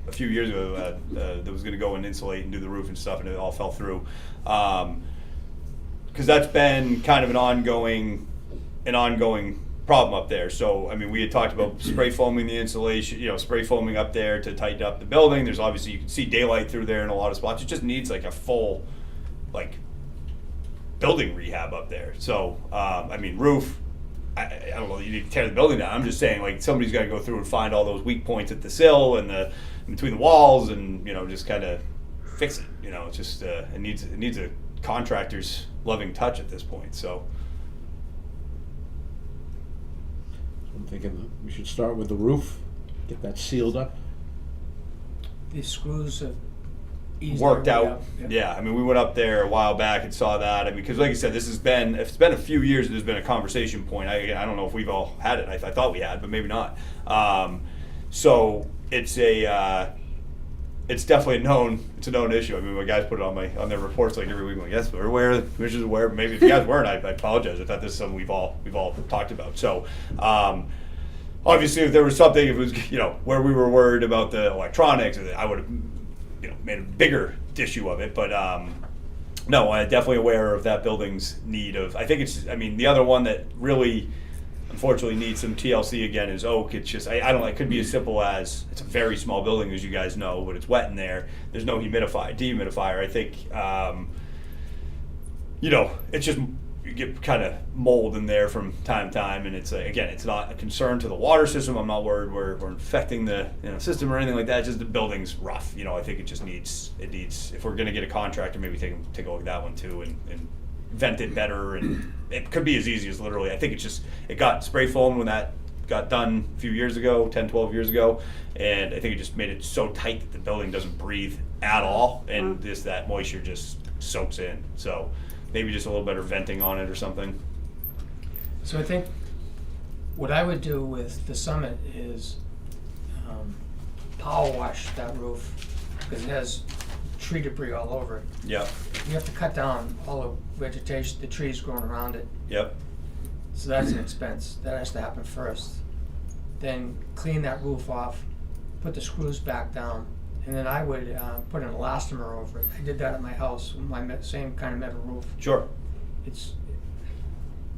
a few years ago that was going to go and insulate and do the roof and stuff, and it all fell through. Because that's been kind of an ongoing problem up there. So, I mean, we had talked about spray foaming the insulation, spray foaming up there to tighten up the building. There's obviously, you can see daylight through there in a lot of spots. It just needs like a full, building rehab up there. So, I mean, roof, I don't know, you need to tear the building down. I'm just saying, somebody's got to go through and find all those weak points at the sill and between the walls and, just kind of fix it. You know, it's just it needs a contractor's loving touch at this point. So I'm thinking that we should start with the roof, get that sealed up. The screws have eased worked their way out. up. Yep. Yeah, I mean, we went up there a while back and saw that. I mean, because like I said, it's been a few years. There's been a conversation point. I don't know if we've all had it. I thought we had, but maybe not. So it's it's definitely a known issue. I mean, my guys put it on their reports like every week. I'm like, yes, we're aware. The commission's aware. Maybe if you guys weren't, I apologize. I thought this is something we've all talked about. So. Obviously, if there was something, if it was, where we were worried about the electronics, I would have, made a bigger issue of it. But no, I'm definitely aware of that building's need of. I think the other one that really, unfortunately, needs some TLC again is Oak. It's just, I don't know. It could be as simple as it's a very small building, as you guys know, but it's wet in there. There's no dehumidifier. I think, it's just. You get kind of mold in there from time to time, and it's it's not a concern to the water system. I'm not worried we're infecting the system or anything like that. It's just the building's rough. I think it needs if we're going to get a contractor, maybe take a look at that one too and vent it better. And it could be as easy as literally. I think it got spray foam when that got done a few years ago, 10, 12 years ago, and I think it just made it so tight that the building doesn't breathe at all, and that moisture just soaks in. So. Maybe just a little better venting on it or something. So I think what I would do with the Summit is power wash that roof because it has tree debris all over it. Yep. You have to cut down all the vegetation, the trees growing around it. Yep. So that's an expense. That has to happen first. Then clean that roof off, put the screws back down, and then I would put an elastomer over it. I did that at my house with my same kind of metal roof. Sure. It's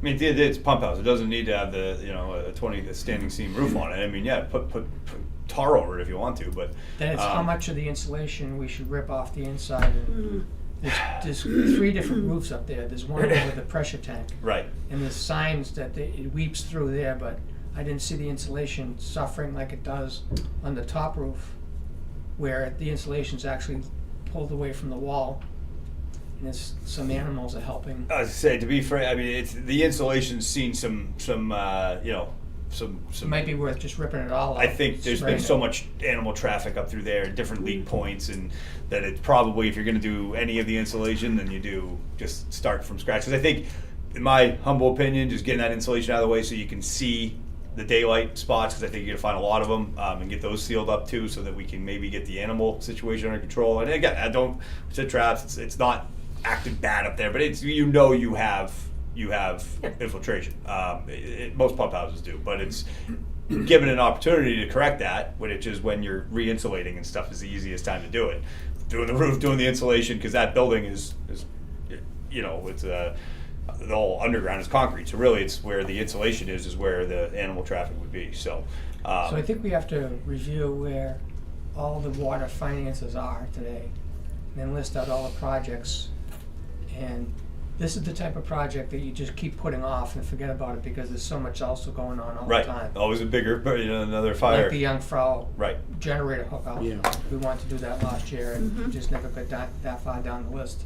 it's a pump house. It doesn't need to have the a standing seam roof on it. I mean, yeah, put tar over it if you want to, but then it's how much of the insulation we should rip off the inside. And there's 3 different roofs up there. There's one with the pressure tank. Right. And there's signs that it weeps through there, but I didn't see the insulation suffering like it does on the top roof, where the insulation's actually pulled away from the wall, and there's some animals are helping. I was to say, to be fair, I mean, it's the insulation's seen some It might be worth just ripping it all off. I think there's been so much animal traffic up through there, different leak points, and that it's probably, if you're going to do any of the insulation, then you do just start from scratch. Because I think, in my humble opinion, just getting that insulation out of the way so you can see the daylight spots, because I think you're going to find a lot of them, and get those sealed up too, so that we can maybe get the animal situation under control. And again, it's a traps. It's not acting bad up there, but it's you have infiltration. Most pump houses do, but it's given an opportunity to correct that, which is when you're re-insulating and stuff is the easiest time to do it. Doing the roof, doing the insulation, because that building is it's the whole underground is concrete. So really, it's where the insulation is where the animal traffic would be. So I think we have to review where all the water finances are today, and then list out all the projects. And this is the type of project that you just keep putting off and forget about it because there's so much else going on all right, the time. always a bigger, another fire. Like the Jungfrau Right. generator hookup. Yeah. We wanted to do that last year and just never got that far down the list.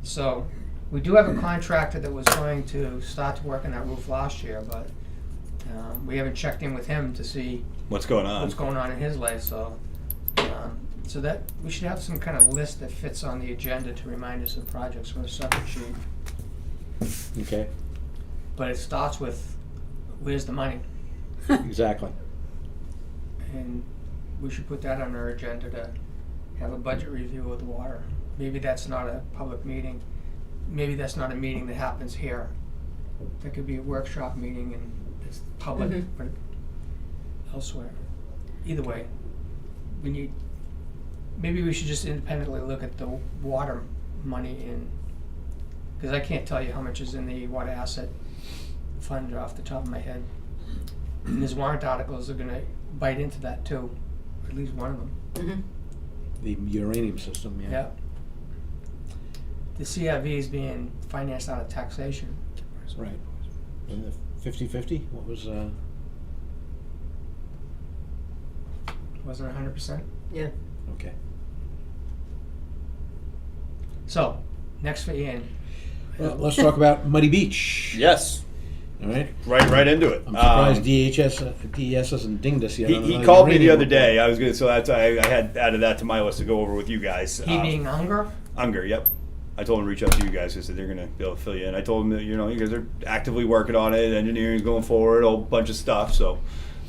So we do have a contractor that was going to start to work on that roof last year, but we haven't checked in with him to see What's going on? what's going on in his life. So that we should have some kind of list that fits on the agenda to remind us of projects on a separate sheet. Okay, But it starts with where's the money, exactly. and we should put that on our agenda to have a budget review of the water. Maybe that's not a public meeting. Maybe that's not a meeting that happens here. That could be a workshop meeting and it's public, but elsewhere. Either way, maybe we should just independently look at the water money in, because I can't tell you how much is in the water asset fund off the top of my head. And there's warrant articles that are gonna bite into that too, or at least one of them. The uranium system, yeah. Yeah. The CRV is being financed out of taxation. Right. And the 50-50, what was, Wasn't 100%? Yeah. okay. So, next for Ian. Well, let's talk about Muddy Beach. Yes, All right. right into it. I'm surprised DES hasn't dinged us yet. on He the called me the uranium other day. report. I was gonna, so that's I had added that to my list to go over with you guys. He being Unger? Unger, yep. I told him to reach out to you guys. I said they're gonna be able to fill you in. I told him that you guys are actively working on it. Engineering's going forward, a whole bunch of stuff. So,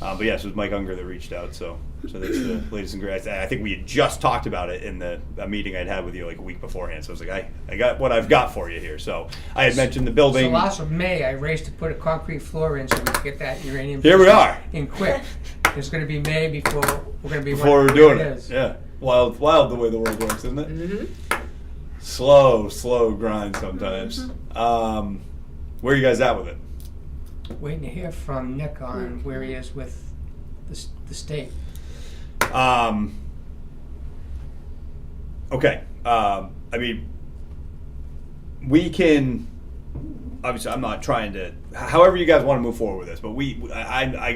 but yes, it was Mike Unger that reached out. So that's the latest and greatest. I think we had just talked about it in a meeting I'd had with you like a week beforehand. So I was like, I got what I've got for you here. So I had mentioned the building. So last of May, I raced to put a concrete floor in so we could get that uranium. Here we are. In quick. It's going to be May before we're going to be Before we're where doing it. is. Yeah. Wild the way the world works, isn't it? Mm-hmm. Slow grind sometimes. Where are you guys at with it? Waiting to hear from Nick on where he is with the state. Okay. I mean, we can. Obviously, I'm not trying to. However, you guys want to move forward with this, but like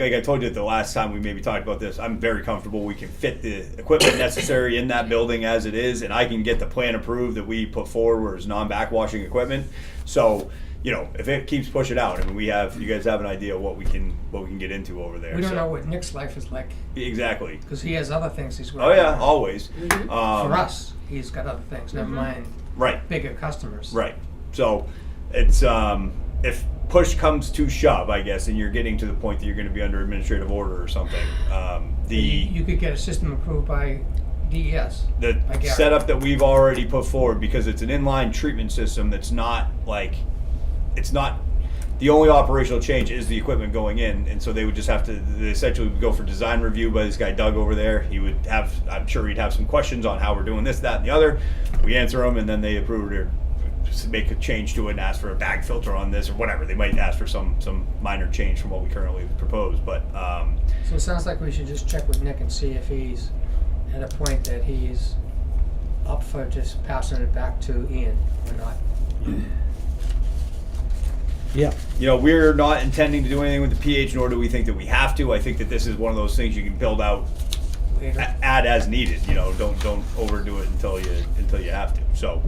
I told you the last time we maybe talked about this, I'm very comfortable. We can fit the equipment necessary in that building as it is, and I can get the plan approved that we put forward as non-backwashing equipment. So, if it keeps pushing out, I mean, you guys have an idea of what we can get into over there. We don't so. know what Nick's life is like Exactly. because he has other things he's working Oh yeah, on. always. Mm-hmm. For us, he's got other things. Never mind Right. bigger customers. Right. So it's if push comes to shove, I guess, and you're getting to the point that you're going to be under administrative order or something, You could get a system approved by DES. the I get it. setup that we've already put forward, because it's an inline treatment system that's not like, it's not, the only operational change is the equipment going in, and so they would just have to, they essentially would go for design review by this guy Doug over there. He would have, I'm sure he'd have some questions on how we're doing this, that, and the other. We answer them, and then they approve it or just make a change to it and ask for a bag filter on this or whatever. They might ask for some minor change from what we currently propose, but So it sounds like we should just check with Nick and see if he's at a point that he's up for just passing it back to Ian or not. Yeah. we're not intending to do anything with the pH, nor do we think that we have to. I think that this is one of those things you can build out, Later. add as needed. Don't overdo it until you have to. So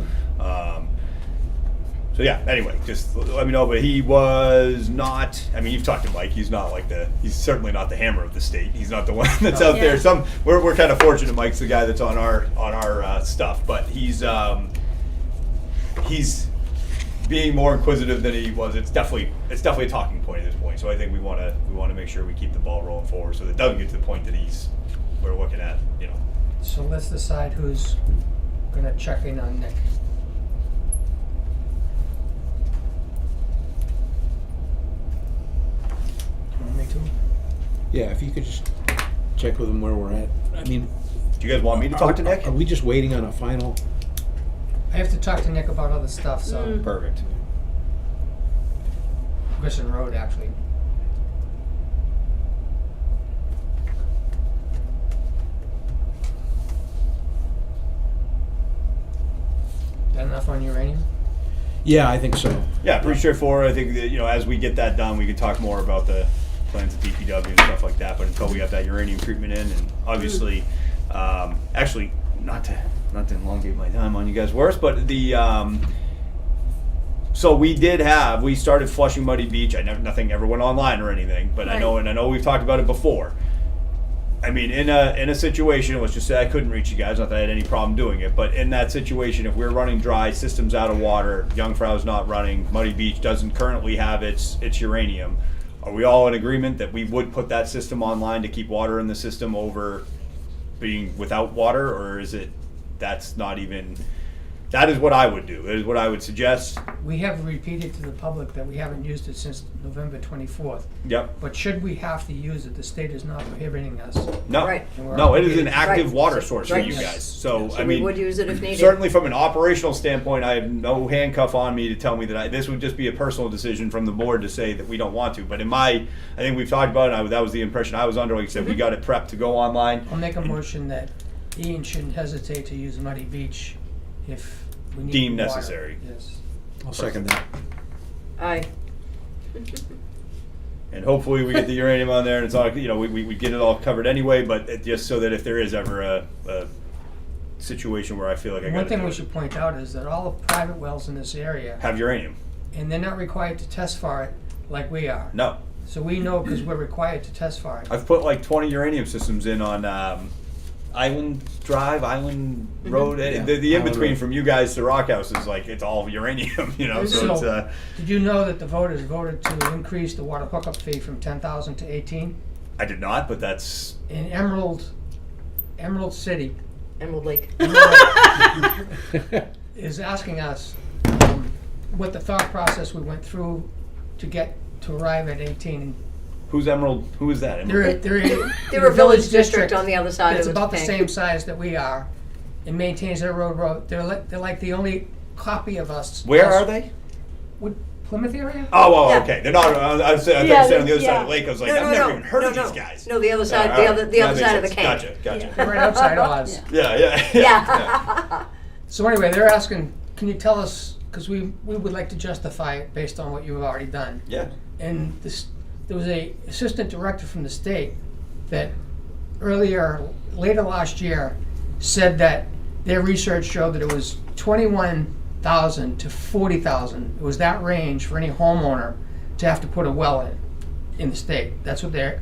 yeah. Anyway, just let me know. But he was not. I mean, you've talked to Mike. He's not like he's certainly not the hammer of the state. He's not the one that's out there. Yeah. We're kind of fortunate. Mike's the guy that's on our stuff, but he's being more inquisitive than he was. It's definitely a talking point at this point. So I think we want to make sure we keep the ball rolling forward, so that it doesn't get to the point that we're looking at. So let's decide who's gonna check in on Nick. You want me to? Yeah, if you could just check with him where we're at. I mean, Do you guys want me to talk to Nick? Are we just waiting on a final? I have to talk to Nick about other stuff, so Perfect. Grissom Road actually. That enough on uranium? Yeah, I think so. Yeah, pretty straightforward. I think that, as we get that done, we can talk more about the plans of DPW and stuff like that. But until we have that uranium treatment in, and obviously, actually, not to elongate my time on you guys worse, but so we started flushing Muddy Beach. Nothing ever went online or anything, but I know we've talked about it before. I mean, in a situation, let's just say I couldn't reach you guys, not that I had any problem doing it, but in that situation, if we're running dry, system's out of water, Jungfrau's not running, Muddy Beach doesn't currently have its uranium, are we all in agreement that we would put that system online to keep water in the system over being without water, or is it that's not even... That is what I would do. That is what I would suggest. We have repeated to the public that we haven't used it since November 24th. Yep. But should we have to use it, the state is not prohibiting us. No. Right. No, it is an active Right. water source for Right. you guys. So, So I we mean, would use it if needed. certainly from an operational standpoint, I have no handcuff on me to tell me that this would just be a personal decision from the board to say that we don't want to. But I think we've talked about it. That was the impression I was under. Like I said, we got it prepped to go online. I'll make a motion that Ian shouldn't hesitate to use Muddy Beach if we need Deemed water. necessary. Yes. I'll second that. Aye. And hopefully we get the uranium on there, and it's all, we get it all covered anyway. But just so that if there is ever situation where I feel like I got One to thing do we it. should point out is that all the private wells in this area, Have uranium. and they're not required to test for it like we are. No. So we know because we're required to test for it. I've put like 20 uranium systems in on Island Drive, Island Road. Yeah. The in Island between Road. from you guys to Rock House is like it's all uranium, you know. So it's So, did you know that the voters voted to increase the water hookup fee from 10,000 to 18? I did not, but that's In Emerald City Emerald Lake. is asking us what the thought process we went through to get to arrive at 18. who's Emerald. Who is that? Emerald? They're They're a village district on the other side It's of about the tank. same size that we are. It maintains their road. They're like the only copy of us. Where are they? Would Plymouth area? Oh, well, Yeah. okay. They're not. I thought you Yeah, said on the other side yeah. of the lake. I was like, No, I've no, never no. even heard No, of no. these guys. No, the other side, All the right. other That side makes of the sense. tank. Gotcha. They're right outside Oz. Yeah. Yeah. Yeah. So anyway, they're asking, can you tell us, because we would like to justify it based on what you've already done. Yeah. And there was a assistant director from the state that later last year, said that their research showed that it was 21,000 to 40,000. It was that range for any homeowner to have to put a well in the state. That's what their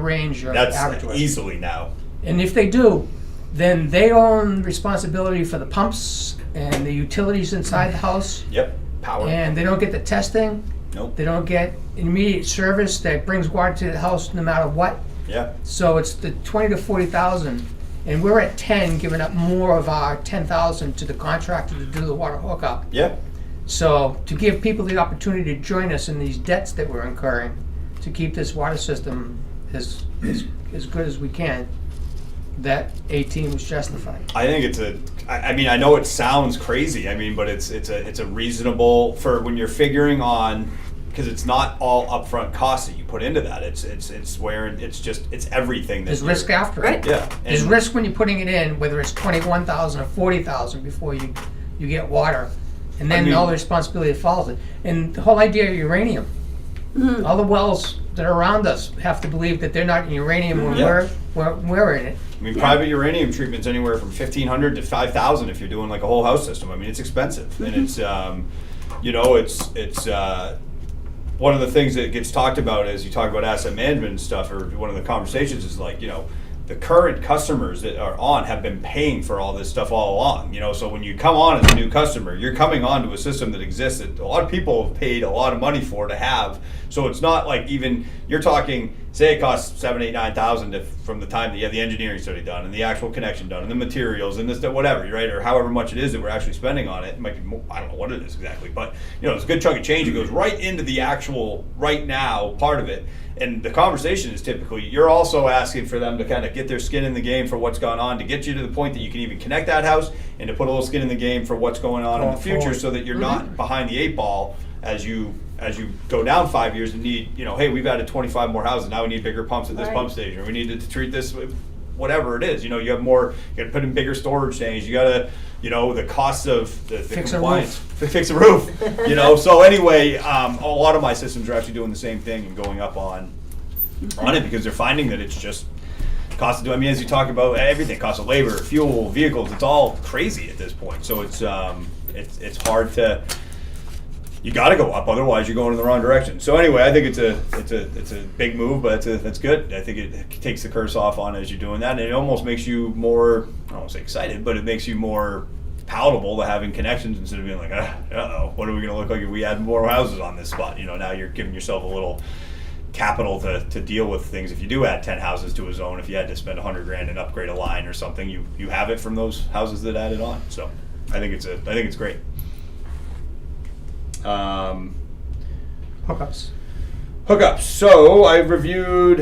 range or That's average was. easily now. And if they do, then they own responsibility for the pumps and the utilities inside the house, Yep. Power. and they don't get the testing. Nope. They don't get immediate service that brings water to the house no matter what. Yeah. So it's the 20 to 40,000, and we're at 10, giving up more of our 10,000 to the contractor to do the water hookup. Yeah. So to give people the opportunity to join us in these debts that we're incurring, to keep this water system as good as we can, that 18 was justified. I think it's I mean, I know it sounds crazy. I mean, but it's a reasonable for when you're figuring on, because it's not all upfront costs that you put into that. It's where it's everything. There's risk after it. Right. Yeah. There's And- risk when you're putting it in, whether it's 21,000 or 40,000 before you get water, and then I mean- all the responsibility that follows it. And the whole idea of uranium, all the wells that are around us have to believe that they're not in uranium when Yeah. we're in it. I mean, private uranium treatment's anywhere from 1,500 to 5,000 if you're doing like a whole house system. I mean, it's expensive, and it's one of the things that gets talked about as you talk about asset management and stuff, or one of the conversations is like, the current customers that are on have been paying for all this stuff all along. So when you come on as a new customer, you're coming on to a system that exists that a lot of people have paid a lot of money for to have. So it's not like even you're talking, say it costs $7,000, $8,000, $9,000 from the time that you have the engineering study done and the actual connection done and the materials and this, that, whatever, right? Or however much it is that we're actually spending on it. It might be more, I don't know what it is exactly, but it's a good chunk of change. It goes right into the actual right now part of it. And the conversation is typically, you're also asking for them to kind of get their skin in the game for what's gone on, to get you to the point that you can even connect that house and to put a little skin in the game for what's going on in the Going future, forward. so that you're not behind the 8 ball as you go down 5 years and need, hey, we've added 25 more houses, now we need bigger pumps at this Right. pump station, or we need to treat this, whatever it is. You have more, you gotta put in bigger storage tanks, you gotta, the cost of the Fix a compliance. Fix a roof. So anyway, a lot of my systems are actually doing the same thing and going up on it, because they're finding that it's just cost of doing. I mean, as you talk about everything, cost of labor, fuel, vehicles, it's all crazy at this point. So it's hard to. You got to go up, otherwise you're going in the wrong direction. So anyway, I think it's a big move, but that's good. I think it takes the curse off on as you're doing that, and it almost makes you more, I don't want to say excited, but it makes you more palatable to having connections instead of being like, uh-oh, what are we going to look like if we add more houses on this spot? Now you're giving yourself a little capital to deal with things. If you do add 10 houses to a zone, if you had to spend $100,000 and upgrade a line or something, you have it from those houses that added on. So I think it's great. Hookups. Hookups. So I reviewed,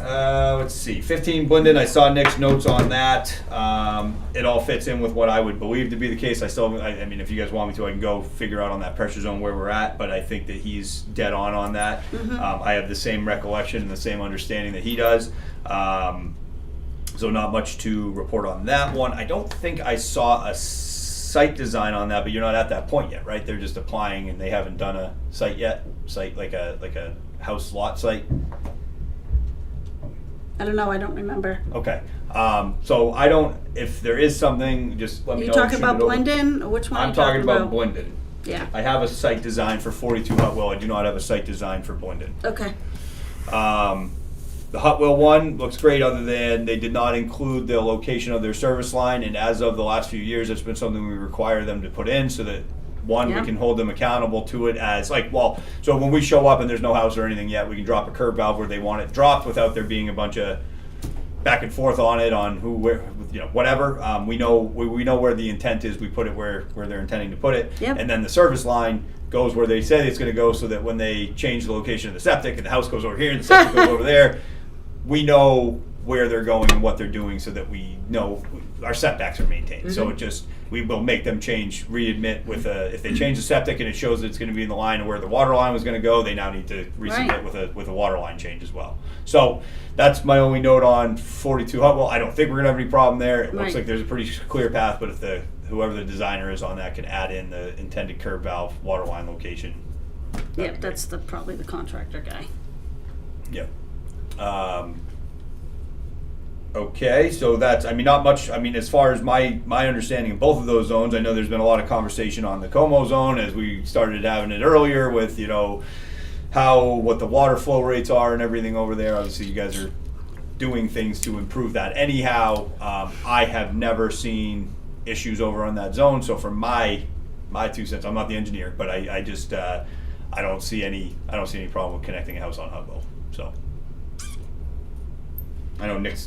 15 Blinden. I saw Nick's notes on that. It all fits in with what I would believe to be the case. I mean, if you guys want me to, I can go figure out on that pressure zone where we're at, but I think that he's dead on that. I have the same recollection and the same understanding that he does. So not much to report on that one. I don't think I saw a site design on that, but you're not at that point yet, right? They're just applying and they haven't done a site yet. Site like a house lot site. I don't know, I don't remember. Okay. So I don't, if there is something, just let Are me you know. talking shoot about it over. Blendon, or which one are I'm you talking about Blendon. Yeah, I have a site design for 42 Hutwell. I do not have a site design for Blendon. okay. The Hutwell one looks great, other than they did not include the location of their service line, and as of the last few years, it's been something we require them to put in so that, one, Yeah. we can hold them accountable to it as, like, well, so when we show up and there's no house or anything yet, we can drop a curb valve where they want it dropped without there being a bunch of back and forth on it, on who, where, you know, whatever. We know where the intent is. We put it where they're intending to put it. Yep. And then the service line goes where they say it's going to go, so that when they change the location of the septic and the house goes over here and the septic goes over there, we know where they're going and what they're doing, so that we know our setbacks are maintained. So it just, we will make them readmit with if they change the septic and it shows that it's going to be in the line of where the water line was going to go, they now need to resubmit Right. with a water line change as well. So that's my only note on 42 Hutwell. I don't think we're going to have any problem there. It looks Right. like there's a pretty clear path, but if whoever the designer is on that can add in the intended curb valve water line location. that'd be Yep, great. that's probably the contractor guy. Yep. Okay, so that's, I mean, not much, I mean, as far as my understanding of both of those zones, I know there's been a lot of conversation on the Como zone, as we started having it earlier with, you know, what the water flow rates are and everything over there. Obviously, you guys are doing things to improve that anyhow. I have never seen issues over on that zone, so from my 2 cents, I'm not the engineer, but I just, I don't see any problem with connecting a house on Hutwell, so. I know Nick's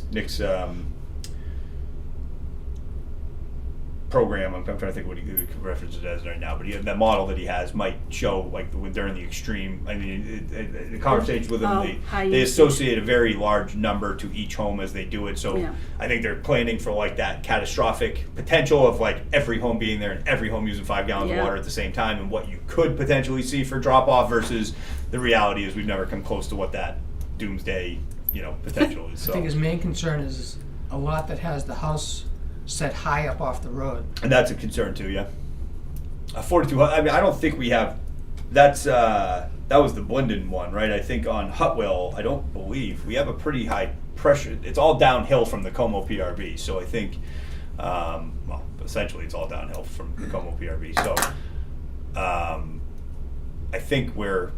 program, I'm trying to think what he references it as right now, but that model that he has might show, like, during the extreme, I mean, the conversations with them, high they usage. associate a very large number to each home as they do it, so Yeah. I think they're planning for, like, that catastrophic potential of, like, every home being there and every home using 5 gallons Yeah. of water at the same time, and what you could potentially see for drop-off versus the reality is we've never come close to what that doomsday, you know, potential is, so. I think his main concern is a lot that has the house set high up off the road. And that's a concern too, yeah. 42, I mean, I don't think we have, that was the Blendon one, right? I think on Hutwell, I don't believe, we have a pretty high pressure, it's all downhill from the Como PRB, so I think, well, essentially it's all downhill from the Como PRB, so, I think we're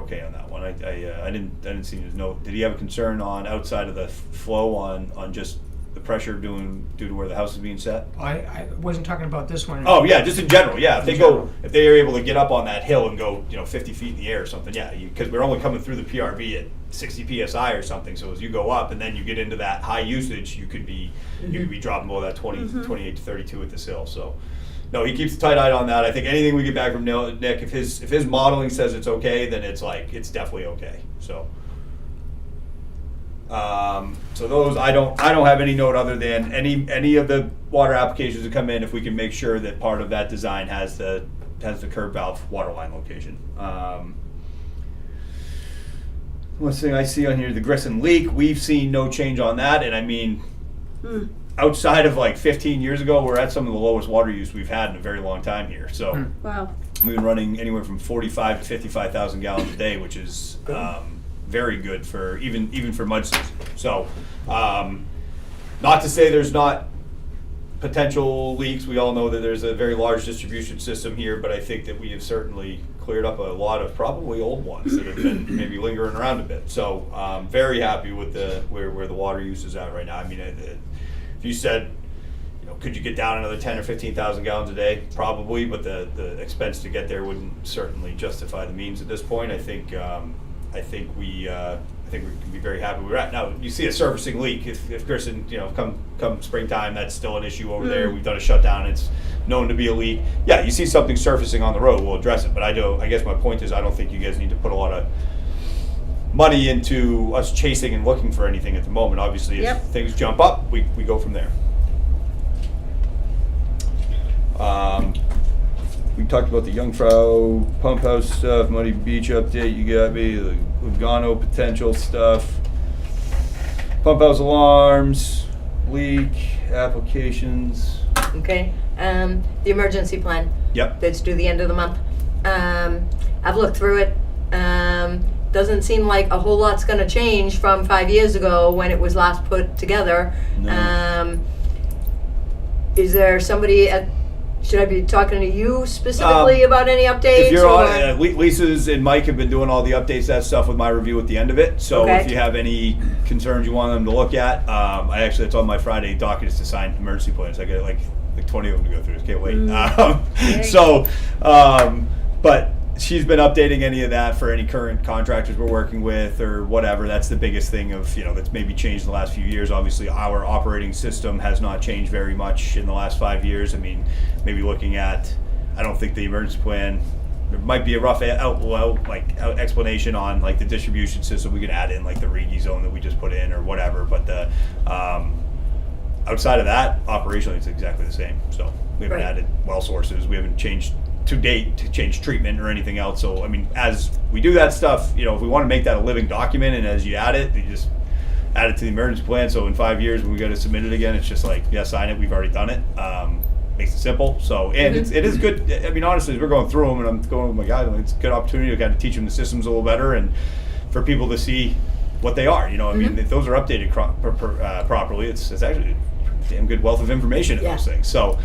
okay on that one. I didn't see his note. Did he have a concern on outside of the flow on just the pressure due to where the house is being set? I wasn't talking about this one. Oh yeah, just in general. Yeah, if In they general. if they are able to get up on that hill and go 50 feet in the air or something. Yeah, because we're only coming through the PRB at 60 psi or something. So as you go up and then you get into that high usage, you could be dropping below that 28 to 32 at this hill. So. No, he keeps a tight eye on that. I think anything we get back from Nick, if his modeling says it's okay, then it's definitely okay. So, so those I don't have any note other than any of the water applications that come in. If we can make sure that part of that design has the curb valve water line location. One thing I see on here, the Grissom leak, we've seen no change on that, and I mean. Outside of like 15 years ago, we're at some of the lowest water use we've had in a very long time here. So Wow. we've been running anywhere from 45 to 55,000 gallons a day, which is very good for even for mud season. So not to say there's not potential leaks. We all know that there's a very large distribution system here, but I think that we have certainly cleared up a lot of probably old ones that have been maybe lingering around a bit. So very happy with where the water use is at right now. I mean, if you said, could you get down another 10 or 15,000 gallons a day? Probably, but the expense to get there wouldn't certainly justify the means at this point. I think we can be very happy where we're at. Now, you see a surfacing leak. If Kristen, come springtime, that's still an issue over there. We've done a shutdown. It's known to be a leak. Yeah, you see something surfacing on the road, we'll address it. But I guess my point is I don't think you guys need to put a lot of money into us chasing and looking for anything at the moment. Obviously, if things jump up, we go from there. We talked about the Jungfrau pump house stuff, Muddy Beach update. You got me the Lugano potential stuff, pump house alarms, leak applications. Okay, the emergency plan. Yep. That's due the end of the month. I've looked through it. doesn't seem like a whole lot's gonna change from 5 years ago when it was last put together. No. Is there somebody should I be talking to you specifically about any updates? If you're or? on, Lisa's and Mike have been doing all the updates, that stuff with my review at the end of it. So Okay. if you have any concerns you want them to look at, it's on my Friday docket is to sign emergency plans. I got like 20 of them to go through. Can't wait. But she's been updating any of that for any current contractors we're working with or whatever. That's the biggest thing that's maybe changed in the last few years. Obviously, our operating system has not changed very much in the last 5 years. I mean, maybe looking at, I don't think the emergency plan, there might be a rough explanation on like the distribution system. We can add in like the Rigi zone that we just put in or whatever. But the outside of that, operationally, it's exactly the same. So we haven't Right. added well sources. We haven't changed to date to change treatment or anything else. So, I mean, as we do that stuff, if we want to make that a living document and as you add it, you just add it to the emergency plan. So in 5 years, when we go to submit it again, it's just like, yeah, sign it. We've already done it. Makes it simple. So, and it is good. I mean, honestly, as we're going through them and I'm going with my guys, it's a good opportunity to kind of teach them the systems a little better and for people to see what they are. I mean, if those are updated properly, it's actually a damn good wealth of information in those things. So,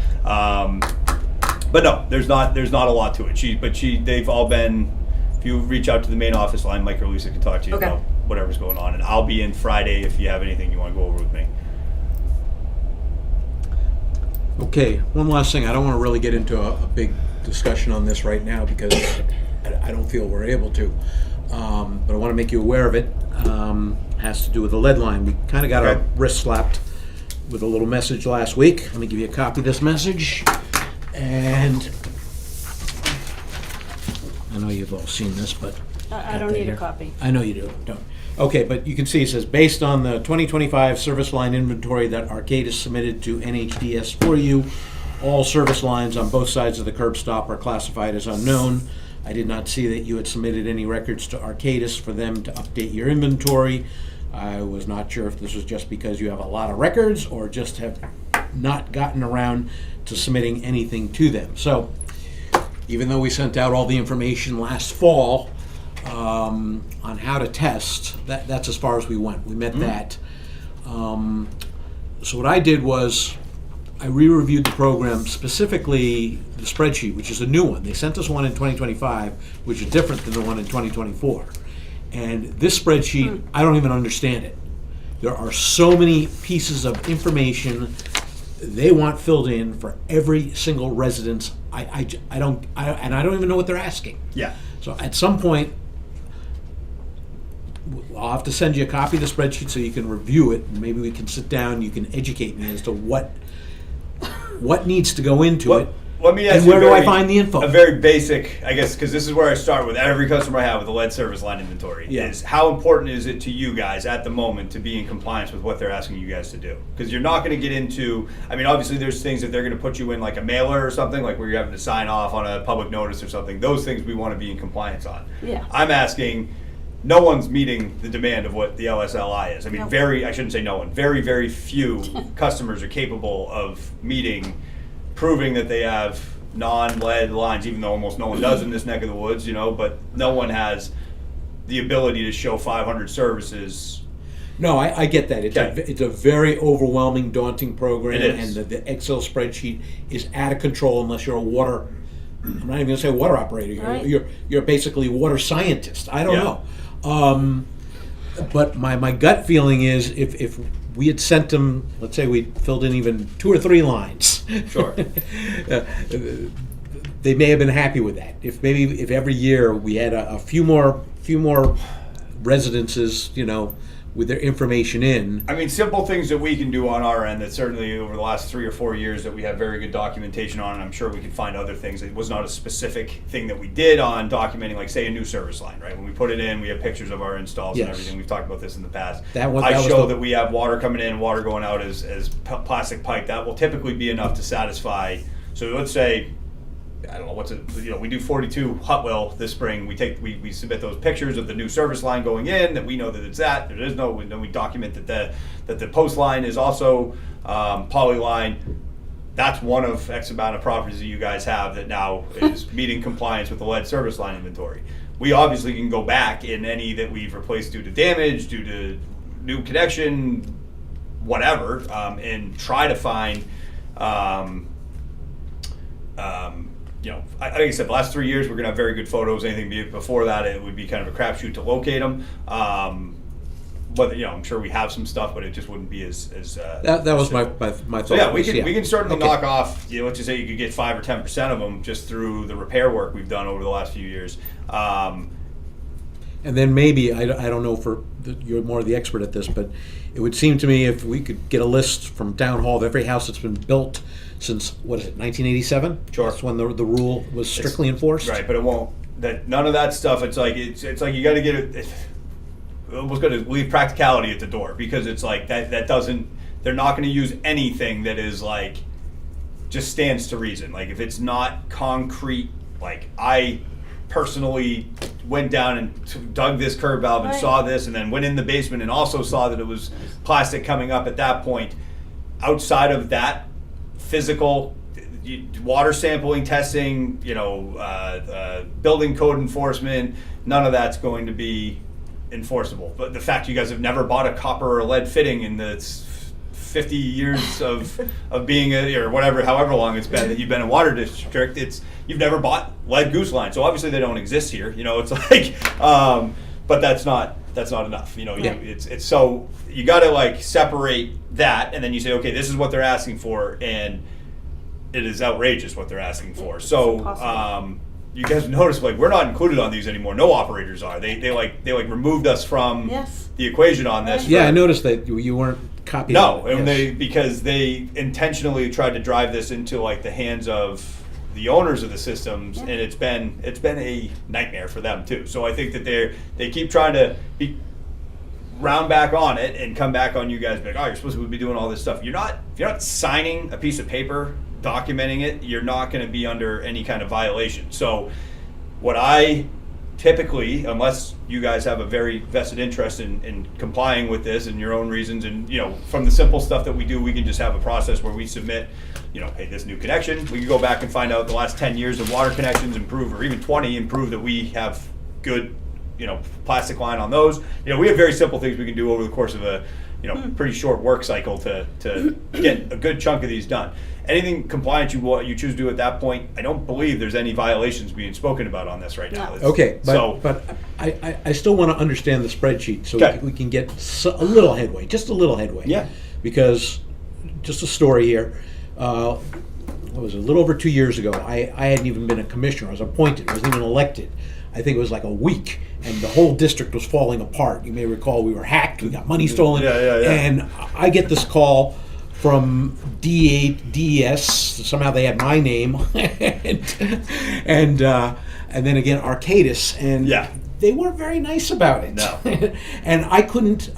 but no, there's not a lot to it. They've all been. If you reach out to the main office line, Mike or Lisa can talk to you about whatever's going on, and I'll be in Friday if you have anything you want to go over with me. Okay, one last thing. I don't want to really get into a big discussion on this right now because I don't feel we're able to. But I want to make you aware of it. Has to do with the lead line. We kind of got our wrist slapped with a little message last week. Let me give you a copy of this message. And I know you've all seen this, but I don't need a copy. I know you do. Don't. Okay, but you can see it says, based on the 2025 service line inventory that Arcadis submitted to NHDS for you, all service lines on both sides of the curb stop are classified as unknown. I did not see that you had submitted any records to Arcadis for them to update your inventory. I was not sure if this was just because you have a lot of records or just have not gotten around to submitting anything to them. So, even though we sent out all the information last fall on how to test, that's as far as we went. We met that. So what I did was I re-reviewed the program, specifically the spreadsheet, which is a new one. They sent us one in 2025, which is different than the one in 2024. And this spreadsheet, I don't even understand it. There are so many pieces of information they want filled in for every single residence. I don't even know what they're asking. Yeah. So at some point, I'll have to send you a copy of the spreadsheet so you can review it, and maybe we can sit down. You can educate me as to what needs to go into it. Let me ask and you where do I find the info? A very basic, I guess, because this is where I start with every customer I have with the lead service line inventory. Yeah. Is how important is it to you guys at the moment to be in compliance with what they're asking you guys to do? Because you're not going to get into, I mean, obviously there's things that they're going to put you in like a mailer or something, like where you're having to sign off on a public notice or something. Those things we want to be in compliance on. Yeah. I'm asking, no one's meeting the demand of what the LSLI is. I mean, Nope. I shouldn't say no one, very, very few customers are capable of proving that they have non-lead lines, even though almost no one does in this neck of the woods, but no one has the ability to show 500 services. No, I get that. It's a very overwhelming, daunting program, It is. and the Excel spreadsheet is out of control unless you're a water. I'm not even going to say water operator. Right. You're basically a water scientist. I don't Yeah. know. But my gut feeling is if we had sent them, let's say we filled in even 2 or 3 lines. Sure. They may have been happy with that. If every year we had a few more residences, with their information in. I mean, simple things that we can do on our end that certainly over the last 3 or 4 years that we have very good documentation on, and I'm sure we can find other things. It was not a specific thing that we did on documenting, like say a new service line, right? When we put it in, we have pictures of our installs Yes. and everything. We've talked about this in the past. That was show that we have water coming in, water going out as plastic pipe. That will typically be enough to satisfy. So let's say, I don't know we do 42 hot well this spring. We submit those pictures of the new service line going in that we know that it's that. There is no, then we document that the post line is also poly line. That's one of X amount of properties that you guys have that now is meeting compliance with the lead service line inventory. we obviously can go back in any that we've replaced due to damage, due to new connection, whatever, and try to find, like I said, the last 3 years we're gonna have very good photos. Anything before that, it would be kind of a crapshoot to locate them. But I'm sure we have some stuff, but it just wouldn't be as. That was my thought. So yeah, we can certainly Okay. knock off. Let's just say you could get 5 or 10% of them just through the repair work we've done over the last few years. And then maybe, I don't know, you're more the expert at this, but it would seem to me if we could get a list from town hall of every house that's been built since, 1987? Sure. That's when the rule was strictly enforced? Right, but it won't. None of that stuff. It's like you got to get it. Almost going to leave practicality at the door, because it's like that doesn't. They're not going to use anything that is like just stands to reason. Like if it's not concrete, like I personally went down and dug this curb valve and Right. saw this, and then went in the basement and also saw that it was plastic coming up at that point. Outside of that physical water sampling, testing, building code enforcement, none of that's going to be enforceable. But the fact you guys have never bought a copper or lead fitting in the 50 years of being or whatever, however long it's been that you've been in water district, you've never bought lead goose line. So obviously they don't exist here. It's like, but that's not enough. It's so you got to like separate that, and then you say, okay, this is what they're asking for, and it is outrageous what they're asking for. So impossible. you guys notice, like, we're not included on these anymore. No operators are. They removed us from Yes. the equation on this. Yeah, for- I noticed that you weren't copied. No, Yes. and because they intentionally tried to drive this into like the hands of the owners of the systems, Yeah. and it's been a nightmare for them too. So I think that they keep trying to round back on it and come back on you guys, like, oh, you're supposed to be doing all this stuff. If you're not signing a piece of paper documenting it, you're not going to be under any kind of violation. So what I typically, unless you guys have a very vested interest in complying with this and your own reasons, and from the simple stuff that we do, we can just have a process where we submit, hey, this new connection, we can go back and find out the last 10 years of water connections, improve, or even 20, improve that we have good plastic line on those. We have very simple things we can do over the course of a pretty short work cycle to get a good chunk of these done. Anything compliant you choose to do at that point, I don't believe there's any violations being spoken about on this right now. No. It's- Okay, so but I still want to understand the spreadsheet so Okay. we can get a little headway, just a little headway. Yeah. Because, just a story here, what was it, a little over 2 years ago, I hadn't even been a commissioner. I was appointed, I wasn't even elected. I think it was like a week, and the whole district was falling apart. You may recall we were hacked, we got money stolen. Yeah. And I get this call from DES, somehow they had my name, and then again Arcadis, and Yeah. they weren't very nice about it. No. And I couldn't.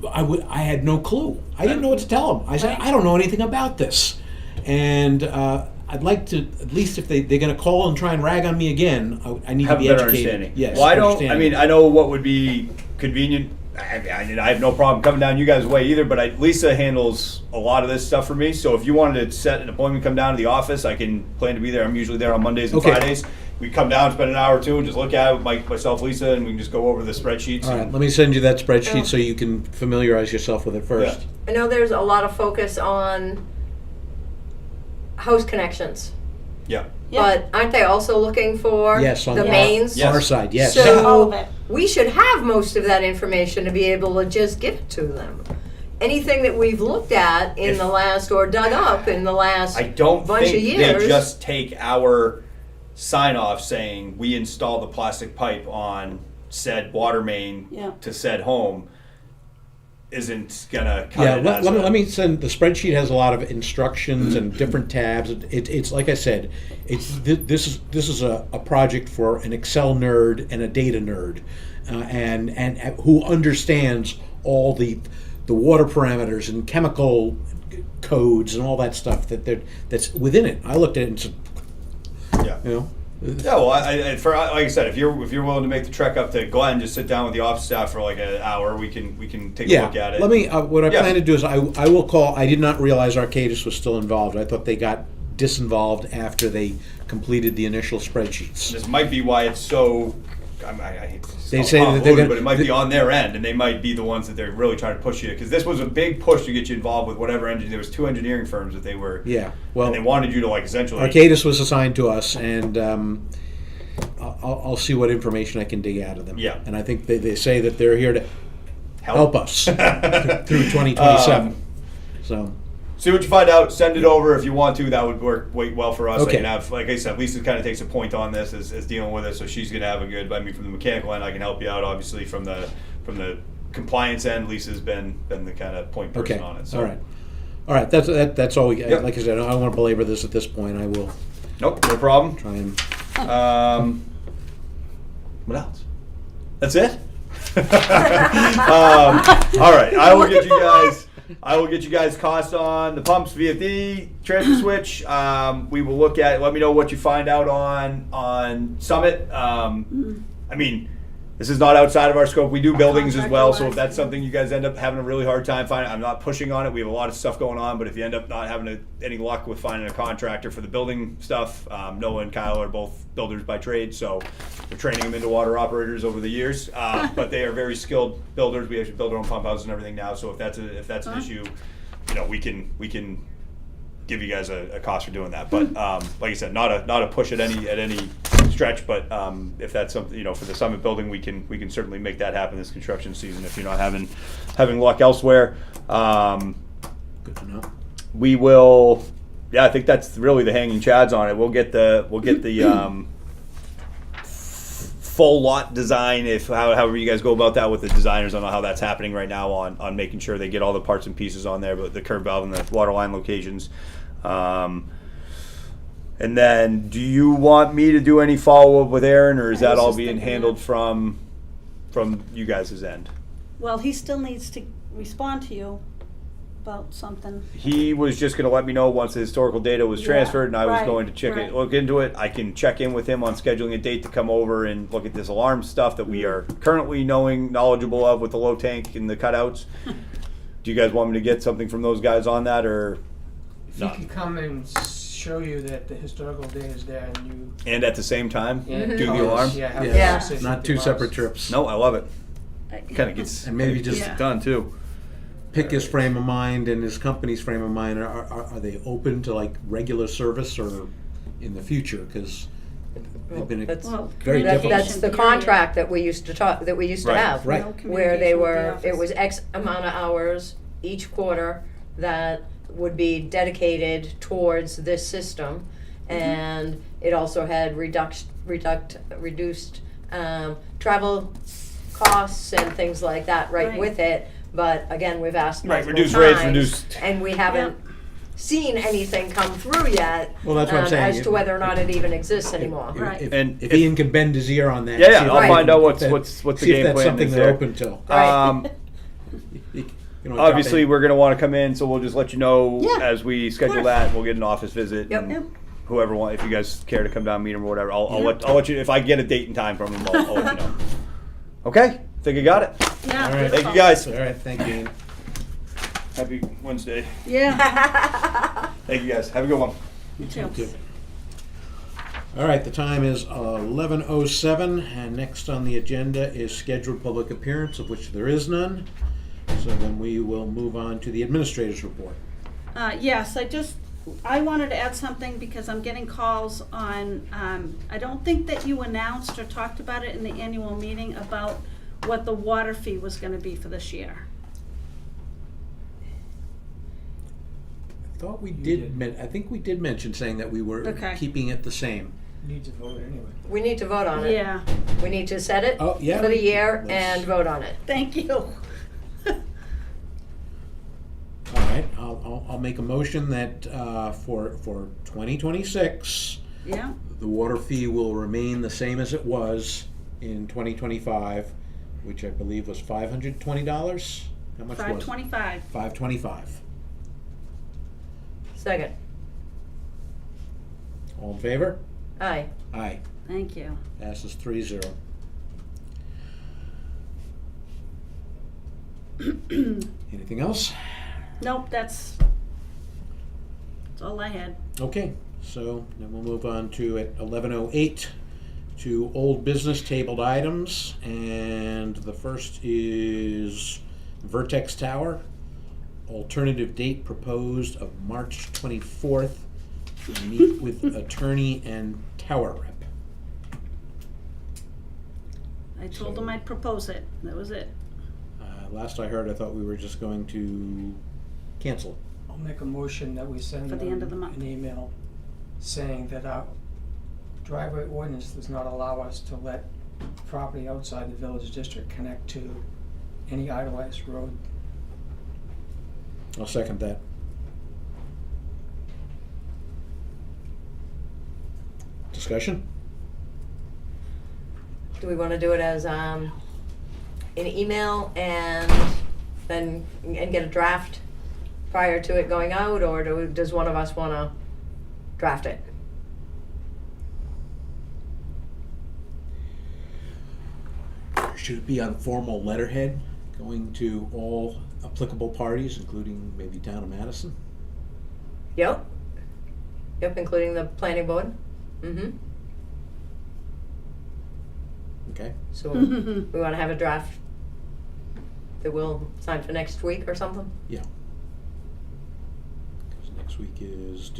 I had no clue. I didn't know what to tell them. I said, I don't know anything about this, and I'd like to, at least if they're going to call and try and rag on me again, I need have to be a better educated. understanding. Yes. Well, I understanding. know what would be convenient. I have no problem coming down you guys' way either, but Lisa handles a lot of this stuff for me. So if you wanted to set an appointment, come down to the office, I can plan to be there. I'm usually there on Mondays and Okay. Fridays. We come down, spend an hour or two, and just look at it with myself, Lisa, and we can just go over the spreadsheets. All right, and- let me send you that spreadsheet Oh. so you can familiarize yourself with it first. I know there's a lot of focus on house connections, Yeah. Yeah. but aren't they also looking for Yes, on the the mains? Yes. Our side, yes. So All of it. we should have most of that information to be able to just give it to them. Anything that we've looked at in If- the last, or dug up in the last I don't bunch think of years. they just take our sign off saying we installed the plastic pipe on said water main Yeah. to said home isn't gonna cut Yeah, it let, as let me, a- let me send, the spreadsheet has a lot of instructions and different tabs. It's like I said, this is a project for an Excel nerd and a data nerd, and who understands all the water parameters and chemical codes and all that stuff that's within it. I looked at it and said, Yeah. you know, Yeah, well, like I said, if you're willing to make the trek up to Glen, just sit down with the office staff for like an hour. We can take a yeah. look at it. Let me. What I Yeah. plan to do is I will call. I did not realize Arcadis was still involved. I thought they got disinvolved after they completed the initial spreadsheets. This might be why it's so. I hate to They call it say that they're convoluted, gonna- but it might be on their end, and they might be the ones that they're really trying to push you. Because this was a big push to get you involved with whatever engine. There was 2 engineering firms that they were. Yeah, well, and they wanted you to like essentially. Arcadis was assigned to us, and I'll see what information I can dig out of them. Yeah. And I think they say that they're here to help us through 2027. So, See what you find out. Send it over if you want to. That would work well for us. Okay. I can have, like I said, Lisa kind of takes a point on this as dealing with it, so she's gonna have a good. I mean, from the mechanical end, I can help you out. Obviously, from the compliance end, Lisa's been the kind of point person okay, on it. So. all right. That's all we. Yep. Like I said, I don't want to belabor this at this point. I will Nope, no problem. try and. What else? That's it. All right, I will get you guys costs on the pumps, VFD, transfer switch. We will look at. Let me know what you find out on Summit. I mean, this is not outside of our scope. We do buildings as well, so if that's something you guys end up having a really hard time finding, I'm not pushing on it. We have a lot of stuff going on, but if you end up not having any luck with finding a contractor for the building stuff, Noah and Kyle are both builders by trade, so we're training them into water operators over the years. But they are very skilled builders. We actually build our own pump houses and everything now. So if that's an issue, we can give you guys a cost for doing that. But like I said, not a push at any stretch. But if that's something for the Summit building, we can certainly make that happen this construction season. If you're not having luck elsewhere, Good to know. we will. Yeah, I think that's really the hanging chads on it. We'll get the full lot design, however you guys go about that with the designers. I don't know how that's happening right now on making sure they get all the parts and pieces on there, but the curb valve and the water line locations. And then, do you want me to do any follow up with Aaron, or is I that was all just being thinking handled that. from you guys' end? Well, he still needs to respond to you about something. He was just going to let me know once the historical data was Yeah, transferred, and I was right, going to right. look into it. I can check in with him on scheduling a date to come over and look at this alarm stuff that we are currently knowledgeable of with the low tank and the cutouts. Do you guys want me to get something from those guys on that, or If No. he could come and show you that the historical data is there and you. and at the same time and do tell the us, alarm? Yeah, have a Yeah. conversation Not with two your separate boss. trips. No, I love it. Kind of gets And maybe just Yeah. done too. pick his frame of mind and his company's frame of mind. Are they open to like regular service or in the future? Because they've been That's- Well, very That's difficult. the contract that we used to Right. have. Right. No Where they communication with the were, it office. was X amount of hours each quarter that would be dedicated towards this system. And it also had reduced travel costs and things like that right Right. with it. But again, we've asked Right, multiple reduced rates, times, reduced- and we haven't seen anything come through yet. Well, that's what I'm saying. As to whether or not it even exists anymore. Right. If Ian can bend his ear on that. Yeah, see yeah, if I'll they find can- out what's if the see game if that's plan something is they're there. open to. Right. You know, drop Obviously, in. we're going to want to come in, so we'll just let you know Yeah, as we schedule course. that. We'll get an office visit. Yep. And Yep. whoever if you guys care to come down, meet him or whatever, I'll Yeah. let you. If I get a date and time from him, I'll let you know. Okay, think I got it. Yeah. All right. Thank you guys. All right, thank you, Ian. Happy Wednesday. Yeah. Thank you guys. Have a good one. Me too. Good. All right, the time is 11:07, and next on the agenda is scheduled public appearance, of which there is none. So then we will move on to the administrator's report. Yes, I wanted to add something because I'm getting calls on, I don't think that you announced or talked about it in the annual meeting about what the water fee was gonna be for this year. I thought we did. I think we did mention saying that we were Okay. keeping it the same. Need to vote anyway. We need to vote on it. Yeah, We need to set it Oh, yeah. for the year Let's- and vote on it. thank you. All right, I'll make a motion that for 2026, Yeah, the water fee will remain the same as it was in 2025, which I believe was $520. How much was it? $525. $525. Second. All in favor? Aye. Aye. Thank you. Passes 3-0. Anything else? Nope, that's all I had. Okay. So then we'll move on to at 11:08 to old business tabled items, and the first is Vertex Tower. Alternative date proposed of March 24th. To meet with attorney and tower rep. I told them I'd propose it, that was it. Last I heard, I thought we were just going to cancel it. I'll make a motion that we send For the end of the them month. an email saying that our driveway ordinance does not allow us to let property outside the village district connect to any Eidelweiss road. I'll second that. Discussion? Do we want to do it as an email and then and get a draft prior to it going out, or does one of us want to draft it? Should it be on formal letterhead going to all applicable parties, including maybe Town of Madison? Yep. Yep, including the planning board. Mm-hmm. Okay. So we want to have a draft that we'll sign for next week or something? Yeah. 'Cause next week is.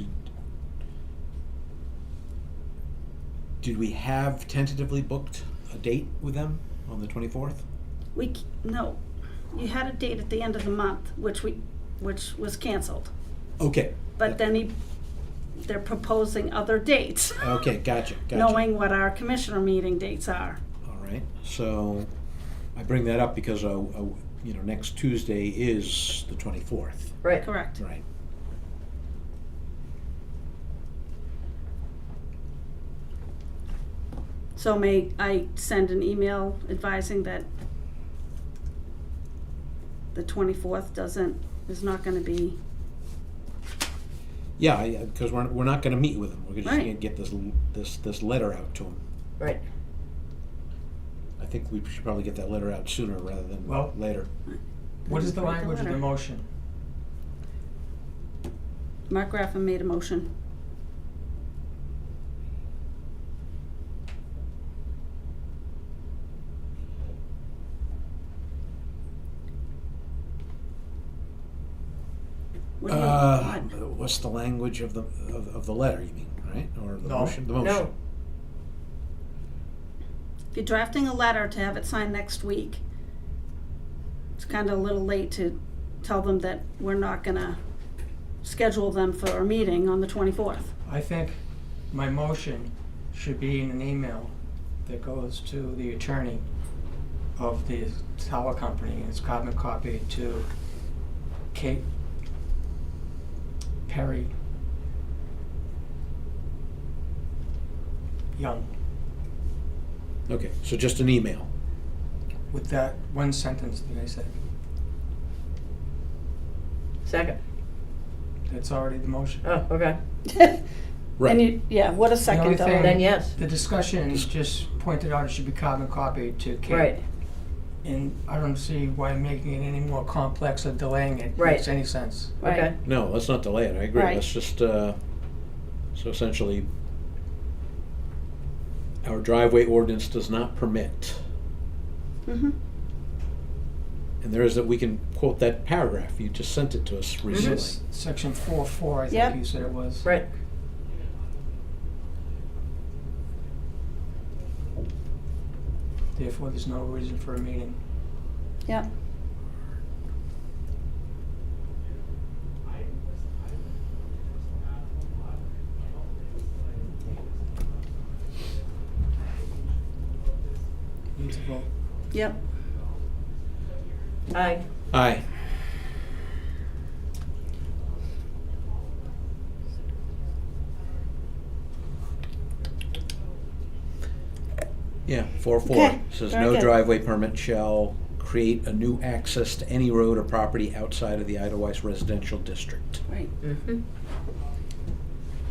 Did we have tentatively booked a date with them on the 24th? No, you had a date at the end of the month, which was canceled. Okay. But then they're proposing other dates, Okay, gotcha. knowing what our commissioner meeting dates are. All right. So I bring that up because next Tuesday is the 24th. Right. Correct. Right. So may I send an email advising that the 24th is not gonna be, Yeah, because we're not going to meet with them. We're just Right. going to get this letter out to them. Right. I think we should probably get that letter out sooner rather than Well- later. What is the Write the language of the letter. motion? Mark Graffin made a motion. What do you- what? What's the language of the letter? You mean, right? Or the No. motion? The motion. No. If you're drafting a letter to have it signed next week, it's kind of a little late to tell them that we're not gonna schedule them for a meeting on the 24th. I think my motion should be in an email that goes to the attorney of the tower company, and it's carbon copied to Kate Perry Young, Okay, so just an email. with that one sentence that I said. Second. That's already the motion. Oh, okay. Right. And yeah, what a The only second though. thing- Then yes. The discussion just pointed out it should be carbon copied to Kate. Right. And I don't see why making it any more complex or delaying it Right. makes any sense. Right. Okay. No, let's not delay it. I agree. Right. Let's just so essentially, our driveway ordinance does not permit, Mhm. and there is that we can quote that paragraph. You just sent it to us recently. It's section 4.4, I think Yep. you said it was. Right. Therefore, there's no reason for a meeting. Yep. Need to vote. Yep. Aye. Aye. Yeah, 4.4 Okay, says very no good. driveway permit shall create a new access to any road or property outside of the Eidelweiss residential district. Right. Mm-hmm.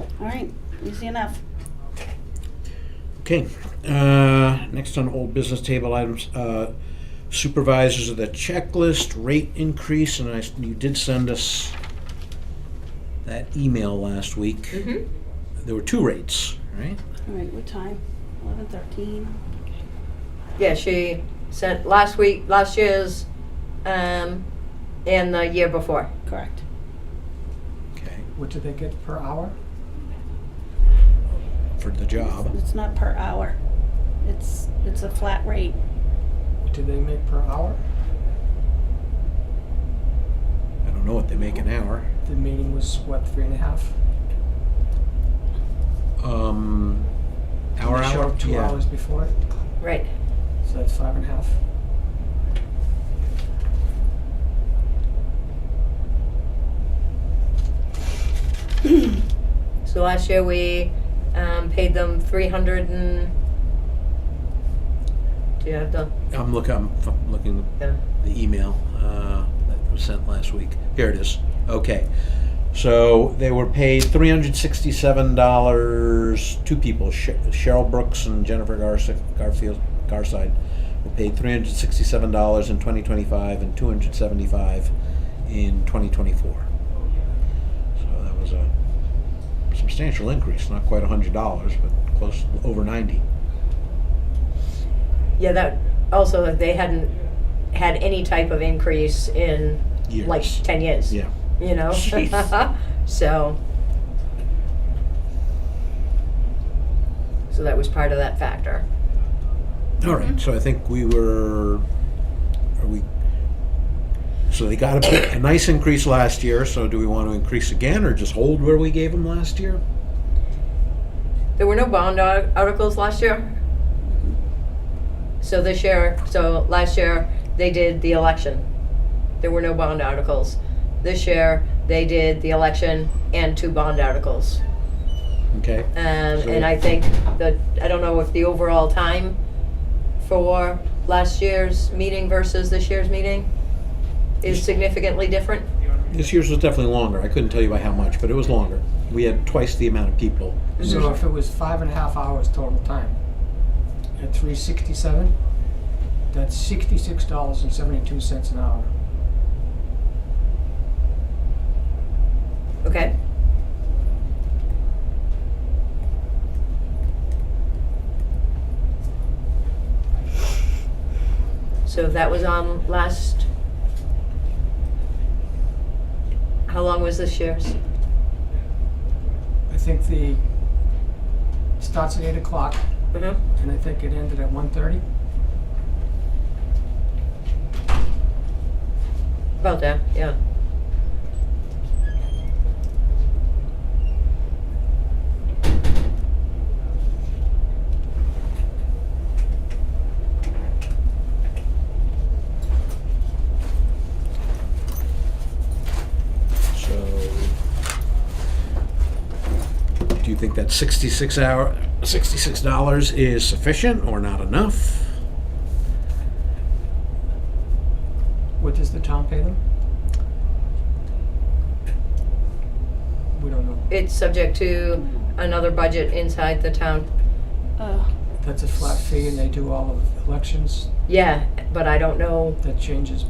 All right. Easy enough. Okay, next on old business table items, supervisors of the checklist, rate increase, and you did send us that email last week. Mm-hmm. there were two rates, right? All right, what time? 11:13. Yeah, she sent last year's, and the year before. Correct. Okay, What do they get per hour? for the job. It's not per hour. It's a flat rate. What do they make per hour? I don't know what they make an hour. The meeting was, what, 3.5? Hour, You show up 2 yeah. hours before it, Right. so that's 5.5. So last year we paid them 300 and. Do you have the? I'm looking Yeah. the email that was sent last week. Here it is. Okay. So they were paid $367, two people, Cheryl Brooks and Jennifer Garside were paid $367 in 2025 and $275 in 2024. So that was a substantial increase, not quite $100, but close over 90. Yeah, that also they hadn't had any type of increase in Years. like 10 years. Yeah. You know? Jeez. So that was part of that factor. All right, so I think so they got a nice increase last year, so do we want to increase again or just hold where we gave them last year? There were no bond articles last year. So last year they did the election. There were no bond articles. This year they did the election and 2 bond articles. Okay, And I think that, I don't know if the overall time for last year's meeting versus this year's meeting is significantly different. this year's was definitely longer. I couldn't tell you by how much, but it was longer. We had twice the amount of people. So if it was 5.5 hours total time, at 367, that's $66.72 an hour. Okay? So that was on last, how long was this year's? I think starts at 8 o'clock, Mhm. and I think it ended at 1:30. About that, yeah. So, do you think that $66 is sufficient or not enough? What does the town pay them? We don't know. It's subject to another budget inside the town. That's a flat fee, and they do all of the elections. Yeah, but I don't know, That changes.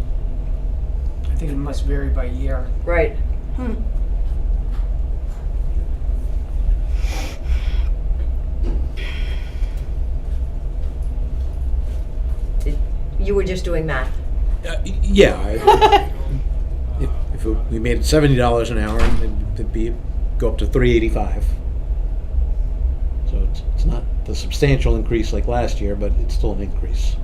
I think it must vary by year. right. You were just doing math. Yeah. If we made it $70 an hour, it'd go up to $385. So it's not the substantial increase like last year, but it's still an increase.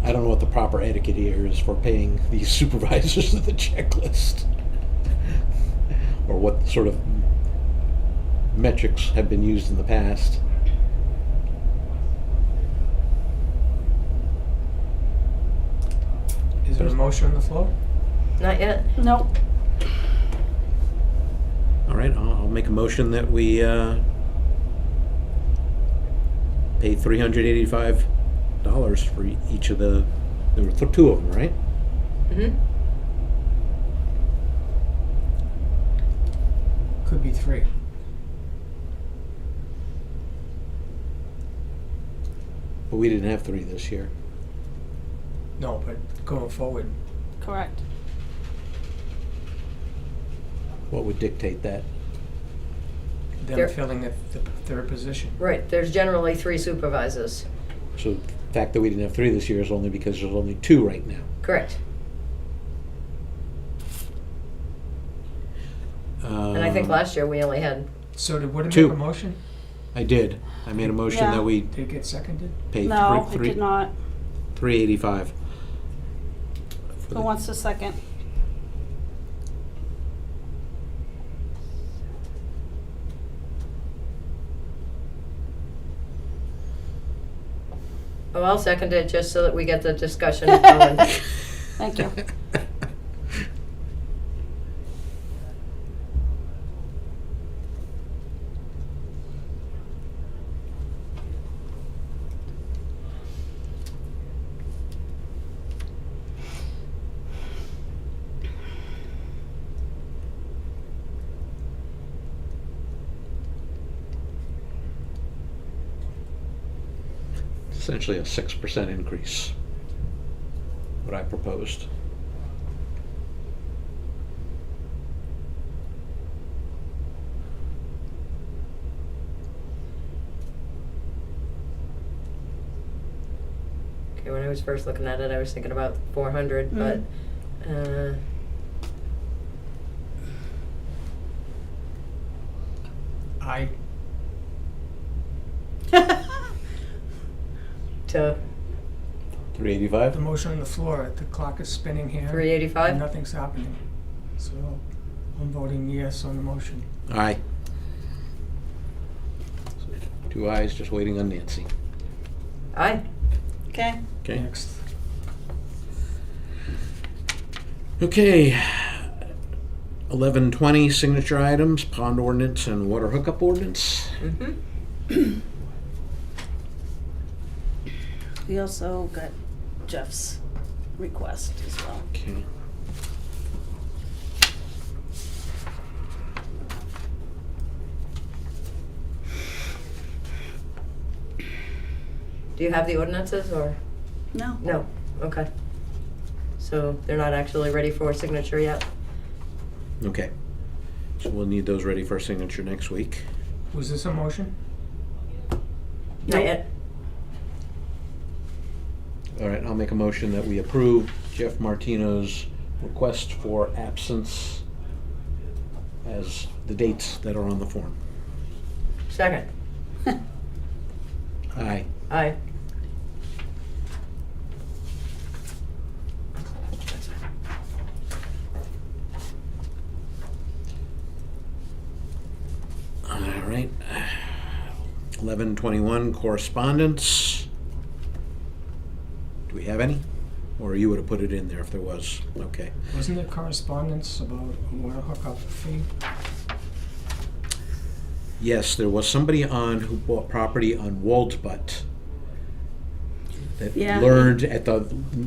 I don't know what the proper etiquette here is for paying these supervisors with a checklist, or what sort of metrics have been used in the past. Is there a motion on the floor? Not yet? Nope. All right, I'll make a motion that we pay $385 for each of the. There were two of them, right? Mm-hmm. Could be 3. But we didn't have 3 this year. No, but going forward, Correct. What would dictate that? Them There- filling the third position. Right, there's generally 3 supervisors. So the fact that we didn't have 3 this year is only because there's only 2 right now. Correct. And I think last year we only had, So did Woody Two. make a motion? I did. I made a motion Yeah. that we Did it get seconded? pay No, it three, did not. $385. Who wants the second? oh, I'll second it just so that we get the discussion going. Thank you. Essentially a 6% increase, what I proposed. Okay, when I was first looking at it, I was thinking about 400, but, I, to 385? the motion on the floor, the clock is spinning here. 385? And nothing's happening. So I'm voting yes on the motion. Aye. 2 ayes, just waiting on Nancy. Aye. Okay. Okay. Next. Okay. 1120 signature items, pond ordinance and water hookup ordinance. Mm-hmm. We also got Jeff's request as well. Okay. Do you have the ordinances or? No. No, okay. So they're not actually ready for signature yet? Okay. So we'll need those ready for signature next week. Was this a motion? Not yet. All right, I'll make a motion that we approve Jeff Martino's request for absence as the dates that are on the form. Second. Aye. Aye. All right. 1121 correspondence. Do we have any? Or you would have put it in there if there was. Okay. Wasn't there correspondence about a water hookup fee? Yes, there was somebody on who bought property on Waldbutt that Yeah. learned at the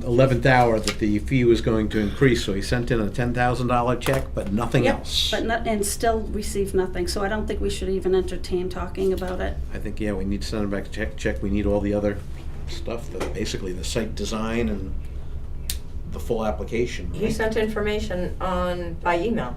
11th hour that the fee was going to increase, so he sent in a $10,000 check, but nothing Yep, else. but not, and still received nothing, so I don't think we should even entertain talking about it. I think, yeah, we need to send him back a check. We need all the other stuff, basically the site design and the full application. He right? sent information on, by email.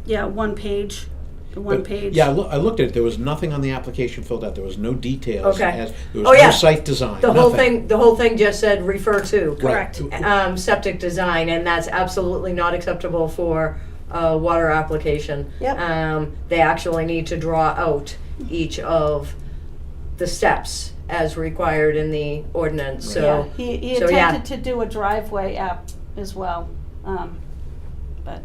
Yeah, one page, the one But, page. Yeah, I looked at it. There was nothing on the application filled out. There was no details. Okay. There was Oh, yeah. no site design. The whole nothing. thing just said refer to. Correct. Right. Septic design, and that's absolutely not acceptable for a water application. Yep. They actually need to draw out each of the steps as required in the ordinance, Right. so. Yeah, he so, yeah. attempted to do a driveway app as well, but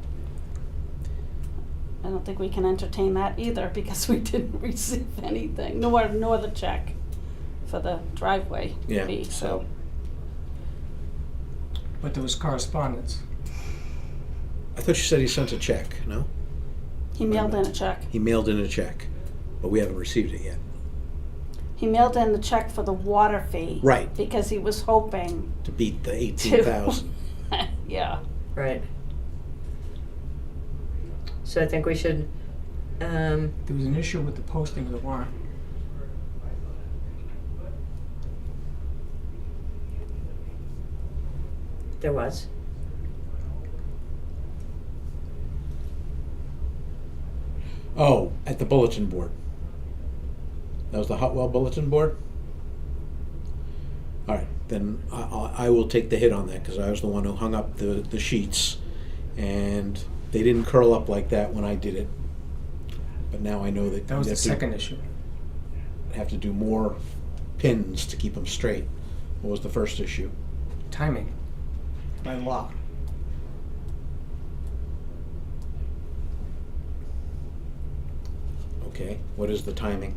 I don't think we can entertain that either because we didn't receive anything, nor the check for the driveway Yeah, fee, so. But there was correspondence. I thought you said he sent a check, no? He mailed in a check. He mailed in a check, but we haven't received it yet. He mailed in the check for the water fee. Right. Because he was hoping To beat the 18,000. yeah. Right. So I think we should, There was an issue with the posting of the warrant. there was. Oh, at the bulletin board. That was the Hotwell bulletin board? All right, then I will take the hit on that, because I was the one who hung up the sheets, and they didn't curl up like that when I did it. But now I know that That was you the second issue. have to do more pins to keep them straight. What was the first issue? Timing, by law. Okay, what is the timing?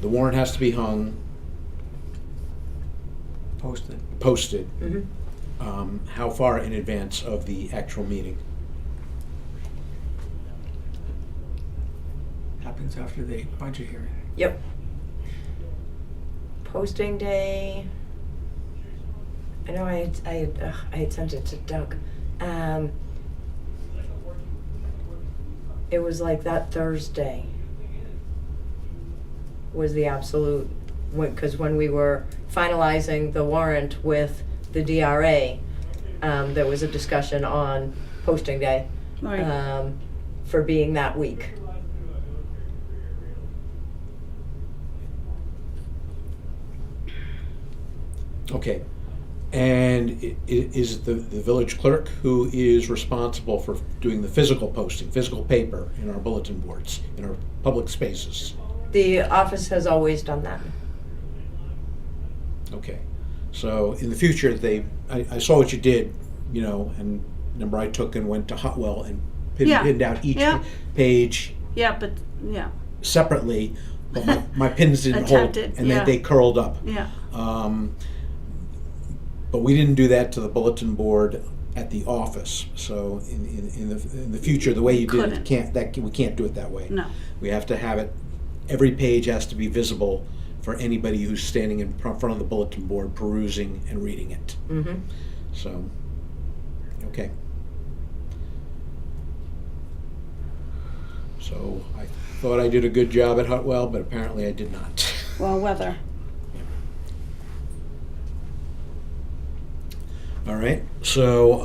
The warrant has to be hung, posted. How far in advance of the actual meeting? Happens after the budget hearing. Yep. Posting day. I know I had sent it to Doug. It was like that Thursday was the absolute, because when we were finalizing the warrant with the DRA, there was a discussion on posting day Right. for being that week. Okay. And is the village clerk who is responsible for doing the physical posting, physical paper in our bulletin boards, in our public spaces? The office has always done that. Okay. So in the future, I saw what you did, and number I took and went to Hotwell and Yeah. pinned out each Yeah. page Yeah, but, yeah, separately, but my pins didn't hold, Attempted, and yeah. they curled up. yeah. But we didn't do that to the bulletin board at the office. So in the future, the way you did it, we can't do it that way. No. We have to have it. Every page has to be visible for anybody who's standing in front of the bulletin board, perusing and reading it. Mm-hmm. So, okay. So I thought I did a good job at Hotwell, but apparently I did not. Well, weather. All right, so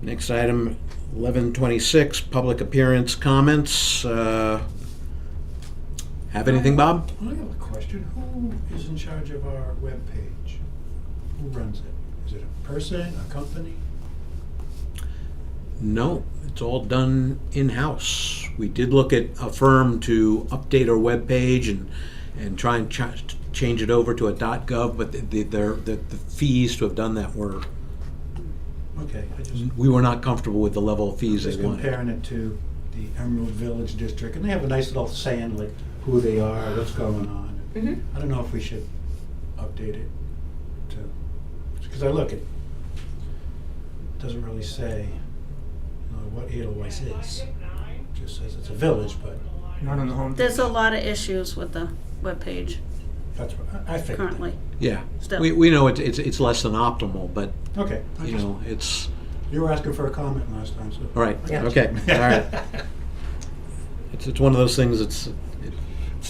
next item, 1126, public appearance comments. Have anything, Bob? I have a question. Who is in charge of our webpage? Who runs it? Is it a person, a company? No, it's all done in-house. We did look at a firm to update our webpage and try and change it over to a .gov, but the fees to have done that were, Okay, we were not comfortable with the level of fees just they wanted. comparing it to the Emerald Village District, and they have a nice little saying like who they are, what's going on. Mm-hmm. I don't know if we should update it to, because I look, it doesn't really say what Eidelweiss is. It just says it's a village, but Not on the home. There's a lot of issues with the webpage that's what I figured. currently. Yeah, Still. we know it's less than optimal, but Okay. it's You were asking for a comment last time, so. all right. Yeah. Okay, all right. It's one of those things. It's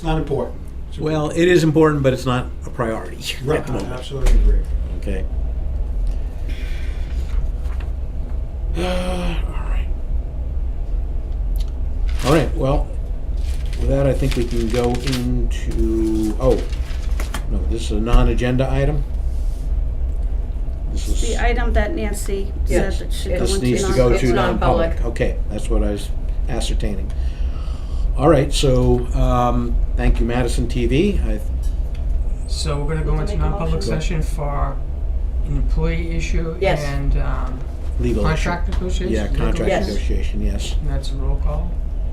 not important. Well, it is important, but it's not a priority Right, at the I moment. absolutely agree. Okay. All right. Well, with that, I think we can go into. Oh, no, this is a non-agenda item. This is. The item that Nancy said Yes, that should go it's- into This needs to go It's to non-public. non-public. Okay, that's what I was ascertaining. All right, so thank you, Madison TV. So we're gonna go into make a non-public motion? session for an employee issue Yes. and Legal issue. contract negotiation. Yeah, contract Yes. negotiation. Yes. And that's a roll call,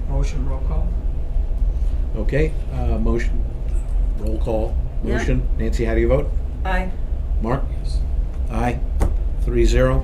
motion roll call. Okay. Motion. Roll call. Yeah. Motion. Nancy, how do you vote? Aye. Mark. Yes. Aye. 3-0.